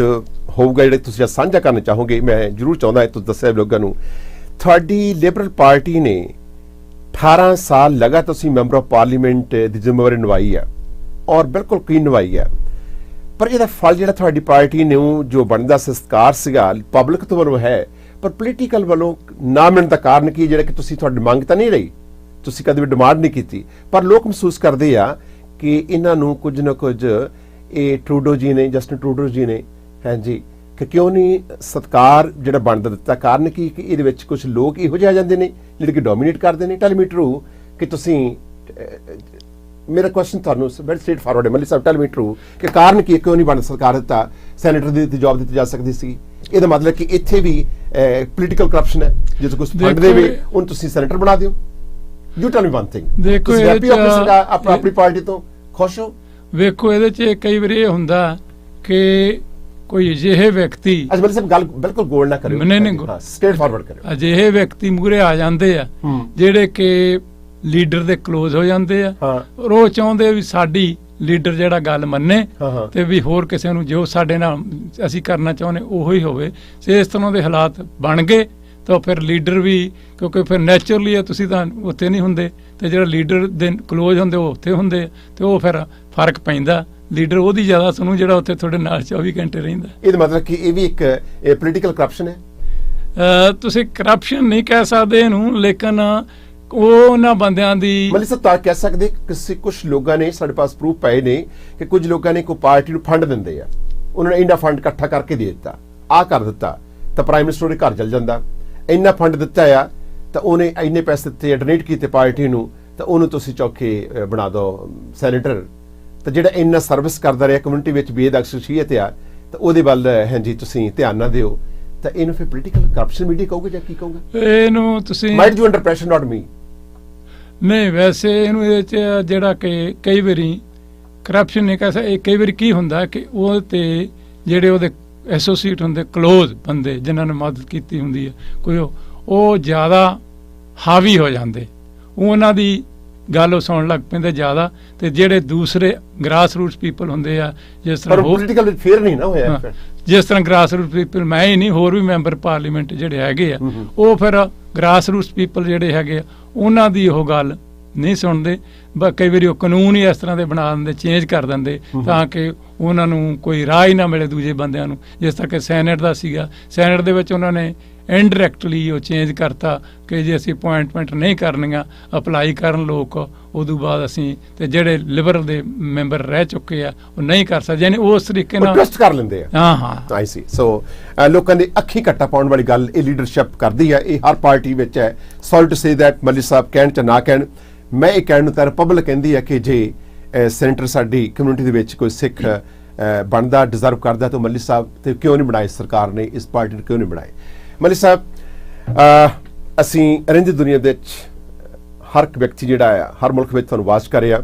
ਹੋਊਗਾ ਜਿਹੜੇ ਤੁਸੀਂ ਸਾਂਝਾ ਕਰਨਾ ਚਾਹੋਗੇ। ਮੈਂ ਜ਼ਰੂਰ ਚਾਹੁੰਦਾ ਤੁਸੀਂ ਦੱਸਿਆ ਲੋਕਾਂ ਨੂੰ, ਤੁਹਾਡੀ ਲਿਬਰਲ ਪਾਰਟੀ ਨੇ 18 ਸਾਲ ਲਗਾਤਾਰ ਤੁਸੀਂ ਮੈਂਬਰ ਆਫ ਪਾਰਲੀਮੈਂਟ ਦੀ ਜ਼ਿੰਮੇਵਾਰੀ ਨਿਭਾਈ ਹੈ, ਔਰ ਬਿਲਕੁਲ ਕਲੀਨ ਨਿਭਾਈ ਹੈ, ਪਰ ਇਹਦਾ ਫਲ ਜਿਹੜਾ ਤੁਹਾਡੀ ਪਾਰਟੀ ਨੂੰ ਜੋ ਬਣਦਾ ਸਤਿਕਾਰ ਸੀਗਾ ਪਬਲਿਕ ਤੋਂ ਵੱਲੋਂ ਹੈ, ਪਰ ਪੋਲੀਟੀਕਲ ਵੱਲੋਂ ਨਾ ਮਿਲਣ ਦਾ ਕਾਰਨ ਕੀ, ਜਿਹੜਾ ਕਿ ਤੁਸੀਂ ਤੁਹਾਡੀ ਮੰਗ ਤਾਂ ਨਹੀਂ ਰਹੀ, ਤੁਸੀਂ ਕਦੇ ਵੀ ਡਿਮਾਂਡ ਨਹੀਂ ਕੀਤੀ, ਪਰ ਲੋਕ ਮਹਿਸੂਸ ਕਰਦੇ ਆ ਕਿ ਇਹਨਾਂ ਨੂੰ ਕੁਝ ਨਾ ਕੁਝ ਇਹ ਟਰੂਡੋ ਜੀ ਨੇ, ਜਸਟਿਨ ਟਰੂਡੋ ਜੀ ਨੇ, ਹਾਂਜੀ, ਕਿ ਕਿਉਂ ਨਹੀਂ ਸਤਿਕਾਰ ਜਿਹੜਾ ਬਣਦਾ ਦਿੱਤਾ? ਕਾਰਨ ਕੀ ਕਿ ਇਹਦੇ ਵਿੱਚ ਕੁਝ ਲੋਕ ਇਹੋ ਜਿਹੇ ਆ ਜਾਂਦੇ ਨੇ ਜਿਹੜੇ ਕਿ ਡੋਮੀਨੇਟ ਕਰਦੇ ਨੇ। ਟੈਲ ਮੀ ਟਰੂ ਕਿ ਤੁਸੀਂ, ਮੇਰਾ ਕੁਐਸਚਨ ਤੁਹਾਨੂੰ ਵੈਰੀ ਸਟ੍ਰੇਟ ਫਾਰਵਰਡ ਹੈ ਮੱਲੀ ਸਾਹਿਬ, ਟੈਲ ਮੀ ਟਰੂ ਕਿ ਕਾਰਨ ਕੀ ਕਿਉਂ ਨਹੀਂ ਬਣਦਾ ਸਤਿਕਾਰ ਦਿੱਤਾ? ਸੈਨੇਟਰ ਦੀ ਜੌਬ ਦਿੱਤੀ ਜਾ ਸਕਦੀ ਸੀ, ਇਹਦਾ ਮਤਲਬ ਕਿ ਇੱਥੇ ਵੀ ਪੋਲੀਟੀਕਲ ਕਰਪਸ਼ਨ ਹੈ, ਜੇ ਕੁਝ ਫੰਡ ਦੇਵੇ ਉਹਨੂੰ ਤੁਸੀਂ ਸੈਨੇਟਰ ਬਣਾ ਦਿਓ। You tell me one thing, ਦੇਖੋ ਆਪਣੀ ਪਾਰਟੀ ਤੋਂ ਖੁਸ਼ ਹੋ? ਵੇਖੋ ਇਹਦੇ 'ਚ ਕਈ ਵਾਰੀ ਇਹ ਹੁੰਦਾ ਕਿ ਕੋਈ ਅਜਿਹੇ ਵਿਅਕਤੀ, ਅੱਜ ਸਭ ਗੱਲ ਬਿਲਕੁਲ ਗੋਲ ਨਾ ਕਰਿਓ, ਨਹੀਂ ਸਟ੍ਰੇਟ ਫਾਰਵਰਡ ਕਰਿਓ, ਅਜਿਹੇ ਵਿਅਕਤੀ ਮੂਹਰੇ ਆ ਜਾਂਦੇ ਆ ਜਿਹੜੇ ਕਿ ਲੀਡਰ ਦੇ ਕਲੋਜ਼ ਹੋ ਜਾਂਦੇ ਆ, ਔਰ ਉਹ ਚਾਹੁੰਦੇ ਵੀ ਸਾਡੀ ਲੀਡਰ ਜਿਹੜਾ ਗੱਲ ਮੰਨੇ, ਤੇ ਵੀ ਹੋਰ ਕਿਸੇ ਨੂੰ ਜੋ ਸਾਡੇ ਨਾਲ ਅਸੀਂ ਕਰਨਾ ਚਾਹੁੰਦੇ ਉਹੋ ਹੀ ਹੋਵੇ। ਇਸ ਤਰ੍ਹਾਂ ਦੇ ਹਾਲਾਤ ਬਣ ਗਏ ਤਾਂ ਫਿਰ ਲੀਡਰ ਵੀ, ਕਿਉਂਕਿ ਫਿਰ ਨੈਚੁਰਲੀ ਆ ਤੁਸੀਂ ਤਾਂ ਉੱਥੇ ਨਹੀਂ ਹੁੰਦੇ, ਤੇ ਜਿਹੜਾ ਲੀਡਰ ਦੇ ਕਲੋਜ਼ ਹੁੰਦੇ ਉਹ ਉੱਥੇ ਹੁੰਦੇ, ਤੇ ਉਹ ਫਿਰ ਫਰਕ ਪੈਂਦਾ। ਲੀਡਰ ਉਹਦੀ ਜ਼ਿਆਦਾ ਸੁਣੂ ਜਿਹੜਾ ਉੱਥੇ ਤੁਹਾਡੇ ਨਾਲ 24 ਘੰਟੇ ਰਹਿੰਦਾ। ਇਹਦਾ ਮਤਲਬ ਕਿ ਇਹ ਵੀ ਇੱਕ ਪੋਲੀਟੀਕਲ ਕਰਪਸ਼ਨ ਹੈ? ਤੁਸੀਂ ਕਰਪਸ਼ਨ ਨਹੀਂ ਕਹਿ ਸਕਦੇ ਇਹਨੂੰ, ਲੇਕਿਨ ਉਹਨਾਂ ਬੰਦਿਆਂ ਦੀ ਮਤਲਬ ਸਭ ਤਾਂ ਕਹਿ ਸਕਦੇ ਕਿਸੇ ਕੁਝ ਲੋਕਾਂ ਨੇ, ਸਾਡੇ ਪਾਸ ਪ੍ਰੂਫ ਪਏ ਨੇ ਕਿ ਕੁਝ ਲੋਕਾਂ ਨੇ ਕੋਈ ਪਾਰਟੀ ਨੂੰ ਫੰਡ ਦਿੰਦੇ ਆ, ਉਹਨਾਂ ਨੇ ਇੰਨਾ ਫੰਡ ਇਕੱਠਾ ਕਰਕੇ ਦੇ ਦਿੱਤਾ, ਆਹ ਕਰ ਦਿੱਤਾ, ਤਾਂ ਪ੍ਰਾਈਮ ਮਿਨਿਸਟਰ ਦੇ ਘਰ ਚਲ ਜਾਂਦਾ। ਇੰਨਾ ਫੰਡ ਦਿੱਤਾ ਆ ਤਾਂ ਉਹਨੇ ਇੰਨੇ ਪੈਸੇ ਦਿੱਤੇ, ਡੋਨੇਟ ਕੀਤੇ ਪਾਰਟੀ ਨੂੰ, ਤਾਂ ਉਹਨੂੰ ਤੁਸੀਂ ਚੌਕੇ ਬਣਾ ਦਿਓ ਸੈਨੇਟਰ। ਤਾਂ ਜਿਹੜਾ ਇੰਨਾ ਸਰਵਿਸ ਕਰਦਾ ਰਿਹਾ ਕਮਿਊਨਿਟੀ ਵਿੱਚ, ਬੇਹੱਦ ਸ਼ਖਸੀਅਤ ਆ, ਤਾਂ ਉਹਦੇ ਵੱਲ ਹਾਂਜੀ ਤੁਸੀਂ ਧਿਆਨ ਨਾ ਦਿਓ, ਤਾਂ ਇਹਨੂੰ ਫਿਰ ਪੋਲੀਟੀਕਲ ਕਰਪਸ਼ਨ ਮੀਡੀਆ ਕਹੋਗੇ ਜਾਂ ਕੀ ਕਹੋਗੇ? ਇਹਨੂੰ ਤੁਸੀਂ ਮਾਈਟ ਯੂ ਅੰਡਰ ਪ੍ਰੈਸ਼ਰ, ਨਾਟ ਮੀ। ਨਹੀਂ, ਵੈਸੇ ਇਹਨੂੰ ਇਹਦੇ 'ਚ ਜਿਹੜਾ ਕਿ ਕਈ ਵਾਰੀ ਕਰਪਸ਼ਨ ਨਹੀਂ ਕਹਿ ਸਕਦੇ, ਕਈ ਵਾਰੀ ਕੀ ਹੁੰਦਾ ਕਿ ਉਹ ਤੇ ਜਿਹੜੇ ਉਹਦੇ ਐਸੋਸੀਏਟ ਹੁੰਦੇ, ਕਲੋਜ਼ ਬੰਦੇ ਜਿਨ੍ਹਾਂ ਨੇ ਮਦਦ ਕੀਤੀ ਹੁੰਦੀ ਹੈ, ਕੋਈ ਉਹ ਜ਼ਿਆਦਾ ਹਾਵੀ ਹੋ ਜਾਂਦੇ, ਉਹਨਾਂ ਦੀ ਗੱਲ ਉਹ ਸੁਣਨ ਲੱਗ ਪੈਂਦੇ ਜ਼ਿਆਦਾ, ਤੇ ਜਿਹੜੇ ਦੂਸਰੇ ਗ੍ਰਾਸ ਰੂਟਸ ਪੀਪਲ ਹੁੰਦੇ ਆ, ਜਿਸ ਤਰ੍ਹਾਂ ਪੋਲੀਟੀਕਲ ਫੇਅਰ ਨਹੀਂ ਨਾ ਹੋਇਆ, ਜਿਸ ਤਰ੍ਹਾਂ ਗ੍ਰਾਸ ਰੂਟਸ ਪੀਪਲ, ਮੈਂ ਹੀ ਨਹੀਂ ਹੋਰ ਵੀ ਮੈਂਬਰ ਪਾਰਲੀਮੈਂਟ ਜਿਹੜੇ ਹੈਗੇ ਆ, ਉਹ ਫਿਰ ਗ੍ਰਾਸ ਰੂਟਸ ਪੀਪਲ ਜਿਹੜੇ ਹੈਗੇ ਆ ਉਹਨਾਂ ਦੀ ਉਹ ਗੱਲ ਨਹੀਂ ਸੁਣਦੇ। ਕਈ ਵਾਰੀ ਉਹ ਕਾਨੂੰਨ ਹੀ ਇਸ ਤਰ੍ਹਾਂ ਦੇ ਬਣਾ ਦਿੰਦੇ, ਚੇਂਜ ਕਰ ਦਿੰਦੇ ਤਾਂ ਕਿ ਉਹਨਾਂ ਨੂੰ ਕੋਈ ਰਾਹ ਹੀ ਨਾ ਮਿਲੇ ਦੂਜੇ ਬੰਦਿਆਂ ਨੂੰ। ਜਿਸ ਤਰ੍ਹਾਂ ਕਿ ਸੈਨੇਟ ਦਾ ਸੀਗਾ, ਸੈਨੇਟ ਦੇ ਵਿੱਚ ਉਹਨਾਂ ਨੇ ਇਨਡਾਇਰੈਕਟਲੀ ਉਹ ਚੇਂਜ ਕਰਤਾ ਕਿ ਜੇ ਅਸੀਂ ਅਪੁਆਇੰਟਮੈਂਟ ਨਹੀਂ ਕਰਨੀਆਂ, ਅਪਲਾਈ ਕਰਨ ਲੋਕ, ਉਦੋਂ ਬਾਅਦ ਅਸੀਂ ਤੇ ਜਿਹੜੇ ਲਿਬਰਲ ਦੇ ਮੈਂਬਰ ਰਹਿ ਚੁੱਕੇ ਆ ਉਹ ਨਹੀਂ ਕਰ ਸਕਦੇ, ਯਾਨੀ ਉਸ ਤਰੀਕੇ ਨਾਲ ਟਵਿਸਟ ਕਰ ਲੈਂਦੇ ਆ। ਹਾਂ ਆਈ ਸੀ। ਸੋ ਲੋਕਾਂ ਦੇ ਅੱਖੀਂ ਕੱਟਾ ਪਾਉਣ ਵਾਲੀ ਗੱਲ ਇਹ ਲੀਡਰਸ਼ਿਪ ਕਰਦੀ ਹੈ, ਇਹ ਹਰ ਪਾਰਟੀ ਵਿੱਚ ਹੈ। ਸੌਰੀ ਟੂ ਸੇ ਦੈਟ ਮੱਲੀ ਸਾਹਿਬ ਕਹਿਣ ਜਾਂ ਨਾ ਕਹਿਣ, ਮੈਂ ਇਹ ਕਹਿਣ ਨੂੰ ਤਾਂ ਰਿਪਬਲਿਕ ਕਹਿੰਦੀ ਹੈ ਕਿ ਜੇ ਸੈਂਟਰ ਸਾਡੀ ਕਮਿਊਨਿਟੀ ਦੇ ਵਿੱਚ ਕੋਈ ਸਿੱਖ ਬਣਦਾ, ਡਿਜ਼ਰਵ ਕਰਦਾ, ਤਾਂ ਮੱਲੀ ਸਾਹਿਬ ਤੇ ਕਿਉਂ ਨਹੀਂ ਬਣਾਏ ਸਰਕਾਰ ਨੇ, ਇਸ ਪਾਰਟੀ ਨੇ ਕਿਉਂ ਨਹੀਂ ਬਣਾਏ? ਮੱਲੀ ਸਾਹਿਬ, ਅਸੀਂ ਰਹਿੰਦੀ ਦੁਨੀਆ ਦੇ ਵਿੱਚ ਹਰ ਇੱਕ ਵਿਅਕਤੀ ਜਿਹੜਾ ਆ ਹਰ ਮੁਲਕ ਵਿੱਚ ਤੁਹਾਨੂੰ ਵਾਚ ਕਰਿਆ,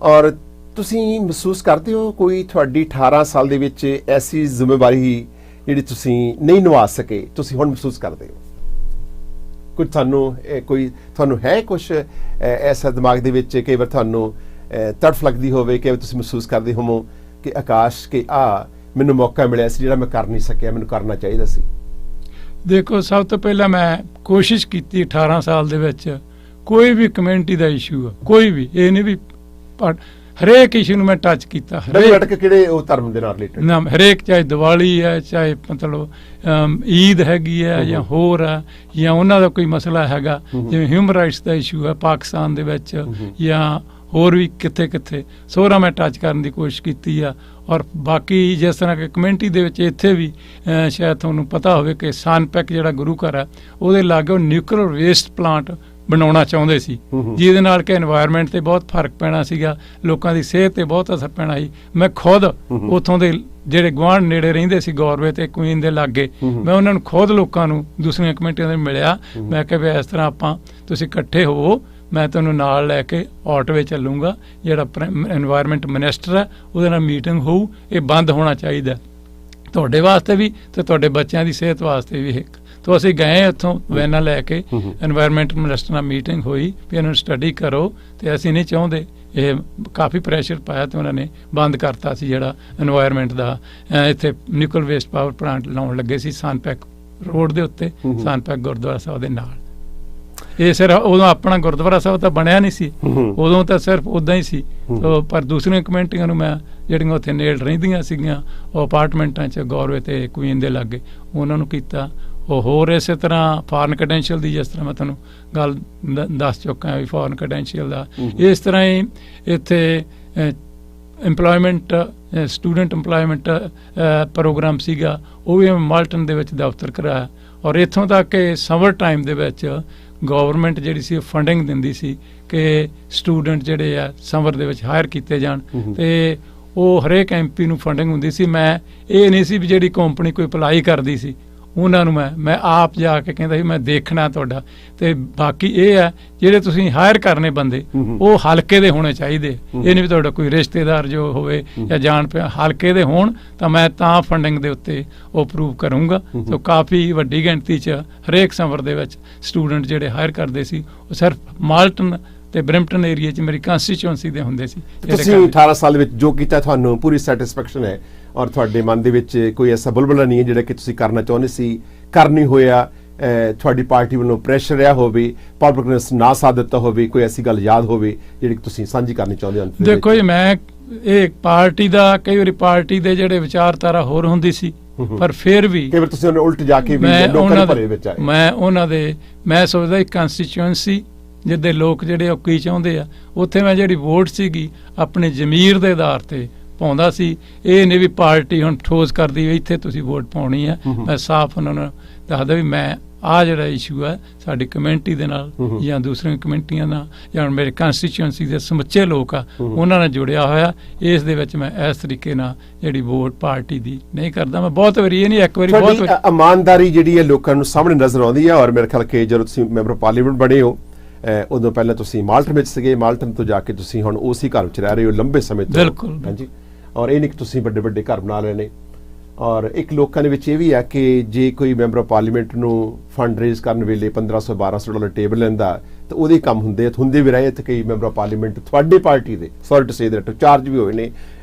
ਔਰ ਤੁਸੀਂ ਮਹਿਸੂਸ ਕਰਦੇ ਹੋ ਕੋਈ ਤੁਹਾਡੀ 18 ਸਾਲ ਦੇ ਵਿੱਚ ਐਸੀ ਜ਼ਿੰਮੇਵਾਰੀ ਜਿਹੜੀ ਤੁਸੀਂ ਨਹੀਂ ਨਿਭਾ ਸਕੇ, ਤੁਸੀਂ ਹੁਣ ਮਹਿਸੂਸ ਕਰਦੇ ਹੋ? ਕੁਝ ਤੁਹਾਨੂੰ ਹੈ ਕੁਝ ਐਸਾ ਦਿਮਾਗ ਦੇ ਵਿੱਚ ਕਈ ਵਾਰ ਤੁਹਾਨੂੰ ਤੜਫ ਲੱਗਦੀ ਹੋਵੇ, ਕਈ ਵਾਰ ਤੁਸੀਂ ਮਹਿਸੂਸ ਕਰਦੇ ਹੋਵੋ ਕਿ ਆਕਾਸ਼ ਕਿ ਮੈਨੂੰ ਮੌਕਾ ਮਿਲਿਆ ਸੀ ਜਿਹੜਾ ਮੈਂ ਕਰ ਨਹੀਂ ਸਕਿਆ, ਮੈਨੂੰ ਕਰਨਾ ਚਾਹੀਦਾ ਸੀ? ਦੇਖੋ, ਸਭ ਤੋਂ ਪਹਿਲਾਂ ਮੈਂ ਕੋਸ਼ਿਸ਼ ਕੀਤੀ 18 ਸਾਲ ਦੇ ਵਿੱਚ ਕੋਈ ਵੀ ਕਮਿਊਨਿਟੀ ਦਾ ਇਸ਼ੂ ਆ, ਕੋਈ ਵੀ, ਇਹ ਨਹੀਂ ਵੀ ਹਰੇਕ ਇਸ਼ੂ ਨੂੰ ਮੈਂ ਟੱਚ ਕੀਤਾ। ਕਿਹੜੇ ਉਹ ਧਰਮ ਦੇ ਨਾਲ ਰਿਲੇਟਡ ਨਾ, ਹਰੇਕ, ਚਾਹੇ ਦੀਵਾਲੀ ਹੈ, ਚਾਹੇ ਮਤਲਬ ਈਦ ਹੈਗੀ ਹੈ, ਜਾਂ ਹੋਰ ਆ, ਜਾਂ ਉਹਨਾਂ ਦਾ ਕੋਈ ਮਸਲਾ ਹੈਗਾ, ਜਿਵੇਂ ਹਿਊਮਨ ਰਾਈਟਸ ਦਾ ਇਸ਼ੂ ਹੈ ਪਾਕਿਸਤਾਨ ਦੇ ਵਿੱਚ, ਜਾਂ ਹੋਰ ਵੀ ਕਿੱਥੇ ਕਿੱਥੇ ਸੋਹਰਾ ਮੈਂ ਟੱਚ ਕਰਨ ਦੀ ਕੋਸ਼ਿਸ਼ ਕੀਤੀ ਆ। ਔਰ ਬਾਕੀ ਜਿਸ ਤਰ੍ਹਾਂ ਕਿ ਕਮਿਊਨਿਟੀ ਦੇ ਵਿੱਚ ਇੱਥੇ ਵੀ ਸ਼ਾਇਦ ਤੁਹਾਨੂੰ ਪਤਾ ਹੋਵੇ ਕਿ ਸਨਪੈਕ ਜਿਹੜਾ ਗੁਰੂ ਘਰ ਹੈ ਉਹਦੇ ਲਾਗੇ ਨਿਊਕਲੀਅਰ ਵੇਸਟ ਪਲਾਂਟ ਬਣਾਉਣਾ ਚਾਹੁੰਦੇ ਸੀ, ਜਿਹਦੇ ਨਾਲ ਕਿ এনवायरमेंट ਤੇ ਬਹੁਤ ਫਰਕ ਪੈਣਾ ਸੀਗਾ, ਲੋਕਾਂ ਦੀ ਸਿਹਤ ਤੇ ਬਹੁਤ ਅਸਰ ਪੈਣਾ ਸੀ। ਮੈਂ ਖੁਦ ਉੱਥੋਂ ਦੇ ਜਿਹੜੇ ਗੁਆਂਢ ਨੇੜੇ ਰਹਿੰਦੇ ਸੀ ਗੌਰਵੇ ਤੇ ਕੁਈਨ ਦੇ ਲਾਗੇ, ਮੈਂ ਉਹਨਾਂ ਨੂੰ ਖੁਦ ਲੋਕਾਂ ਨੂੰ ਦੂਸਰੀਆਂ ਕਮੇਟੀਆਂ ਦੇ ਮਿਲਿਆ। ਮੈਂ ਕਿਹਾ ਵੀ ਇਸ ਤਰ੍ਹਾਂ ਆਪਾਂ ਤੁਸੀਂ ਇਕੱਠੇ ਹੋਵੋ, ਮੈਂ ਤੁਹਾਨੂੰ ਨਾਲ ਲੈ ਕੇ ਆਟੋਵੇ ਚੱਲੂੰਗਾ, ਜਿਹੜਾ এনवायरमेंट ਮਿਨਿਸਟਰ ਹੈ ਉਹਦੇ ਨਾਲ ਮੀਟਿੰਗ ਹੋਊ, ਇਹ ਬੰਦ ਹੋਣਾ ਚਾਹੀਦਾ ਤੁਹਾਡੇ ਵਾਸਤੇ ਵੀ ਤੇ ਤੁਹਾਡੇ ਬੱਚਿਆਂ ਦੀ ਸਿਹਤ ਵਾਸਤੇ ਵੀ। ਇੱਕ ਤਾਂ ਅਸੀਂ ਗਏ ਉੱਥੋਂ ਵੈਨਾਂ ਲੈ ਕੇ, এনवायरमेंट ਮਿਨਿਸਟਰ ਨਾਲ ਮੀਟਿੰਗ ਹੋਈ ਵੀ ਇਹਨੂੰ ਸਟੱਡੀ ਕਰੋ, ਤੇ ਅਸੀਂ ਨਹੀਂ ਚਾਹੁੰਦੇ, ਇਹ ਕਾਫੀ ਪ੍ਰੈਸ਼ਰ ਪਾਇਆ ਤੇ ਉਹਨਾਂ ਨੇ ਬੰਦ ਕਰਤਾ ਸੀ ਜਿਹੜਾ এনवायरमेंट ਦਾ ਇੱਥੇ ਨਿਊਕਲੀਅਰ ਵੇਸਟ ਪਾਵਰ ਪਲਾਂਟ ਲਾਉਣ ਲੱਗੇ ਸੀ ਸਨਪੈਕ ਰੋਡ ਦੇ ਉੱਤੇ, ਸਨਪੈਕ ਗੁਰਦੁਆਰਾ ਸਾਹਿਬ ਦੇ ਨਾਲ। ਇਹ ਸਿਰਫ ਉਦੋਂ ਆਪਣਾ ਗੁਰਦੁਆਰਾ ਸਾਹਿਬ ਤਾਂ ਬਣਿਆ ਨਹੀਂ ਸੀ, ਉਦੋਂ ਤਾਂ ਸਿਰਫ ਉਦਾਂ ਹੀ ਸੀ। ਪਰ ਦੂਸਰੀਆਂ ਕਮਿਊਨਿਟੀਆਂ ਨੂੰ ਮੈਂ ਜਿਹੜੀਆਂ ਉੱਥੇ ਨੇੜ ਰਹਿੰਦੀਆਂ ਸੀਗੀਆਂ ਉਹ ਅਪਾਰਟਮੈਂਟਾਂ 'ਚ ਗੌਰਵੇ ਤੇ ਕੁਈਨ ਦੇ ਲਾਗੇ, ਉਹਨਾਂ ਨੂੰ ਕੀਤਾ। ਉਹ ਹੋਰ ਇਸੇ ਤਰ੍ਹਾਂ ਫੋਰਨ ਕ੍ਰੈਡੈਂਸ਼ੀਅਲ ਦੀ, ਜਿਸ ਤਰ੍ਹਾਂ ਮੈਂ ਤੁਹਾਨੂੰ ਗੱਲ ਦੱਸ ਚੁੱਕਾ ਵੀ ਫੋਰਨ ਕ੍ਰੈਡੈਂਸ਼ੀਅਲ ਦਾ, ਇਸ ਤਰ੍ਹਾਂ ਹੀ ਇੱਥੇ ਇੰਪਲੋਇਮੈਂਟ, ਸਟੂਡੈਂਟ ਇੰਪਲੋਇਮੈਂਟ ਪ੍ਰੋਗਰਾਮ ਸੀਗਾ, ਉਹ ਵੀ ਮਾਲਟਨ ਦੇ ਵਿੱਚ ਦਫ਼ਤਰ ਕਰਾਇਆ। ਔਰ ਇੱਥੋਂ ਤੱਕ ਕਿ ਸਮਰ ਟਾਈਮ ਦੇ ਵਿੱਚ ਗਵਰਨਮੈਂਟ ਜਿਹੜੀ ਸੀ ਫੰਡਿੰਗ ਦਿੰਦੀ ਸੀ ਕਿ ਸਟੂਡੈਂਟ ਜਿਹੜੇ ਆ ਸਮਰ ਦੇ ਵਿੱਚ ਹਾਇਰ ਕੀਤੇ ਜਾਣ, ਤੇ ਉਹ ਹਰੇਕ MP ਨੂੰ ਫੰਡਿੰਗ ਹੁੰਦੀ ਸੀ। ਮੈਂ ਇਹ ਨਹੀਂ ਸੀ ਵੀ ਜਿਹੜੀ ਕੰਪਨੀ ਕੋਈ ਅਪਲਾਈ ਕਰਦੀ ਸੀ ਉਹਨਾਂ ਨੂੰ ਮੈਂ ਆਪ ਜਾ ਕੇ ਕਹਿੰਦਾ ਸੀ ਮੈਂ ਦੇਖਣਾ ਤੁਹਾਡਾ। ਤੇ ਬਾਕੀ ਇਹ ਹੈ ਜਿਹੜੇ ਤੁਸੀਂ ਹਾਇਰ ਕਰਨੇ ਬੰਦੇ ਉਹ ਹਲਕੇ ਦੇ ਹੋਣੇ ਚਾਹੀਦੇ, ਇਹ ਨਹੀਂ ਵੀ ਤੁਹਾਡਾ ਕੋਈ ਰਿਸ਼ਤੇਦਾਰ ਜੋ ਹੋਵੇ ਜਾਂ ਜਾਣ ਪਿਆ, ਹਲਕੇ ਦੇ ਹੋਣ ਤਾਂ ਮੈਂ ਤਾਂ ਫੰਡਿੰਗ ਦੇ ਉੱਤੇ ਉਹ ਅਪਰੂਵ ਕਰੂੰਗਾ। ਸੋ ਕਾਫੀ ਵੱਡੀ ਗਿਣਤੀ 'ਚ ਹਰੇਕ ਸਮਰ ਦੇ ਵਿੱਚ ਸਟੂਡੈਂਟ ਜਿਹੜੇ ਹਾਇਰ ਕਰਦੇ ਸੀ ਉਹ ਸਿਰਫ ਮਾਲਟਨ ਤੇ ਬ੍ਰਿਮਪਟਨ ਏਰੀਆ 'ਚ ਮੇਰੀ ਕੰਸਟੀਚੁਐਂਸੀ ਦੇ ਹੁੰਦੇ ਸੀ। ਤੁਸੀਂ 18 ਸਾਲ ਵਿੱਚ ਜੋ ਕੀਤਾ ਤੁਹਾਨੂੰ ਪੂਰੀ ਸੈਟੀਸਫੈਕਸ਼ਨ ਹੈ, ਔਰ ਤੁਹਾਡੇ ਮਨ ਦੇ ਵਿੱਚ ਕੋਈ ਐਸਾ ਬੁਲਬੁਲਾ ਨਹੀਂ ਹੈ ਜਿਹੜਾ ਕਿ ਤੁਸੀਂ ਕਰਨਾ ਚਾਹੁੰਦੇ ਸੀ, ਕਰ ਨਹੀਂ ਹੋਇਆ, ਤੁਹਾਡੀ ਪਾਰਟੀ ਵੱਲੋਂ ਪ੍ਰੈਸ਼ਰ ਰਿਹਾ ਹੋਵੇ, ਪਬਲਿਕ ਨੇ ਨਾ ਸਾਥ ਦਿੱਤਾ ਹੋਵੇ, ਕੋਈ ਐਸੀ ਗੱਲ ਯਾਦ ਹੋਵੇ ਜਿਹੜੀ ਤੁਸੀਂ ਸਾਂਝੀ ਕਰਨੀ ਚਾਹੁੰਦੇ ਹੋ? ਦੇਖੋ ਜੀ, ਮੈਂ ਇਹ ਪਾਰਟੀ ਦਾ ਕਈ ਵਾਰੀ ਪਾਰਟੀ ਦੇ ਜਿਹੜੇ ਵਿਚਾਰਧਾਰਾ ਹੋਰ ਹੁੰਦੀ ਸੀ, ਪਰ ਫਿਰ ਵੀ ਕਈ ਵਾਰ ਤੁਸੀਂ ਉਹਨੇ ਉਲਟ ਜਾ ਕੇ ਵੀ ਲੋਕਾਂ ਦੇ ਭਲੇ ਵਿੱਚ ਆਏ। ਮੈਂ ਸੋਚਦਾ ਇੱਕ ਕੰਸਟੀਚੁਐਂਸੀ ਜਿੱਦੇ ਲੋਕ ਜਿਹੜੇ ਉਹ ਕੀ ਚਾਹੁੰਦੇ ਆ, ਉੱਥੇ ਮੈਂ ਜਿਹੜੀ ਵੋਟ ਸੀਗੀ ਆਪਣੇ ਜ਼ਮੀਰ ਦੇ ਆਧਾਰ ਤੇ ਪਾਉਂਦਾ ਸੀ। ਇਹ ਨਹੀਂ ਵੀ ਪਾਰਟੀ ਹੁਣ ਠੋਸ ਕਰਦੀ ਵੀ ਇੱਥੇ ਤੁਸੀਂ ਵੋਟ ਪਾਉਣੀ ਹੈ। ਮੈਂ ਸਾਫ਼ ਉਹਨਾਂ ਨੂੰ ਦੱਸਦਾ ਵੀ ਮੈਂ ਆਹ ਜਿਹੜਾ ਇਸ਼ੂ ਹੈ ਸਾਡੀ ਕਮਿਊਨਿਟੀ ਦੇ ਨਾਲ ਜਾਂ ਦੂਸਰੀਆਂ ਕਮਿਊਨਿਟੀਆਂ ਨਾਲ ਜਾਂ ਮੇਰੇ ਕੰਸਟੀਚੁਐਂਸੀ ਦੇ ਸਮੁੱਚੇ ਲੋਕ ਆ ਉਹਨਾਂ ਨਾਲ ਜੁੜਿਆ ਹੋਇਆ, ਇਸ ਦੇ ਵਿੱਚ ਮੈਂ ਇਸ ਤਰੀਕੇ ਨਾਲ ਜਿਹੜੀ ਵੋਟ ਪਾਰਟੀ ਦੀ ਨਹੀਂ ਕਰਦਾ। ਮੈਂ ਬਹੁਤ ਵਾਰੀ, ਇਹ ਨਹੀਂ ਇੱਕ ਵਾਰੀ, ਬਹੁਤ ਵਾਰੀ ਇਮਾਨਦਾਰੀ ਜਿਹੜੀ ਹੈ ਲੋਕਾਂ ਨੂੰ ਸਾਹਮਣੇ ਨਜ਼ਰ ਆਉਂਦੀ ਹੈ। ਔਰ ਮੇਰੇ ਖਿਆਲ ਕਿ ਜਦੋਂ ਤੁਸੀਂ ਮੈਂਬਰ ਪਾਰਲੀਮੈਂਟ ਬਣੇ ਹੋ ਉਦੋਂ ਪਹਿਲਾਂ ਤੁਸੀਂ ਮਾਲਟਨ ਵਿੱਚ ਸੀਗੇ, ਮਾਲਟਨ ਤੋਂ ਜਾ ਕੇ ਤੁਸੀਂ ਹੁਣ ਉਸੇ ਘਰ ਵਿੱਚ ਰਹਿ ਰਹੇ ਹੋ ਲੰਬੇ ਸਮੇਂ ਤੋਂ। ਬਿਲਕੁਲ ਹਾਂਜੀ। ਔਰ ਇਹ ਨਹੀਂ ਕਿ ਤੁਸੀਂ ਵੱਡੇ ਵੱਡੇ ਘਰ ਬਣਾ ਲਏ ਨੇ। ਔਰ ਇੱਕ ਲੋਕਾਂ ਦੇ ਵਿੱਚ ਇਹ ਵੀ ਹੈ ਕਿ ਜੇ ਕੋਈ ਮੈਂਬਰ ਆਫ ਪਾਰਲੀਮੈਂਟ ਨੂੰ ਫੰਡ ਰੇਜ਼ ਕਰਨ ਵੇਲੇ $1,500-1,200 ਟੇਬਲ ਲੈਂਦਾ ਤਾਂ ਉਹਦੇ ਕੰਮ ਹੁੰਦੇ ਵੀ ਰਹੇ। ਤੇ ਕਈ ਮੈਂਬਰ ਆਫ ਪਾਰਲੀਮੈਂਟ ਤੁਹਾਡੇ ਪਾਰਟੀ ਦੇ sorry to say that charge ਵੀ ਹੋਏ ਨੇ,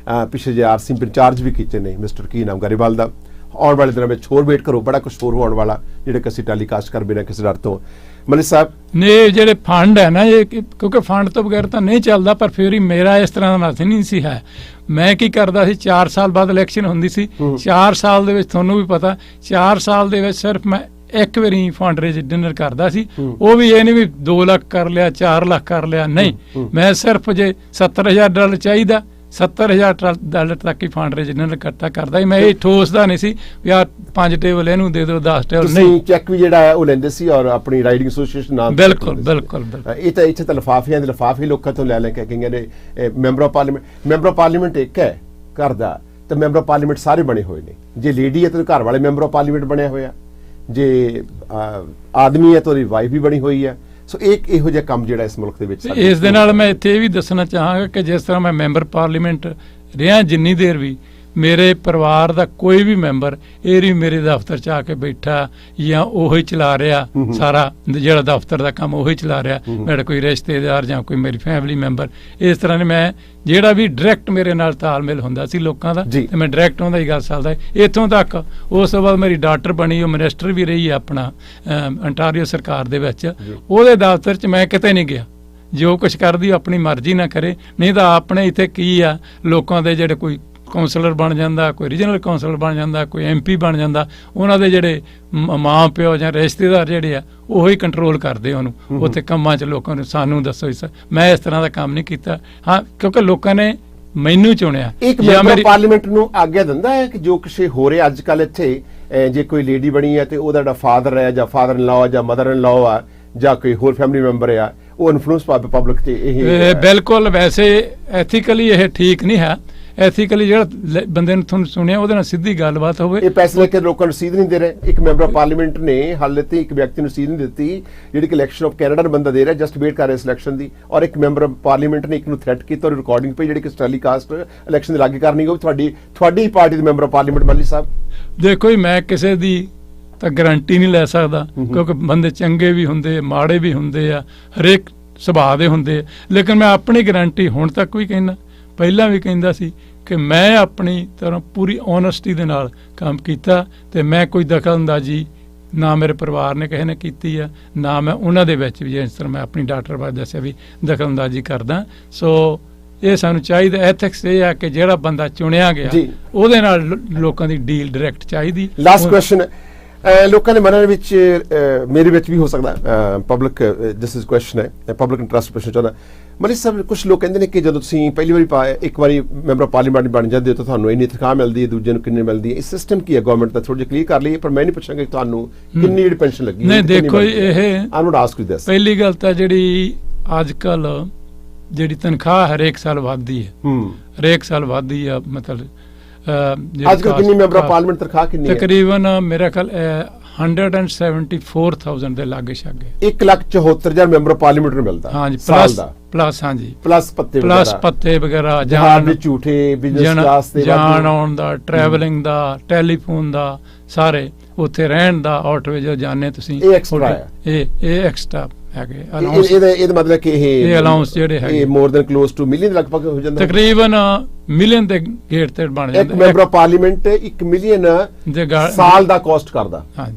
ਪਿਛਲੇ ਜੇ RC ਇੰਚਾਰਜ ਵੀ ਕੀਤੇ ਨੇ, ਮਿਸਟਰ ਕੀ ਨਾਮ ਗਰੇਵਾਲ ਦਾ, ਆਉਣ ਵਾਲੇ ਦਿਨਾਂ ਵਿੱਚ ਹੋਰ ਵੇਟ ਕਰੋ, ਬੜਾ ਕੁਝ ਹੋਰ ਹੋਣ ਵਾਲਾ ਜਿਹੜਾ ਕਿ ਅਸੀਂ ਟੈਲੀਕਾਸਟ ਕਰ ਬਿਨਾਂ ਕਿਸੇ ਡਰ ਤੋਂ। ਮਲਿਕ ਸਾਹਿਬ ਨੇ ਜਿਹੜੇ ਫੰਡ ਹੈ ਨਾ ਇਹ ਕਿਉਂਕਿ ਫੰਡ ਤੋਂ ਬਗੈਰ ਤਾਂ ਨਹੀਂ ਚੱਲਦਾ, ਪਰ ਫਿਰ ਵੀ ਮੇਰਾ ਇਸ ਤਰ੍ਹਾਂ ਦਾ ਮਤ ਨਹੀਂ ਸੀ ਹੈ। ਮੈਂ ਕੀ ਕਰਦਾ ਸੀ, 4 ਸਾਲ ਬਾਅਦ ਇਲੈਕਸ਼ਨ ਹੁੰਦੀ ਸੀ, 4 ਸਾਲ ਦੇ ਵਿੱਚ ਤੁਹਾਨੂੰ ਵੀ ਪਤਾ 4 ਸਾਲ ਦੇ ਵਿੱਚ ਸਿਰਫ ਮੈਂ ਇੱਕ ਵਾਰੀ ਫੰਡ ਰੇਜ਼ ਡਿਨਰ ਕਰਦਾ ਸੀ। ਉਹ ਵੀ ਇਹ ਨਹੀਂ ਵੀ 2 ਲੱਖ ਕਰ ਲਿਆ, 4 ਲੱਖ ਕਰ ਲਿਆ, ਨਹੀਂ, ਮੈਂ ਸਿਰਫ ਜੇ $70,000 ਚਾਹੀਦਾ $70,000 ਤੱਕ ਹੀ ਫੰਡ ਰੇਜ਼ ਡਿਨਰ ਇਕੱਠਾ ਕਰਦਾ ਸੀ। ਮੈਂ ਇਹ ਠੋਸਦਾ ਨਹੀਂ ਸੀ ਵੀ ਆ 5 ਟੇਬਲ ਇਹਨੂੰ ਦੇ ਦਿਓ, 10 ਟੇਬਲ ਨਹੀਂ। ਚੈੱਕ ਵੀ ਜਿਹੜਾ ਹੈ ਉਹ ਲੈਂਦੇ ਸੀ ਔਰ ਆਪਣੀ ਰਾਈਡਿੰਗ ਐਸੋਸੀਏਸ਼ਨ ਨਾਮ ਬਿਲਕੁਲ ਬਿਲਕੁਲ ਇਹ ਤਾਂ ਇੱਥੇ ਤਾਂ ਲਿਫਾਫਿਆਂ ਦੇ ਲਿਫਾਫੇ ਲੋਕਾਂ ਤੋਂ ਲੈ ਕੇ ਗਈਆਂ ਨੇ। ਮੈਂਬਰ ਆਫ ਪਾਰਲੀਮੈਂਟ ਇੱਕ ਹੈ ਘਰ ਦਾ, ਤੇ ਮੈਂਬਰ ਆਫ ਪਾਰਲੀਮੈਂਟ ਸਾਰੇ ਬਣੇ ਹੋਏ ਨੇ। ਜੇ ਲੇਡੀ ਹੈ ਤਾਂ ਘਰ ਵਾਲੇ ਮੈਂਬਰ ਆਫ ਪਾਰਲੀਮੈਂਟ ਬਣਿਆ ਹੋਇਆ, ਜੇ ਆਦਮੀ ਹੈ ਤਾਂ ਉਹਦੀ ਵਾਈਫ ਵੀ ਬਣੀ ਹੋਈ ਹੈ। ਸੋ ਇੱਕ ਇਹੋ ਜਿਹਾ ਕੰਮ ਜਿਹੜਾ ਇਸ ਮੁਲਕ ਦੇ ਵਿੱਚ ਇਸ ਦੇ ਨਾਲ ਮੈਂ ਇੱਥੇ ਇਹ ਵੀ ਦੱਸਣਾ ਚਾਹਾਂਗਾ ਕਿ ਜਿਸ ਤਰ੍ਹਾਂ ਮੈਂ ਮੈਂਬਰ ਪਾਰਲੀਮੈਂਟ ਰਿਹਾ ਜਿੰਨੀ ਦੇਰ ਵੀ, ਮੇਰੇ ਪਰਿਵਾਰ ਦਾ ਕੋਈ ਵੀ ਮੈਂਬਰ ਇਹ ਨਹੀਂ ਮੇਰੇ ਦਫ਼ਤਰ 'ਚ ਆ ਕੇ ਬੈਠਾ ਜਾਂ ਉਹੀ ਚਲਾ ਰਿਹਾ ਸਾਰਾ ਜਿਹੜਾ ਦਫ਼ਤਰ ਦਾ ਕੰਮ ਉਹੀ ਚਲਾ ਰਿਹਾ, ਮੇਰਾ ਕੋਈ ਰਿਸ਼ਤੇਦਾਰ ਜਾਂ ਕੋਈ ਮੇਰੀ ਫੈਮਿਲੀ ਮੈਂਬਰ ਇਸ ਤਰ੍ਹਾਂ ਨੇ। ਮੈਂ ਜਿਹੜਾ ਵੀ ਡਾਇਰੈਕਟ ਮੇਰੇ ਨਾਲ ਤਾਲਮੇਲ ਹੁੰਦਾ ਸੀ ਲੋਕਾਂ ਦਾ, ਤੇ ਮੈਂ ਡਾਇਰੈਕਟ ਉਹਦਾ ਹੀ ਗੱਲ ਚੱਲਦਾ ਇੱਥੋਂ ਤੱਕ। ਉਸ ਤੋਂ ਬਾਅਦ ਮੇਰੀ ਡਾਕਟਰ ਬਣੀ, ਉਹ ਮਿਨਿਸਟਰ ਵੀ ਰਹੀ ਆਪਣਾ ਅੰਟਾਰੀਓ ਸਰਕਾਰ ਦੇ ਵਿੱਚ। ਉਹਦੇ ਦਫ਼ਤਰ 'ਚ ਮੈਂ ਕਿਤੇ ਨਹੀਂ ਗਿਆ, ਜੋ ਕੁਛ ਕਰਦੀ ਆਪਣੀ ਮਰਜ਼ੀ ਨਾ ਕਰੇ। ਨਹੀਂ ਤਾਂ ਆਪਣੇ ਇੱਥੇ ਕੀ ਆ, ਲੋਕਾਂ ਦੇ ਜਿਹੜੇ ਕੋਈ ਕੌਂਸਲਰ ਬਣ ਜਾਂਦਾ, ਕੋਈ ਰੀਜਨਲ ਕੌਂਸਲਰ ਬਣ ਜਾਂਦਾ, ਕੋਈ MP ਬਣ ਜਾਂਦਾ, ਉਹਨਾਂ ਦੇ ਜਿਹੜੇ ਮਾਂ ਪਿਓ ਜਾਂ ਰਿਸ਼ਤੇਦਾਰ ਜਿਹੜੇ ਆ ਉਹੀ ਕੰਟਰੋਲ ਕਰਦੇ ਉਹਨੂੰ ਉੱਥੇ ਕੰਮਾਂ 'ਚ। ਲੋਕਾਂ ਨੂੰ ਸਾਨੂੰ ਦੱਸੋ ਮੈਂ ਇਸ ਤਰ੍ਹਾਂ ਦਾ ਕੰਮ ਨਹੀਂ ਕੀਤਾ। ਹਾਂ, ਕਿਉਂਕਿ ਲੋਕਾਂ ਨੇ ਮੈਨੂੰ ਚੁਣਿਆ। ਇੱਕ ਮੈਂਬਰ ਪਾਰਲੀਮੈਂਟ ਨੂੰ ਆਗਿਆ ਦਿੰਦਾ ਹੈ ਕਿ ਜੋ ਕੁਛ ਹੋ ਰਿਹਾ ਅੱਜ ਕੱਲ੍ਹ ਇੱਥੇ, ਜੇ ਕੋਈ ਲੇਡੀ ਬਣੀ ਹੈ ਤੇ ਉਹਦਾ ਜਿਹੜਾ ਫਾਦਰ ਹੈ ਜਾਂ ਫਾਦਰ ਇਨ ਲਾਅ ਜਾਂ ਮਦਰ ਇਨ ਲਾਅ ਆ ਜਾਂ ਕੋਈ ਹੋਰ ਫੈਮਿਲੀ ਮੈਂਬਰ ਆ, ਉਹ ਇਨਫਲੂਐਂਸ ਪਾਵੇ ਪਬਲਿਕ ਤੇ। ਇਹ ਬਿਲਕੁਲ ਵੈਸੇ ਐਥੀਕਲੀ ਇਹ ਠੀਕ ਨਹੀਂ ਹੈ। ਐਥੀਕਲੀ ਜਿਹੜਾ ਬੰਦੇ ਨੂੰ ਤੁਹਾਨੂੰ ਸੁਣਿਆ ਉਹਦੇ ਨਾਲ ਸਿੱਧੀ ਗੱਲਬਾਤ ਹੋਵੇ। ਇਹ ਪੈਸੇ ਲੈ ਕੇ ਲੋਕਾਂ ਨੂੰ ਰਸੀਦ ਨਹੀਂ ਦੇ ਰਹੇ। ਇੱਕ ਮੈਂਬਰ ਆਫ ਪਾਰਲੀਮੈਂਟ ਨੇ ਹਾਲੇ ਤੇ ਇੱਕ ਵਿਅਕਤੀ ਨੂੰ ਰਸੀਦ ਨਹੀਂ ਦਿੱਤੀ ਜਿਹੜੀ ਕਿ ਇਲੈਕਸ਼ਨ ਆਫ ਕੈਨੇਡਾ ਨੂੰ ਬੰਦਾ ਦੇ ਰਿਹਾ, ਜਸਟ ਵੇਟ ਕਰ ਰਿਹਾ ਸਿਲੈਕਸ਼ਨ ਦੀ। ਔਰ ਇੱਕ ਮੈਂਬਰ ਆਫ ਪਾਰਲੀਮੈਂਟ ਨੇ ਇੱਕ ਨੂੰ ਥ੍ਰੈਟ ਕੀਤਾ ਔਰ ਰਿਕਾਰਡਿੰਗ ਪਈ ਜਿਹੜੀ ਕਿ ਟੈਲੀਕਾਸਟ ਇਲੈਕਸ਼ਨ ਦੇ ਲਾਗੇ ਕਰਨੀ ਹੋਵੇ। ਤੁਹਾਡੀ ਪਾਰਟੀ ਦੇ ਮੈਂਬਰ ਆਫ ਪਾਰਲੀਮੈਂਟ ਮੱਲੀ ਸਾਹਿਬ, ਦੇਖੋ ਜੀ, ਮੈਂ ਕਿਸੇ ਦੀ ਤਾਂ ਗਰੰਟੀ ਨਹੀਂ ਲੈ ਸਕਦਾ ਕਿਉਂਕਿ ਬੰਦੇ ਚੰਗੇ ਵੀ ਹੁੰਦੇ, ਮਾੜੇ ਵੀ ਹੁੰਦੇ ਆ, ਹਰੇਕ ਸੁਭਾਅ ਦੇ ਹੁੰਦੇ ਆ। ਲੇਕਿਨ ਮੈਂ ਆਪਣੀ ਗਰੰਟੀ ਹੁਣ ਤੱਕ ਵੀ ਕਹਿੰਦਾ, ਪਹਿਲਾਂ ਵੀ ਕਹਿੰਦਾ ਸੀ ਕਿ ਮੈਂ ਆਪਣੀ ਤਰ੍ਹਾਂ ਪੂਰੀ ਓਨੈਸਟੀ ਦੇ ਨਾਲ ਕੰਮ ਕੀਤਾ ਤੇ ਮੈਂ ਕੋਈ ਦਖਲਅੰਦਾਜ਼ੀ ਨਾ ਮੇਰੇ ਪਰਿਵਾਰ ਨੇ ਕਿਸੇ ਨੇ ਕੀਤੀ ਆ, ਨਾ ਮੈਂ ਉਹਨਾਂ ਦੇ ਵਿੱਚ ਵੀ ਜਿਸ ਤਰ੍ਹਾਂ ਮੈਂ ਆਪਣੀ ਡਾਕਟਰ ਬਾਰੇ ਦੱਸਿਆ ਵੀ ਦਖਲਅੰਦਾਜ਼ੀ ਕਰਦਾ। ਸੋ ਇਹ ਸਾਨੂੰ ਚਾਹੀਦਾ, ਐਥਿਕਸ ਇਹ ਆ ਕਿ ਜਿਹੜਾ ਬੰਦਾ ਚੁਣਿਆ ਗਿਆ ਉਹਦੇ ਨਾਲ ਲੋਕਾਂ ਦੀ ਡੀਲ ਡਾਇਰੈਕਟ ਚਾਹੀਦੀ। ਲਾਸਟ ਕੁਐਸਚਨ, ਲੋਕਾਂ ਦੇ ਮਨਾਂ ਵਿੱਚ, ਮੇਰੇ ਵਿੱਚ ਵੀ ਹੋ ਸਕਦਾ, ਪਬਲਿਕ ਦਿਸ ਇਜ਼ ਕੁਐਸਚਨ ਹੈ, ਪਬਲਿਕ ਇੰਟਰਸਟ ਪੁੱਛਣਾ ਚਾਹੁੰਦਾ। ਮਲਿਕ ਸਾਹਿਬ, ਕੁਝ ਲੋਕ ਕਹਿੰਦੇ ਨੇ ਕਿ ਜਦੋਂ ਤੁਸੀਂ ਪਹਿਲੀ ਵਾਰੀ ਇੱਕ ਵਾਰੀ ਮੈਂਬਰ ਪਾਰਲੀਮੈਂਟ ਬਣ ਜਾਂਦੇ ਹੋ ਤਾਂ ਤੁਹਾਨੂੰ ਇੰਨੀ ਤਨਖਾਹ ਮਿਲਦੀ ਹੈ, ਦੂਜੇ ਨੂੰ ਕਿੰਨੀ ਮਿਲਦੀ ਹੈ। ਇਹ ਸਿਸਟਮ ਕੀ ਹੈ ਗਵਰਨਮੈਂਟ ਦਾ? ਥੋੜਾ ਜਿਹਾ ਕਲੀਅਰ ਕਰ ਲਈਏ, ਪਰ ਮੈਂ ਨਹੀਂ ਪੁੱਛਾਂਗਾ ਕਿ ਤੁਹਾਨੂੰ ਕਿੰਨੀ ਜਿਹੜੀ ਪੈਨਸ਼ਨ ਲੱਗੀ। ਨਹੀਂ ਦੇਖੋ, ਇਹ ਆਈ ਵੁੱਡ ਆਸਕ ਯੂ ਦਿਸ। ਪਹਿਲੀ ਗੱਲ ਤਾਂ ਜਿਹੜੀ ਅੱਜ ਕੱਲ ਜਿਹੜੀ ਤਨਖਾਹ ਹਰੇਕ ਸਾਲ ਵੱਧਦੀ ਹੈ, ਹਰੇਕ ਸਾਲ ਵੱਧਦੀ ਆ। ਮਤਲਬ ਅੱਜ ਕੱਲ ਕਿੰਨੀ ਮੈਂਬਰ ਪਾਰਲੀਮੈਂਟ ਤਨਖਾਹ ਕਿੰਨੀ ਹੈ? ਤਕਰੀਬਨ ਮੇਰਾ ਖਿਆਲ 174,000 ਦੇ ਲਾਗੇ ਛਾਗੇ। 1,74,000 ਮੈਂਬਰ ਪਾਰਲੀਮੈਂਟ ਨੂੰ ਮਿਲਦਾ। ਹਾਂਜੀ, ਪਲੱਸ ਹਾਂਜੀ, ਪਲੱਸ ਪੱਤੇ ਵਗੈਰਾ, ਜਹਾਜ਼ ਦੇ ਝੂਠੇ, ਬਿਜ਼ਨਸ ਕਲਾਸ ਤੇ ਜਾਣ ਆਉਣ ਦਾ, ਟਰੈਵਲਿੰਗ ਦਾ, ਟੈਲੀਫੋਨ ਦਾ, ਸਾਰੇ ਉੱਥੇ ਰਹਿਣ ਦਾ, ਆਟੋ ਜੋ ਜਾਣੇ ਤੁਸੀਂ, ਇਹ ਐਕਸਟਰਾ ਹੈ। ਇਹ ਐਕਸਟਰਾ ਹੈਗੇ। ਇਹਦਾ ਮਤਲਬ ਕਿ ਇਹ ਅਲਾਉਂਸ ਜਿਹੜੇ ਹੈਗੇ more than close to million ਲਗਭਗ ਹੋ ਜਾਂਦਾ, ਤਕਰੀਬਨ ਮਿਲੀਅਨ ਦੇ ਗੇਟ ਤੇ ਬਣ ਜਾਂਦਾ। ਇੱਕ ਮੈਂਬਰ ਆਫ ਪਾਰਲੀਮੈਂਟ 1 ਮਿਲੀਅਨ ਸਾਲ ਦਾ ਕਾਸਟ ਕਰਦਾ। ਹਾਂਜੀ,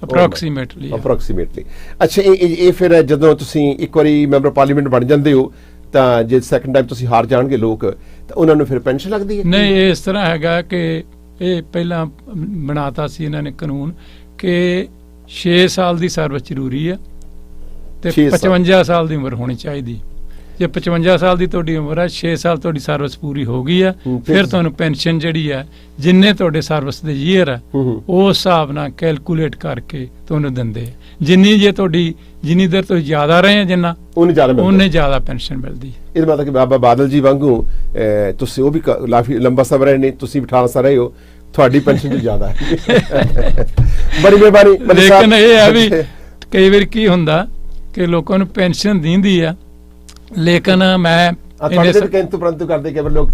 ਅਪਰੋਕਸੀਮੇਟਲੀ। ਅੱਛਾ, ਇਹ ਫਿਰ ਜਦੋਂ ਤੁਸੀਂ ਇੱਕ ਵਾਰੀ ਮੈਂਬਰ ਪਾਰਲੀਮੈਂਟ ਬਣ ਜਾਂਦੇ ਹੋ ਤਾਂ ਜੇ ਸੈਕੰਡ ਟਾਈਮ ਤੁਸੀਂ ਹਾਰ ਜਾਣਗੇ ਲੋਕ, ਤਾਂ ਉਹਨਾਂ ਨੂੰ ਫਿਰ ਪੈਨਸ਼ਨ ਲੱਗਦੀ ਹੈ? ਨਹੀਂ, ਇਸ ਤਰ੍ਹਾਂ ਹੈਗਾ ਕਿ ਇਹ ਪਹਿਲਾਂ ਬਣਾਤਾ ਸੀ ਇਹਨਾਂ ਨੇ ਕਾਨੂੰਨ ਕਿ 6 ਸਾਲ ਦੀ ਸਰਵਿਸ ਜ਼ਰੂਰੀ ਹੈ ਤੇ 55 ਸਾਲ ਦੀ ਉਮਰ ਹੋਣੀ ਚਾਹੀਦੀ। ਜੇ 55 ਸਾਲ ਦੀ ਤੁਹਾਡੀ ਉਮਰ ਹੈ, 6 ਸਾਲ ਤੁਹਾਡੀ ਸਰਵਿਸ ਪੂਰੀ ਹੋ ਗਈ ਹੈ, ਫਿਰ ਤੁਹਾਨੂੰ ਪੈਨਸ਼ਨ ਜਿਹੜੀ ਹੈ ਜਿੰਨੇ ਤੁਹਾਡੇ ਸਰਵਿਸ ਦੇ ਈਅਰ ਹੈ ਉਸ ਹਿਸਾਬ ਨਾਲ ਕੈਲਕੂਲੇਟ ਕਰਕੇ ਤੁਹਾਨੂੰ ਦਿੰਦੇ। ਜਿੰਨੀ ਦੇਰ ਤੁਸੀਂ ਜ਼ਿਆਦਾ ਰਹੇ ਆ ਜਿੰਨਾ ਉਹਨੇ ਜ਼ਿਆਦਾ ਪੈਨਸ਼ਨ ਮਿਲਦੀ। ਇਹਦਾ ਮਤਲਬ ਕਿ ਬਾਬਾ ਬਾਦਲ ਜੀ ਵਾਂਗੂ ਤੁਸੀਂ ਉਹ ਵੀ ਕਾਫੀ ਲੰਬਾ ਸਮਾਂ ਰਹੇ ਨੇ, ਤੁਸੀਂ ਵੀ 18 ਸਾਲ ਰਹੇ ਹੋ, ਤੁਹਾਡੀ ਪੈਨਸ਼ਨ ਵੀ ਜ਼ਿਆਦਾ ਹੈ। ਬੜੀ ਮਿਹਰਬਾਨੀ। ਲੇਕਿਨ ਇਹ ਹੈ ਵੀ ਕਈ ਵਾਰ ਕੀ ਹੁੰਦਾ ਕਿ ਲੋਕਾਂ ਨੂੰ ਪੈਨਸ਼ਨ ਦਿੰਦੀ ਆ, ਲੇਕਿਨ ਮੈਂ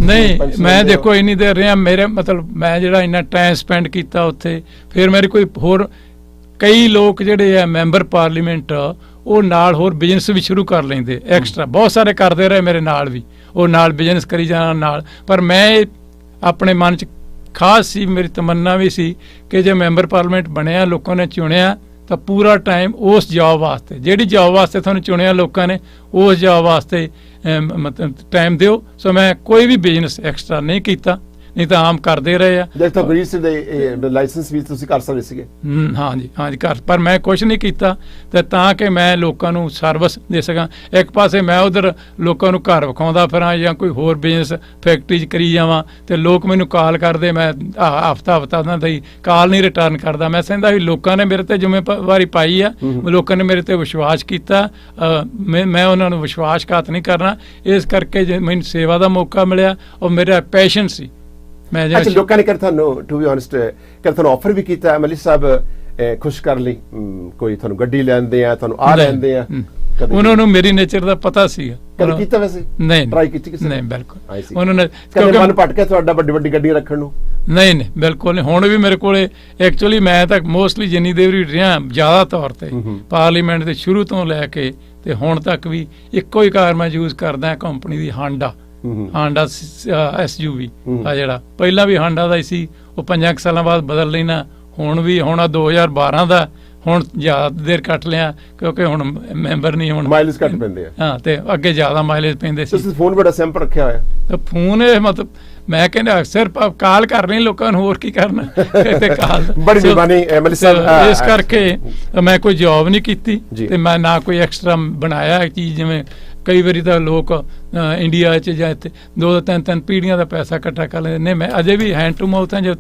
ਨਹੀਂ, ਮੈਂ ਦੇਖੋ ਇੰਨੀ ਦੇਰ ਰਿਹਾ, ਮੇਰੇ ਮਤਲਬ ਮੈਂ ਜਿਹੜਾ ਇੰਨਾ ਟਾਈਮ ਸਪੈਂਡ ਕੀਤਾ ਉੱਥੇ, ਫਿਰ ਮੇਰੇ ਕੋਈ ਹੋਰ ਕਈ ਲੋਕ ਜਿਹੜੇ ਆ ਮੈਂਬਰ ਪਾਰਲੀਮੈਂਟ ਉਹ ਨਾਲ ਹੋਰ ਬਿਜ਼ਨਸ ਵੀ ਸ਼ੁਰੂ ਕਰ ਲੈਂਦੇ ਐਕਸਟਰਾ, ਬਹੁਤ ਸਾਰੇ ਕਰਦੇ ਰਹੇ ਮੇਰੇ ਨਾਲ ਵੀ, ਉਹ ਨਾਲ ਬਿਜ਼ਨਸ ਕਰੀ ਜਾਣ ਨਾਲ। ਪਰ ਮੈਂ ਆਪਣੇ ਮਨ 'ਚ ਖਾਸ ਸੀ, ਮੇਰੀ ਤਮੰਨਾ ਵੀ ਸੀ ਕਿ ਜੇ ਮੈਂਬਰ ਪਾਰਲੀਮੈਂਟ ਬਣਿਆ, ਲੋਕਾਂ ਨੇ ਚੁਣਿਆ, ਤਾਂ ਪੂਰਾ ਟਾਈਮ ਉਸ ਜੌਬ ਵਾਸਤੇ, ਜਿਹੜੀ ਜੌਬ ਵਾਸਤੇ ਤੁਹਾਨੂੰ ਚੁਣਿਆ ਲੋਕਾਂ ਨੇ, ਉਸ ਜੌਬ ਵਾਸਤੇ ਮਤਲਬ ਟਾਈਮ ਦਿਓ। ਸੋ ਮੈਂ ਕੋਈ ਵੀ ਬਿਜ਼ਨਸ ਐਕਸਟਰਾ ਨਹੀਂ ਕੀਤਾ, ਨਹੀਂ ਤਾਂ ਆਮ ਕਰਦੇ ਰਹੇ ਆ। ਜਦ ਤੱਕ ਰਜਿਸਟਰ ਦੇ ਲਾਇਸੈਂਸ ਵੀ ਤੁਸੀਂ ਕਰ ਸਕਦੇ ਸੀਗੇ। ਹਾਂਜੀ ਕਰ, ਪਰ ਮੈਂ ਕੁਛ ਨਹੀਂ ਕੀਤਾ ਤੇ ਤਾਂ ਕਿ ਮੈਂ ਲੋਕਾਂ ਨੂੰ ਸਰਵਿਸ ਦੇ ਸਕਾਂ। ਇੱਕ ਪਾਸੇ ਮੈਂ ਉਧਰ ਲੋਕਾਂ ਨੂੰ ਘਰ ਵਿਖਾਉਂਦਾ ਫਿਰਾਂ ਜਾਂ ਕੋਈ ਹੋਰ ਬਿਜ਼ਨਸ ਫੈਕਟਰੀ 'ਚ ਕਰੀ ਜਾਵਾਂ, ਤੇ ਲੋਕ ਮੈਨੂੰ ਕਾਲ ਕਰਦੇ, ਮੈਂ ਹਫਤਾ ਉਹਨਾਂ ਦੀ ਕਾਲ ਨਹੀਂ ਰਿਟਰਨ ਕਰਦਾ। ਮੈਂ ਸਮਝਦਾ ਵੀ ਲੋਕਾਂ ਨੇ ਮੇਰੇ ਤੇ ਜ਼ਿੰਮੇਵਾਰੀ ਪਾਈ ਆ, ਲੋਕਾਂ ਨੇ ਮੇਰੇ ਤੇ ਵਿਸ਼ਵਾਸ ਕੀਤਾ, ਮੈਂ ਉਹਨਾਂ ਨੂੰ ਵਿਸ਼ਵਾਸਘਾਤ ਨਹੀਂ ਕਰਨਾ। ਇਸ ਕਰਕੇ ਜੇ ਮੈਨੂੰ ਸੇਵਾ ਦਾ ਮੌਕਾ ਮਿਲਿਆ, ਉਹ ਮੇਰਾ ਪੈਸ਼ਨ ਸੀ। ਅੱਛਾ, ਲੋਕਾਂ ਨੇ ਤੁਹਾਨੂੰ ਟੂ ਬੀ ਓਨੈਸਟ ਤੁਹਾਨੂੰ ਆਫਰ ਵੀ ਕੀਤਾ ਮਲਿਕ ਸਾਹਿਬ ਖੁਸ਼ ਕਰ ਲਈ, ਕੋਈ ਤੁਹਾਨੂੰ ਗੱਡੀ ਲੈਂਦੇ ਆ, ਤੁਹਾਨੂੰ ਆ ਲੈਂਦੇ ਆ? ਉਹਨਾਂ ਨੂੰ ਮੇਰੀ ਨੇਚਰ ਦਾ ਪਤਾ ਸੀਗਾ। ਕਦੇ ਕੀਤਾ ਵੈਸੇ? ਨਹੀਂ, ਟਰਾਈ ਕੀਤੀ ਕਿਸੇ ਨੇ? ਨਹੀਂ, ਬਿਲਕੁਲ ਉਹਨਾਂ ਨੇ ਕਦੇ ਮਨ ਭਟਕਿਆ ਤੁਹਾਡਾ ਵੱਡੀ ਵੱਡੀ ਗੱਡੀਆਂ ਰੱਖਣ ਨੂੰ? ਨਹੀਂ, ਬਿਲਕੁਲ ਨਹੀਂ। ਹੁਣ ਵੀ ਮੇਰੇ ਕੋਲੇ ਐਕਚੁਅਲੀ ਮੈਂ ਤਾਂ ਮੋਸਟਲੀ ਜਿੰਨੀ ਦੇਰ ਵੀ ਰਿਹਾ ਜ਼ਿਆਦਾ ਤੌਰ ਤੇ ਪਾਰਲੀਮੈਂਟ ਦੇ ਸ਼ੁਰੂ ਤੋਂ ਲੈ ਕੇ ਤੇ ਹੁਣ ਤੱਕ ਵੀ ਇੱਕੋ ਹੀ ਕਾਰ ਮੈਂ ਯੂਜ਼ ਕਰਦਾ, ਕੰਪਨੀ ਦੀ ਹਾਂਡਾ SUV ਆ ਜਿਹੜਾ ਪਹਿਲਾਂ ਵੀ ਹਾਂਡਾ ਦਾ ਹੀ ਸੀ, ਉਹ 5 ਸਾਲਾਂ ਬਾਅਦ ਬਦਲ ਲੈਣਾ। ਹੁਣ ਵੀ ਹੁਣ 2012 ਦਾ, ਹੁਣ ਜ਼ਿਆਦਾ ਦੇਰ ਕੱਟ ਲਿਆ ਕਿਉਂਕਿ ਹੁਣ ਮੈਂਬਰ ਨਹੀਂ, ਹੁਣ ਮਾਈਲੇਜ ਘੱਟ ਪੈਂਦੇ ਆ। ਹਾਂ, ਤੇ ਅੱਗੇ ਜ਼ਿਆਦਾ ਮਾਈਲੇਜ ਪੈਂਦੇ ਸੀ। ਤੁਸੀਂ ਫੋਨ ਬੜਾ ਸਿੰਪਲ ਰੱਖਿਆ ਹੋਇਆ। ਤੇ ਫੋਨ ਮਤਲਬ ਮੈਂ ਕਹਿੰਦਾ ਸਿਰਫ ਕਾਲ ਕਰਨੀ ਲੋਕਾਂ ਨੂੰ, ਹੋਰ ਕੀ ਕਰਨਾ ਤੇ ਕਾਲ। ਬੜੀ ਮਿਹਰਬਾਨੀ ਮਲਿਕ ਸਾਹਿਬ। ਇਸ ਕਰਕੇ ਮੈਂ ਕੋਈ ਜੌਬ ਨਹੀਂ ਕੀਤੀ ਤੇ ਮੈਂ ਨਾ ਕੋਈ ਐਕਸਟਰਾ ਬਣਾਇਆ ਚੀਜ਼। ਜਿਵੇਂ ਕਈ ਵਾਰੀ ਤਾਂ ਲੋਕ ਇੰਡੀਆ 'ਚ ਜਾਂ ਇੱਥੇ 2-3 ਪੀੜ੍ਹੀਆਂ ਦਾ ਪੈਸਾ ਇਕੱਠਾ ਕਰ ਲੈਂਦੇ ਨੇ। ਮੈਂ ਅਜੇ ਵੀ ਹੈਂਡ ਟੂ ਮਾਊਥ ਹਾਂ। ਜੇ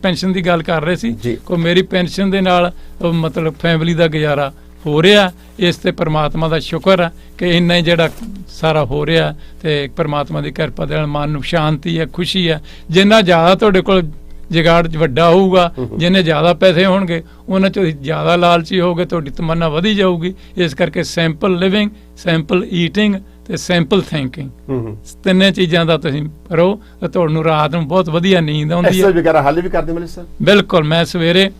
ਪੈਨਸ਼ਨ ਦੀ ਗੱਲ ਕਰ ਰਹੇ ਸੀ, ਕੋਈ ਮੇਰੀ ਪੈਨਸ਼ਨ ਦੇ ਨਾਲ ਮਤਲਬ ਫੈਮਿਲੀ ਦਾ ਗੁਜ਼ਾਰਾ ਹੋ ਰਿਹਾ। ਇਸ ਤੇ ਪ੍ਰਮਾਤਮਾ ਦਾ ਸ਼ੁਕਰ ਹੈ ਕਿ ਇੰਨਾ ਹੀ ਜਿਹੜਾ ਸਾਰਾ ਹੋ ਰਿਹਾ, ਤੇ ਪ੍ਰਮਾਤਮਾ ਦੀ ਕਿਰਪਾ ਦੇ ਨਾਲ ਮਨ ਨੂੰ ਸ਼ਾਂਤੀ ਹੈ, ਖੁਸ਼ੀ ਹੈ। ਜਿੰਨਾ ਜ਼ਿਆਦਾ ਤੁਹਾਡੇ ਕੋਲ ਜੁਗਾੜ ਵੱਡਾ ਹੋਊਗਾ, ਜਿੰਨੇ ਜ਼ਿਆਦਾ ਪੈਸੇ ਹੋਣਗੇ, ਉਹਨਾਂ 'ਚ ਜ਼ਿਆਦਾ ਲਾਲਚੀ ਹੋਗੇ, ਤੁਹਾਡੀ ਤਮੰਨਾ ਵਧੀ ਜਾਊਗੀ। ਇਸ ਕਰਕੇ ਸਿੰਪਲ ਲਿਵਿੰਗ, ਸਿੰਪਲ ਈਟਿੰਗ ਤੇ ਸਿੰਪਲ ਥਿੰਕਿੰਗ, ਤਿੰਨੇ ਚੀਜ਼ਾਂ ਦਾ ਤੁਸੀਂ ਕਰੋ ਤਾਂ ਤੁਹਾਨੂੰ ਰਾਤ ਨੂੰ ਬਹੁਤ ਵਧੀਆ ਨੀਂਦ ਆਉਂਦੀ ਹੈ। ਵਗੈਰਾ ਹਾਲੇ ਵੀ ਕਰਦੇ ਮਲਿਕ ਸਾਹਿਬ? ਬਿਲਕੁਲ। ਮੈਂ ਸਵੇਰੇ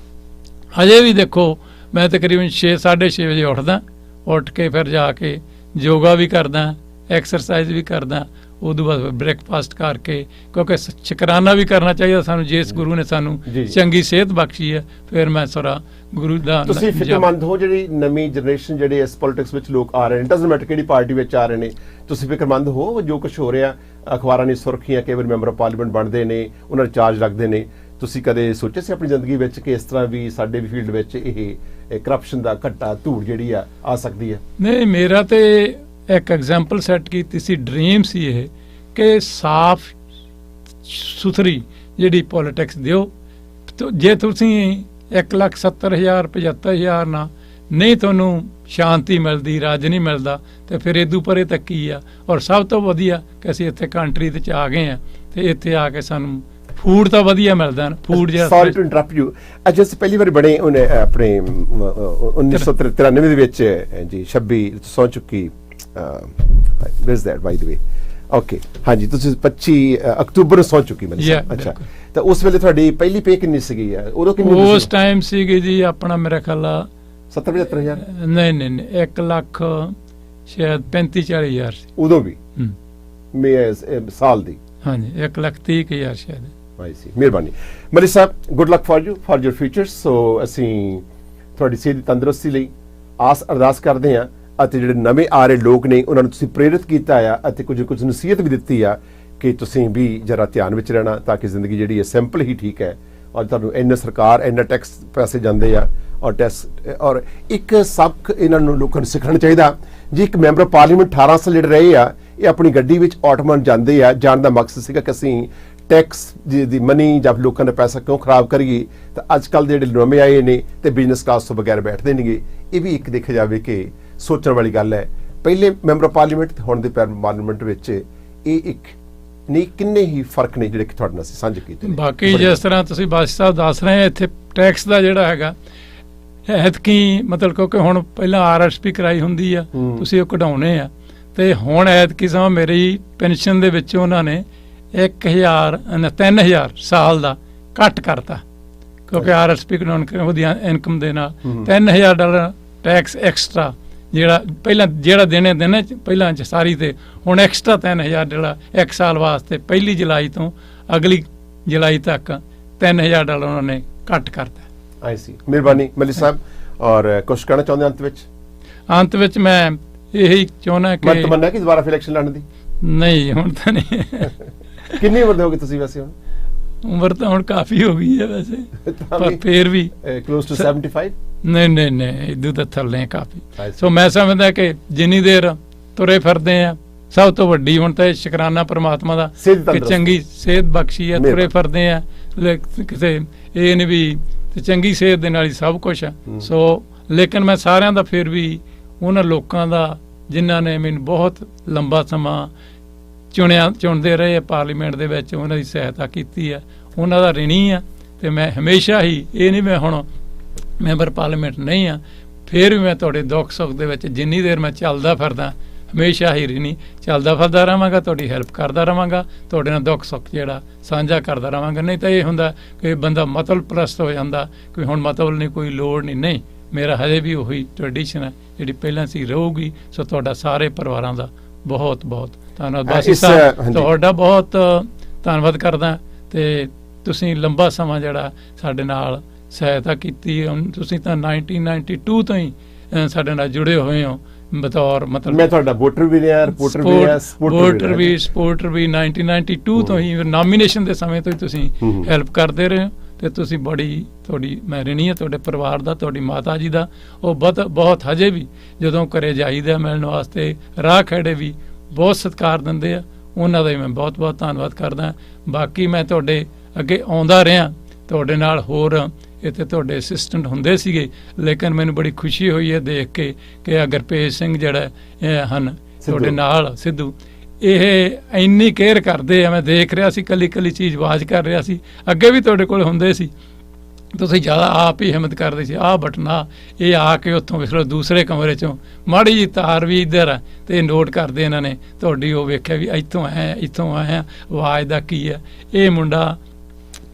ਅਜੇ ਵੀ ਦੇਖੋ, ਮੈਂ ਤਕਰੀਬਨ 6-6:30 ਵਜੇ ਉੱਠਦਾ। ਉੱਠ ਕੇ ਫਿਰ ਜਾ ਕੇ ਯੋਗਾ ਵੀ ਕਰਦਾ, ਐਕਸਰਸਾਈਜ਼ ਵੀ ਕਰਦਾ। ਉਦੋਂ ਬਾਅਦ ਬ੍ਰੇਕਫਾਸਟ ਕਰਕੇ, ਕਿਉਂਕਿ ਸ਼ੁਕਰਾਨਾ ਵੀ ਕਰਨਾ ਚਾਹੀਦਾ ਸਾਨੂੰ, ਜਿਸ ਗੁਰੂ ਨੇ ਸਾਨੂੰ ਚੰਗੀ ਸਿਹਤ ਬਖਸ਼ੀ ਹੈ। ਫਿਰ ਮੈਂ ਸਾਰਾ ਗੁਰੂ ਦਾ। ਤੁਸੀਂ ਫਿਕਰਮੰਦ ਹੋ ਜਿਹੜੀ ਨਵੀਂ ਜਨਰੇਸ਼ਨ ਜਿਹੜੇ ਇਸ ਪੋਲਿਟਿਕਸ ਵਿੱਚ ਲੋਕ ਆ ਰਹੇ ਨੇ, ਡਸਨਟ ਮੈਟਰ ਕਿਹੜੀ ਪਾਰਟੀ ਵਿੱਚ ਆ ਰਹੇ ਨੇ, ਤੁਸੀਂ ਫਿਕਰਮੰਦ ਹੋ ਜੋ ਕੁਝ ਹੋ ਰਿਹਾ? ਅਖਬਾਰਾਂ ਨੇ ਸੁਰਖੀਆਂ, ਕਈ ਵਾਰ ਮੈਂਬਰ ਪਾਰਲੀਮੈਂਟ ਬਣਦੇ ਨੇ, ਉਹਨਾਂ ਨੂੰ ਚਾਰਜ ਰੱਖਦੇ ਨੇ। ਤੁਸੀਂ ਕਦੇ ਸੋਚਿਆ ਸੀ ਆਪਣੀ ਜ਼ਿੰਦਗੀ ਵਿੱਚ ਕਿ ਇਸ ਤਰ੍ਹਾਂ ਵੀ ਸਾਡੇ ਵੀ ਫੀਲਡ ਵਿੱਚ ਇਹ ਕਰਪਸ਼ਨ ਦਾ ਘੱਟਾ ਧੂੜ ਜਿਹੜੀ ਆ ਸਕਦੀ ਹੈ? ਨਹੀਂ, ਮੇਰਾ ਤੇ ਇੱਕ ਐਗਜ਼ਾਮਪਲ ਸੈੱਟ ਕੀਤੀ ਸੀ, ਡ੍ਰੀਮ ਸੀ ਇਹ, ਕਿ ਸਾਫ਼ ਸੁਥਰੀ ਜਿਹੜੀ ਪੋਲੀਟਿਕਸ ਦਿਓ। ਜੇ ਤੁਸੀਂ 1,70,000 75,000 ਨਾਲ ਨਹੀਂ ਤੁਹਾਨੂੰ ਸ਼ਾਂਤੀ ਮਿਲਦੀ, ਰਾਜ ਨਹੀਂ ਮਿਲਦਾ, ਤੇ ਫਿਰ ਇਦੋਂ ਪਰੇ ਤੱਕ ਕੀ ਆ। ਔਰ ਸਭ ਤੋਂ ਵਧੀਆ ਕਿ ਅਸੀਂ ਇੱਥੇ ਕੰਟਰੀ ਦੇ 'ਚ ਆ ਗਏ ਆ, ਤੇ ਇੱਥੇ ਆ ਕੇ ਸਾਨੂੰ ਫੂਡ ਤਾਂ ਵਧੀਆ ਮਿਲਦਾ ਨਾ। ਫੂਡ ਜਿਹੜਾ ਸੌਰੀ ਟੂ ਇੰਟਰਪਟ ਯੂ, ਅੱਜ ਅਸੀਂ ਪਹਿਲੀ ਵਾਰ ਬਣੇ ਉਹਨੇ ਆਪਣੇ 1993 ਦੇ ਵਿੱਚ ਜੀ 26 ਸੌ ਚੁੱਕੀ where's that by the way? Okay, ਹਾਂਜੀ, ਤੁਸੀਂ 25 ਅਕਤੂਬਰ ਨੂੰ ਸੌ ਚੁੱਕੀ ਮੈਨੂੰ। ਅੱਛਾ, ਤਾਂ ਉਸ ਵੇਲੇ ਤੁਹਾਡੀ ਪਹਿਲੀ ਪੇ ਕਿੰਨੀ ਸੀਗੀ ਯਾਰ? ਉਦੋਂ ਕਿੰਨੀ? ਉਸ ਟਾਈਮ ਸੀਗੀ ਜੀ ਆਪਣਾ ਮੇਰਾ ਖਿਆਲ 70-75,000? ਨਹੀਂ 1 ਲੱਖ ਸ਼ਾਇਦ 35-40,000 ਸੀ ਉਦੋਂ ਵੀ ਸਾਲ ਦੀ। ਹਾਂਜੀ, 1,30,000 ਸ਼ਾਇਦ। ਮਿਹਰਬਾਨੀ ਮਲਿਕ ਸਾਹਿਬ, good luck for you for your future. So ਅਸੀਂ ਤੁਹਾਡੀ ਸਿਹਤ ਦੀ ਤੰਦਰੁਸਤੀ ਲਈ ਆਸ ਅਰਦਾਸ ਕਰਦੇ ਹਾਂ, ਅਤੇ ਜਿਹੜੇ ਨਵੇਂ ਆ ਰਹੇ ਲੋਕ ਨੇ ਉਹਨਾਂ ਨੂੰ ਤੁਸੀਂ ਪ੍ਰੇਰਿਤ ਕੀਤਾ ਆ, ਅਤੇ ਕੁਝ ਨਸੀਹਤ ਵੀ ਦਿੱਤੀ ਆ ਕਿ ਤੁਸੀਂ ਵੀ ਜਰਾ ਧਿਆਨ ਵਿੱਚ ਰਹਿਣਾ, ਤਾਂ ਕਿ ਜ਼ਿੰਦਗੀ ਜਿਹੜੀ ਹੈ ਸਿੰਪਲ ਹੀ ਠੀਕ ਹੈ। ਔਰ ਤੁਹਾਨੂੰ ਇੰਨਾ ਸਰਕਾਰ ਇੰਨਾ ਟੈਕਸ ਪੈਸੇ ਜਾਂਦੇ ਆ, ਔਰ ਇੱਕ ਸਬਕ ਇਹਨਾਂ ਨੂੰ ਲੋਕਾਂ ਨੂੰ ਸਿੱਖਣਾ ਚਾਹੀਦਾ। ਜੇ ਇੱਕ ਮੈਂਬਰ ਪਾਰਲੀਮੈਂਟ 18 ਸਾਲ ਜਿਹੜੇ ਰਹੇ ਆ, ਇਹ ਆਪਣੀ ਗੱਡੀ ਵਿੱਚ ਆਟੋਮੈਨ ਜਾਂਦੇ ਆ, ਜਾਣ ਦਾ ਮਕਸਦ ਸੀਗਾ ਕਿ ਅਸੀਂ ਟੈਕਸ ਦੀ ਮਨੀ ਜਾਂ ਲੋਕਾਂ ਦਾ ਪੈਸਾ ਕਿਉਂ ਖਰਾਬ ਕਰੀਏ। ਤਾਂ ਅੱਜ ਕੱਲ੍ਹ ਜਿਹੜੇ ਨਵੇਂ ਆਏ ਨੇ ਤੇ ਬਿਜ਼ਨਸ ਕਲਾਸ ਤੋਂ ਬਗੈਰ ਬੈਠਦੇ ਨੇਗੇ। ਇਹ ਵੀ ਇੱਕ ਦੇਖਿਆ ਜਾਵੇ ਕਿ ਸੋਚਣ ਵਾਲੀ ਗੱਲ ਹੈ। ਪਹਿਲੇ ਮੈਂਬਰ ਪਾਰਲੀਮੈਂਟ ਤੇ ਹੁਣ ਦੇ ਪਾਰਲੀਮੈਂਟ ਵਿੱਚ ਇਹ ਇੱਕ ਨਹੀਂ, ਕਿੰਨੇ ਹੀ ਫਰਕ ਨੇ ਜਿਹੜੇ ਕਿ ਤੁਹਾਡੇ ਨਾਲ ਅਸੀਂ ਸਾਂਝੇ ਕੀਤੇ। ਬਾਕੀ ਜਿਸ ਤਰ੍ਹਾਂ ਤੁਸੀਂ ਬਾਦਸ਼ਾਹ ਸਾਹਿਬ ਦੱਸ ਰਹੇ ਆ, ਇੱਥੇ ਟੈਕਸ ਦਾ ਜਿਹੜਾ ਹੈਗਾ ਐਤਕੀ ਮਤਲਬ ਕਿਉਂਕਿ ਹੁਣ ਪਹਿਲਾਂ RSP ਕਰਾਈ ਹੁੰਦੀ ਆ, ਤੁਸੀਂ ਉਹ ਕਢਾਉਣੇ ਆ, ਤੇ ਹੁਣ ਐਤਕੀ ਸਮਾਂ ਮੇਰੀ ਪੈਨਸ਼ਨ ਦੇ ਵਿੱਚ ਉਹਨਾਂ ਨੇ 3,000 ਸਾਲ ਦਾ ਕੱਟ ਕਰਤਾ, ਕਿਉਂਕਿ RSP ਕਢਾਉਣ ਉਹਦੀ ਇਨਕਮ ਦੇ ਨਾਲ $3,000 ਟੈਕਸ ਐਕਸਟਰਾ, ਜਿਹੜਾ ਪਹਿਲਾਂ ਜਿਹੜਾ ਦੇਣੇ ਪਹਿਲਾਂ ਸਾਰੀ, ਤੇ ਹੁਣ ਐਕਸਟਰਾ 3,000 ਜਿਹੜਾ 1 ਸਾਲ ਵਾਸਤੇ 1 ਜੁਲਾਈ ਤੋਂ ਅਗਲੀ ਜੁਲਾਈ ਤੱਕ $3000 ਉਹਨਾਂ ਨੇ ਘੱਟ ਕਰਤਾ। ਆਈ ਸੀ, ਮਿਹਰਬਾਨੀ ਮੱਲੀ ਸਾਹਿਬ। ਔਰ ਕੁਛ ਕਹਿਣਾ ਚਾਹੁੰਦੇ ਅੰਤ ਵਿੱਚ? ਅੰਤ ਵਿੱਚ ਮੈਂ ਇਹੀ ਚਾਹੁੰਦਾ ਮੈਂ ਕਿ ਤਮੰਨਾ ਕਿ ਦੁਬਾਰਾ ਫਿਰ ਇਲੈਕਸ਼ਨ ਲੜਨ ਦੀ? ਨਹੀਂ, ਹੁਣ ਤਾਂ ਨਹੀਂ। ਕਿੰਨੀ ਉਮਰ ਦੇ ਹੋਗੇ ਤੁਸੀਂ ਵੈਸੇ ਹੁਣ? ਉਮਰ ਤਾਂ ਹੁਣ ਕਾਫੀ ਹੋ ਗਈ ਹੈ ਵੈਸੇ, ਪਰ ਫੇਰ ਵੀ ਕਲੋਜ਼ ਟੂ 75? ਨਹੀਂ ਇਦੋਂ ਤਾਂ ਥੱਲੇ ਆ ਕਾਫੀ। I see. ਸੋ ਮੈਂ ਸਮਝਦਾ ਕਿ ਜਿੰਨੀ ਦੇਰ ਤੁਰੇ ਫਿਰਦੇ ਆ, ਸਭ ਤੋਂ ਵੱਡੀ ਹੁਣ ਤਾਂ ਇਹ ਸ਼ੁਕਰਾਨਾ ਪ੍ਰਮਾਤਮਾ ਦਾ ਸਿਹਤ ਕਿ ਤੰਦਰੁਸਤ। ਚੰਗੀ ਸਿਹਤ ਬਖਸ਼ੀ ਹੈ, ਤੁਰੇ ਮਿਹਰਬਾਨੀ। ਫਿਰਦੇ ਆ, ਕਿਸੇ ਇਹ ਨਹੀਂ ਵੀ ਤੇ ਚੰਗੀ ਸਿਹਤ ਦੇ ਨਾਲ ਹੀ ਸਭ ਕੁਝ ਆ। ਸੋ ਲੇਕਿਨ ਮੈਂ ਸਾਰਿਆਂ ਦਾ ਫਿਰ ਵੀ ਉਹਨਾਂ ਲੋਕਾਂ ਦਾ ਜਿਨ੍ਹਾਂ ਨੇ ਮੈਨੂੰ ਬਹੁਤ ਲੰਬਾ ਸਮਾਂ ਚੁਣਦੇ ਰਹੇ ਆ ਪਾਰਲੀਮੈਂਟ ਦੇ ਵਿੱਚ, ਉਹਨਾਂ ਦੀ ਸਹਾਇਤਾ ਕੀਤੀ ਆ, ਉਹਨਾਂ ਦਾ ਰਿਣੀ ਆ। ਤੇ ਮੈਂ ਹਮੇਸ਼ਾ ਹੀ, ਇਹ ਨਹੀਂ ਮੈਂ ਹੁਣ ਮੈਂਬਰ ਪਾਰਲੀਮੈਂਟ ਨਹੀਂ ਆ, ਫਿਰ ਵੀ ਮੈਂ ਤੁਹਾਡੇ ਦੁੱਖ ਸੁੱਖ ਦੇ ਵਿੱਚ ਜਿੰਨੀ ਦੇਰ ਮੈਂ ਚੱਲਦਾ ਫਿਰਦਾ ਹਮੇਸ਼ਾ ਹੀ ਰਿਣੀ ਚੱਲਦਾ ਫਿਰਦਾ ਰਹਾਂਗਾ, ਤੁਹਾਡੀ ਹੈਲਪ ਕਰਦਾ ਰਹਾਂਗਾ, ਤੁਹਾਡੇ ਨਾਲ ਦੁੱਖ ਸੁੱਖ ਜਿਹੜਾ ਸਾਂਝਾ ਕਰਦਾ ਰਹਾਂਗਾ। ਨਹੀਂ ਤਾਂ ਇਹ ਹੁੰਦਾ ਕਿ ਬੰਦਾ ਮਤਲਬ ਪ੍ਰਸਤ ਹੋ ਜਾਂਦਾ ਕਿ ਹੁਣ ਮਤਲਬ ਨਹੀਂ, ਕੋਈ ਲੋੜ ਨਹੀਂ। ਮੇਰਾ ਹਜੇ ਵੀ ਉਹੀ ਟ੍ਰੈਡੀਸ਼ਨ ਹੈ ਜਿਹੜੀ ਪਹਿਲਾਂ ਸੀ, ਰਹੂਗੀ। ਸੋ ਤੁਹਾਡਾ ਸਾਰੇ ਪਰਿਵਾਰਾਂ ਦਾ ਬਹੁਤ ਬਹੁਤ ਧੰਨਵਾਦ। ਬਾਸੀ ਸਾਹਿਬ ਤੁਹਾਡਾ ਬਹੁਤ ਧੰਨਵਾਦ ਕਰਦਾ, ਤੇ ਤੁਸੀਂ ਲੰਬਾ ਸਮਾਂ ਜਿਹੜਾ ਸਾਡੇ ਨਾਲ ਸਹਾਇਤਾ ਕੀਤੀ। ਤੁਸੀਂ ਤਾਂ 1992 ਤੋਂ ਹੀ ਸਾਡੇ ਨਾਲ ਜੁੜੇ ਹੋਏ ਹੋ ਬਤੌਰ ਮਤਲਬ ਮੈਂ ਤੁਹਾਡਾ ਵੋਟਰ ਵੀ ਰਿਹਾ, ਰਿਪੋਰਟਰ ਵੀ ਰਿਹਾ, ਸਪੋਰਟਰ ਵੀ 1992 ਤੋਂ ਹੀ, ਨਾਮੀਨੇਸ਼ਨ ਦੇ ਸਮੇਂ ਤੋਂ ਹੀ ਤੁਸੀਂ ਹੈਲਪ ਕਰਦੇ ਰਹੇ ਹੋ। ਤੇ ਤੁਸੀਂ ਤੁਹਾਡੀ ਮੈਂ ਰਿਣੀ ਹੈ ਤੁਹਾਡੇ ਪਰਿਵਾਰ ਦਾ, ਤੁਹਾਡੀ ਮਾਤਾ ਜੀ ਦਾ। ਉਹ ਬਹੁਤ ਹਜੇ ਵੀ ਜਦੋਂ ਘਰੇ ਜਾਈਦਾ ਮਿਲਣ ਵਾਸਤੇ, ਰਾਹ ਖੜੇ ਵੀ ਬਹੁਤ ਸਤਿਕਾਰ ਦਿੰਦੇ ਆ, ਉਹਨਾਂ ਦਾ ਹੀ ਮੈਂ ਬਹੁਤ ਬਹੁਤ ਧੰਨਵਾਦ ਕਰਦਾ। ਬਾਕੀ ਮੈਂ ਤੁਹਾਡੇ ਅੱਗੇ ਆਉਂਦਾ ਰਿਹਾ, ਤੁਹਾਡੇ ਨਾਲ ਹੋਰ ਇੱਥੇ ਤੁਹਾਡੇ ਅਸਿਸਟੈਂਟ ਹੁੰਦੇ ਸੀਗੇ, ਲੇਕਿਨ ਮੈਨੂੰ ਬੜੀ ਖੁਸ਼ੀ ਹੋਈ ਹੈ ਦੇਖ ਕੇ ਕਿ ਗੁਰਪ੍ਰੀਤ ਸਿੰਘ ਜਿਹੜਾ ਹਨ ਤੁਹਾਡੇ ਨਾਲ, ਸਿੱਧੂ, ਇਹ ਇੰਨੀ ਕੇਅਰ ਕਰਦੇ ਆ। ਮੈਂ ਦੇਖ ਰਿਹਾ ਸੀ, ਕੱਲੀ ਚੀਜ਼ ਆਵਾਜ਼ ਕਰ ਰਿਹਾ ਸੀ। ਅੱਗੇ ਵੀ ਤੁਹਾਡੇ ਕੋਲ ਹੁੰਦੇ ਸੀ, ਤੁਸੀਂ ਜ਼ਿਆਦਾ ਆਪ ਹੀ ਹਿੰਮਤ ਕਰਦੇ ਸੀ, ਆਹ ਬਟਨਾ ਇਹ ਆ ਕੇ ਉੱਥੋਂ ਵੇਖ ਲਓ ਦੂਸਰੇ ਕਮਰੇ 'ਚੋਂ ਮਾੜੀ ਜੀ ਤਾਰ ਵੀ ਇੱਧਰ ਆ, ਤੇ ਨੋਟ ਕਰਦੇ ਇਹਨਾਂ ਨੇ ਤੁਹਾਡੀ, ਉਹ ਵੇਖਿਆ ਵੀ ਇੱਥੋਂ ਆਇਆ ਆਵਾਜ਼ ਦਾ ਕੀ ਹੈ। ਇਹ ਮੁੰਡਾ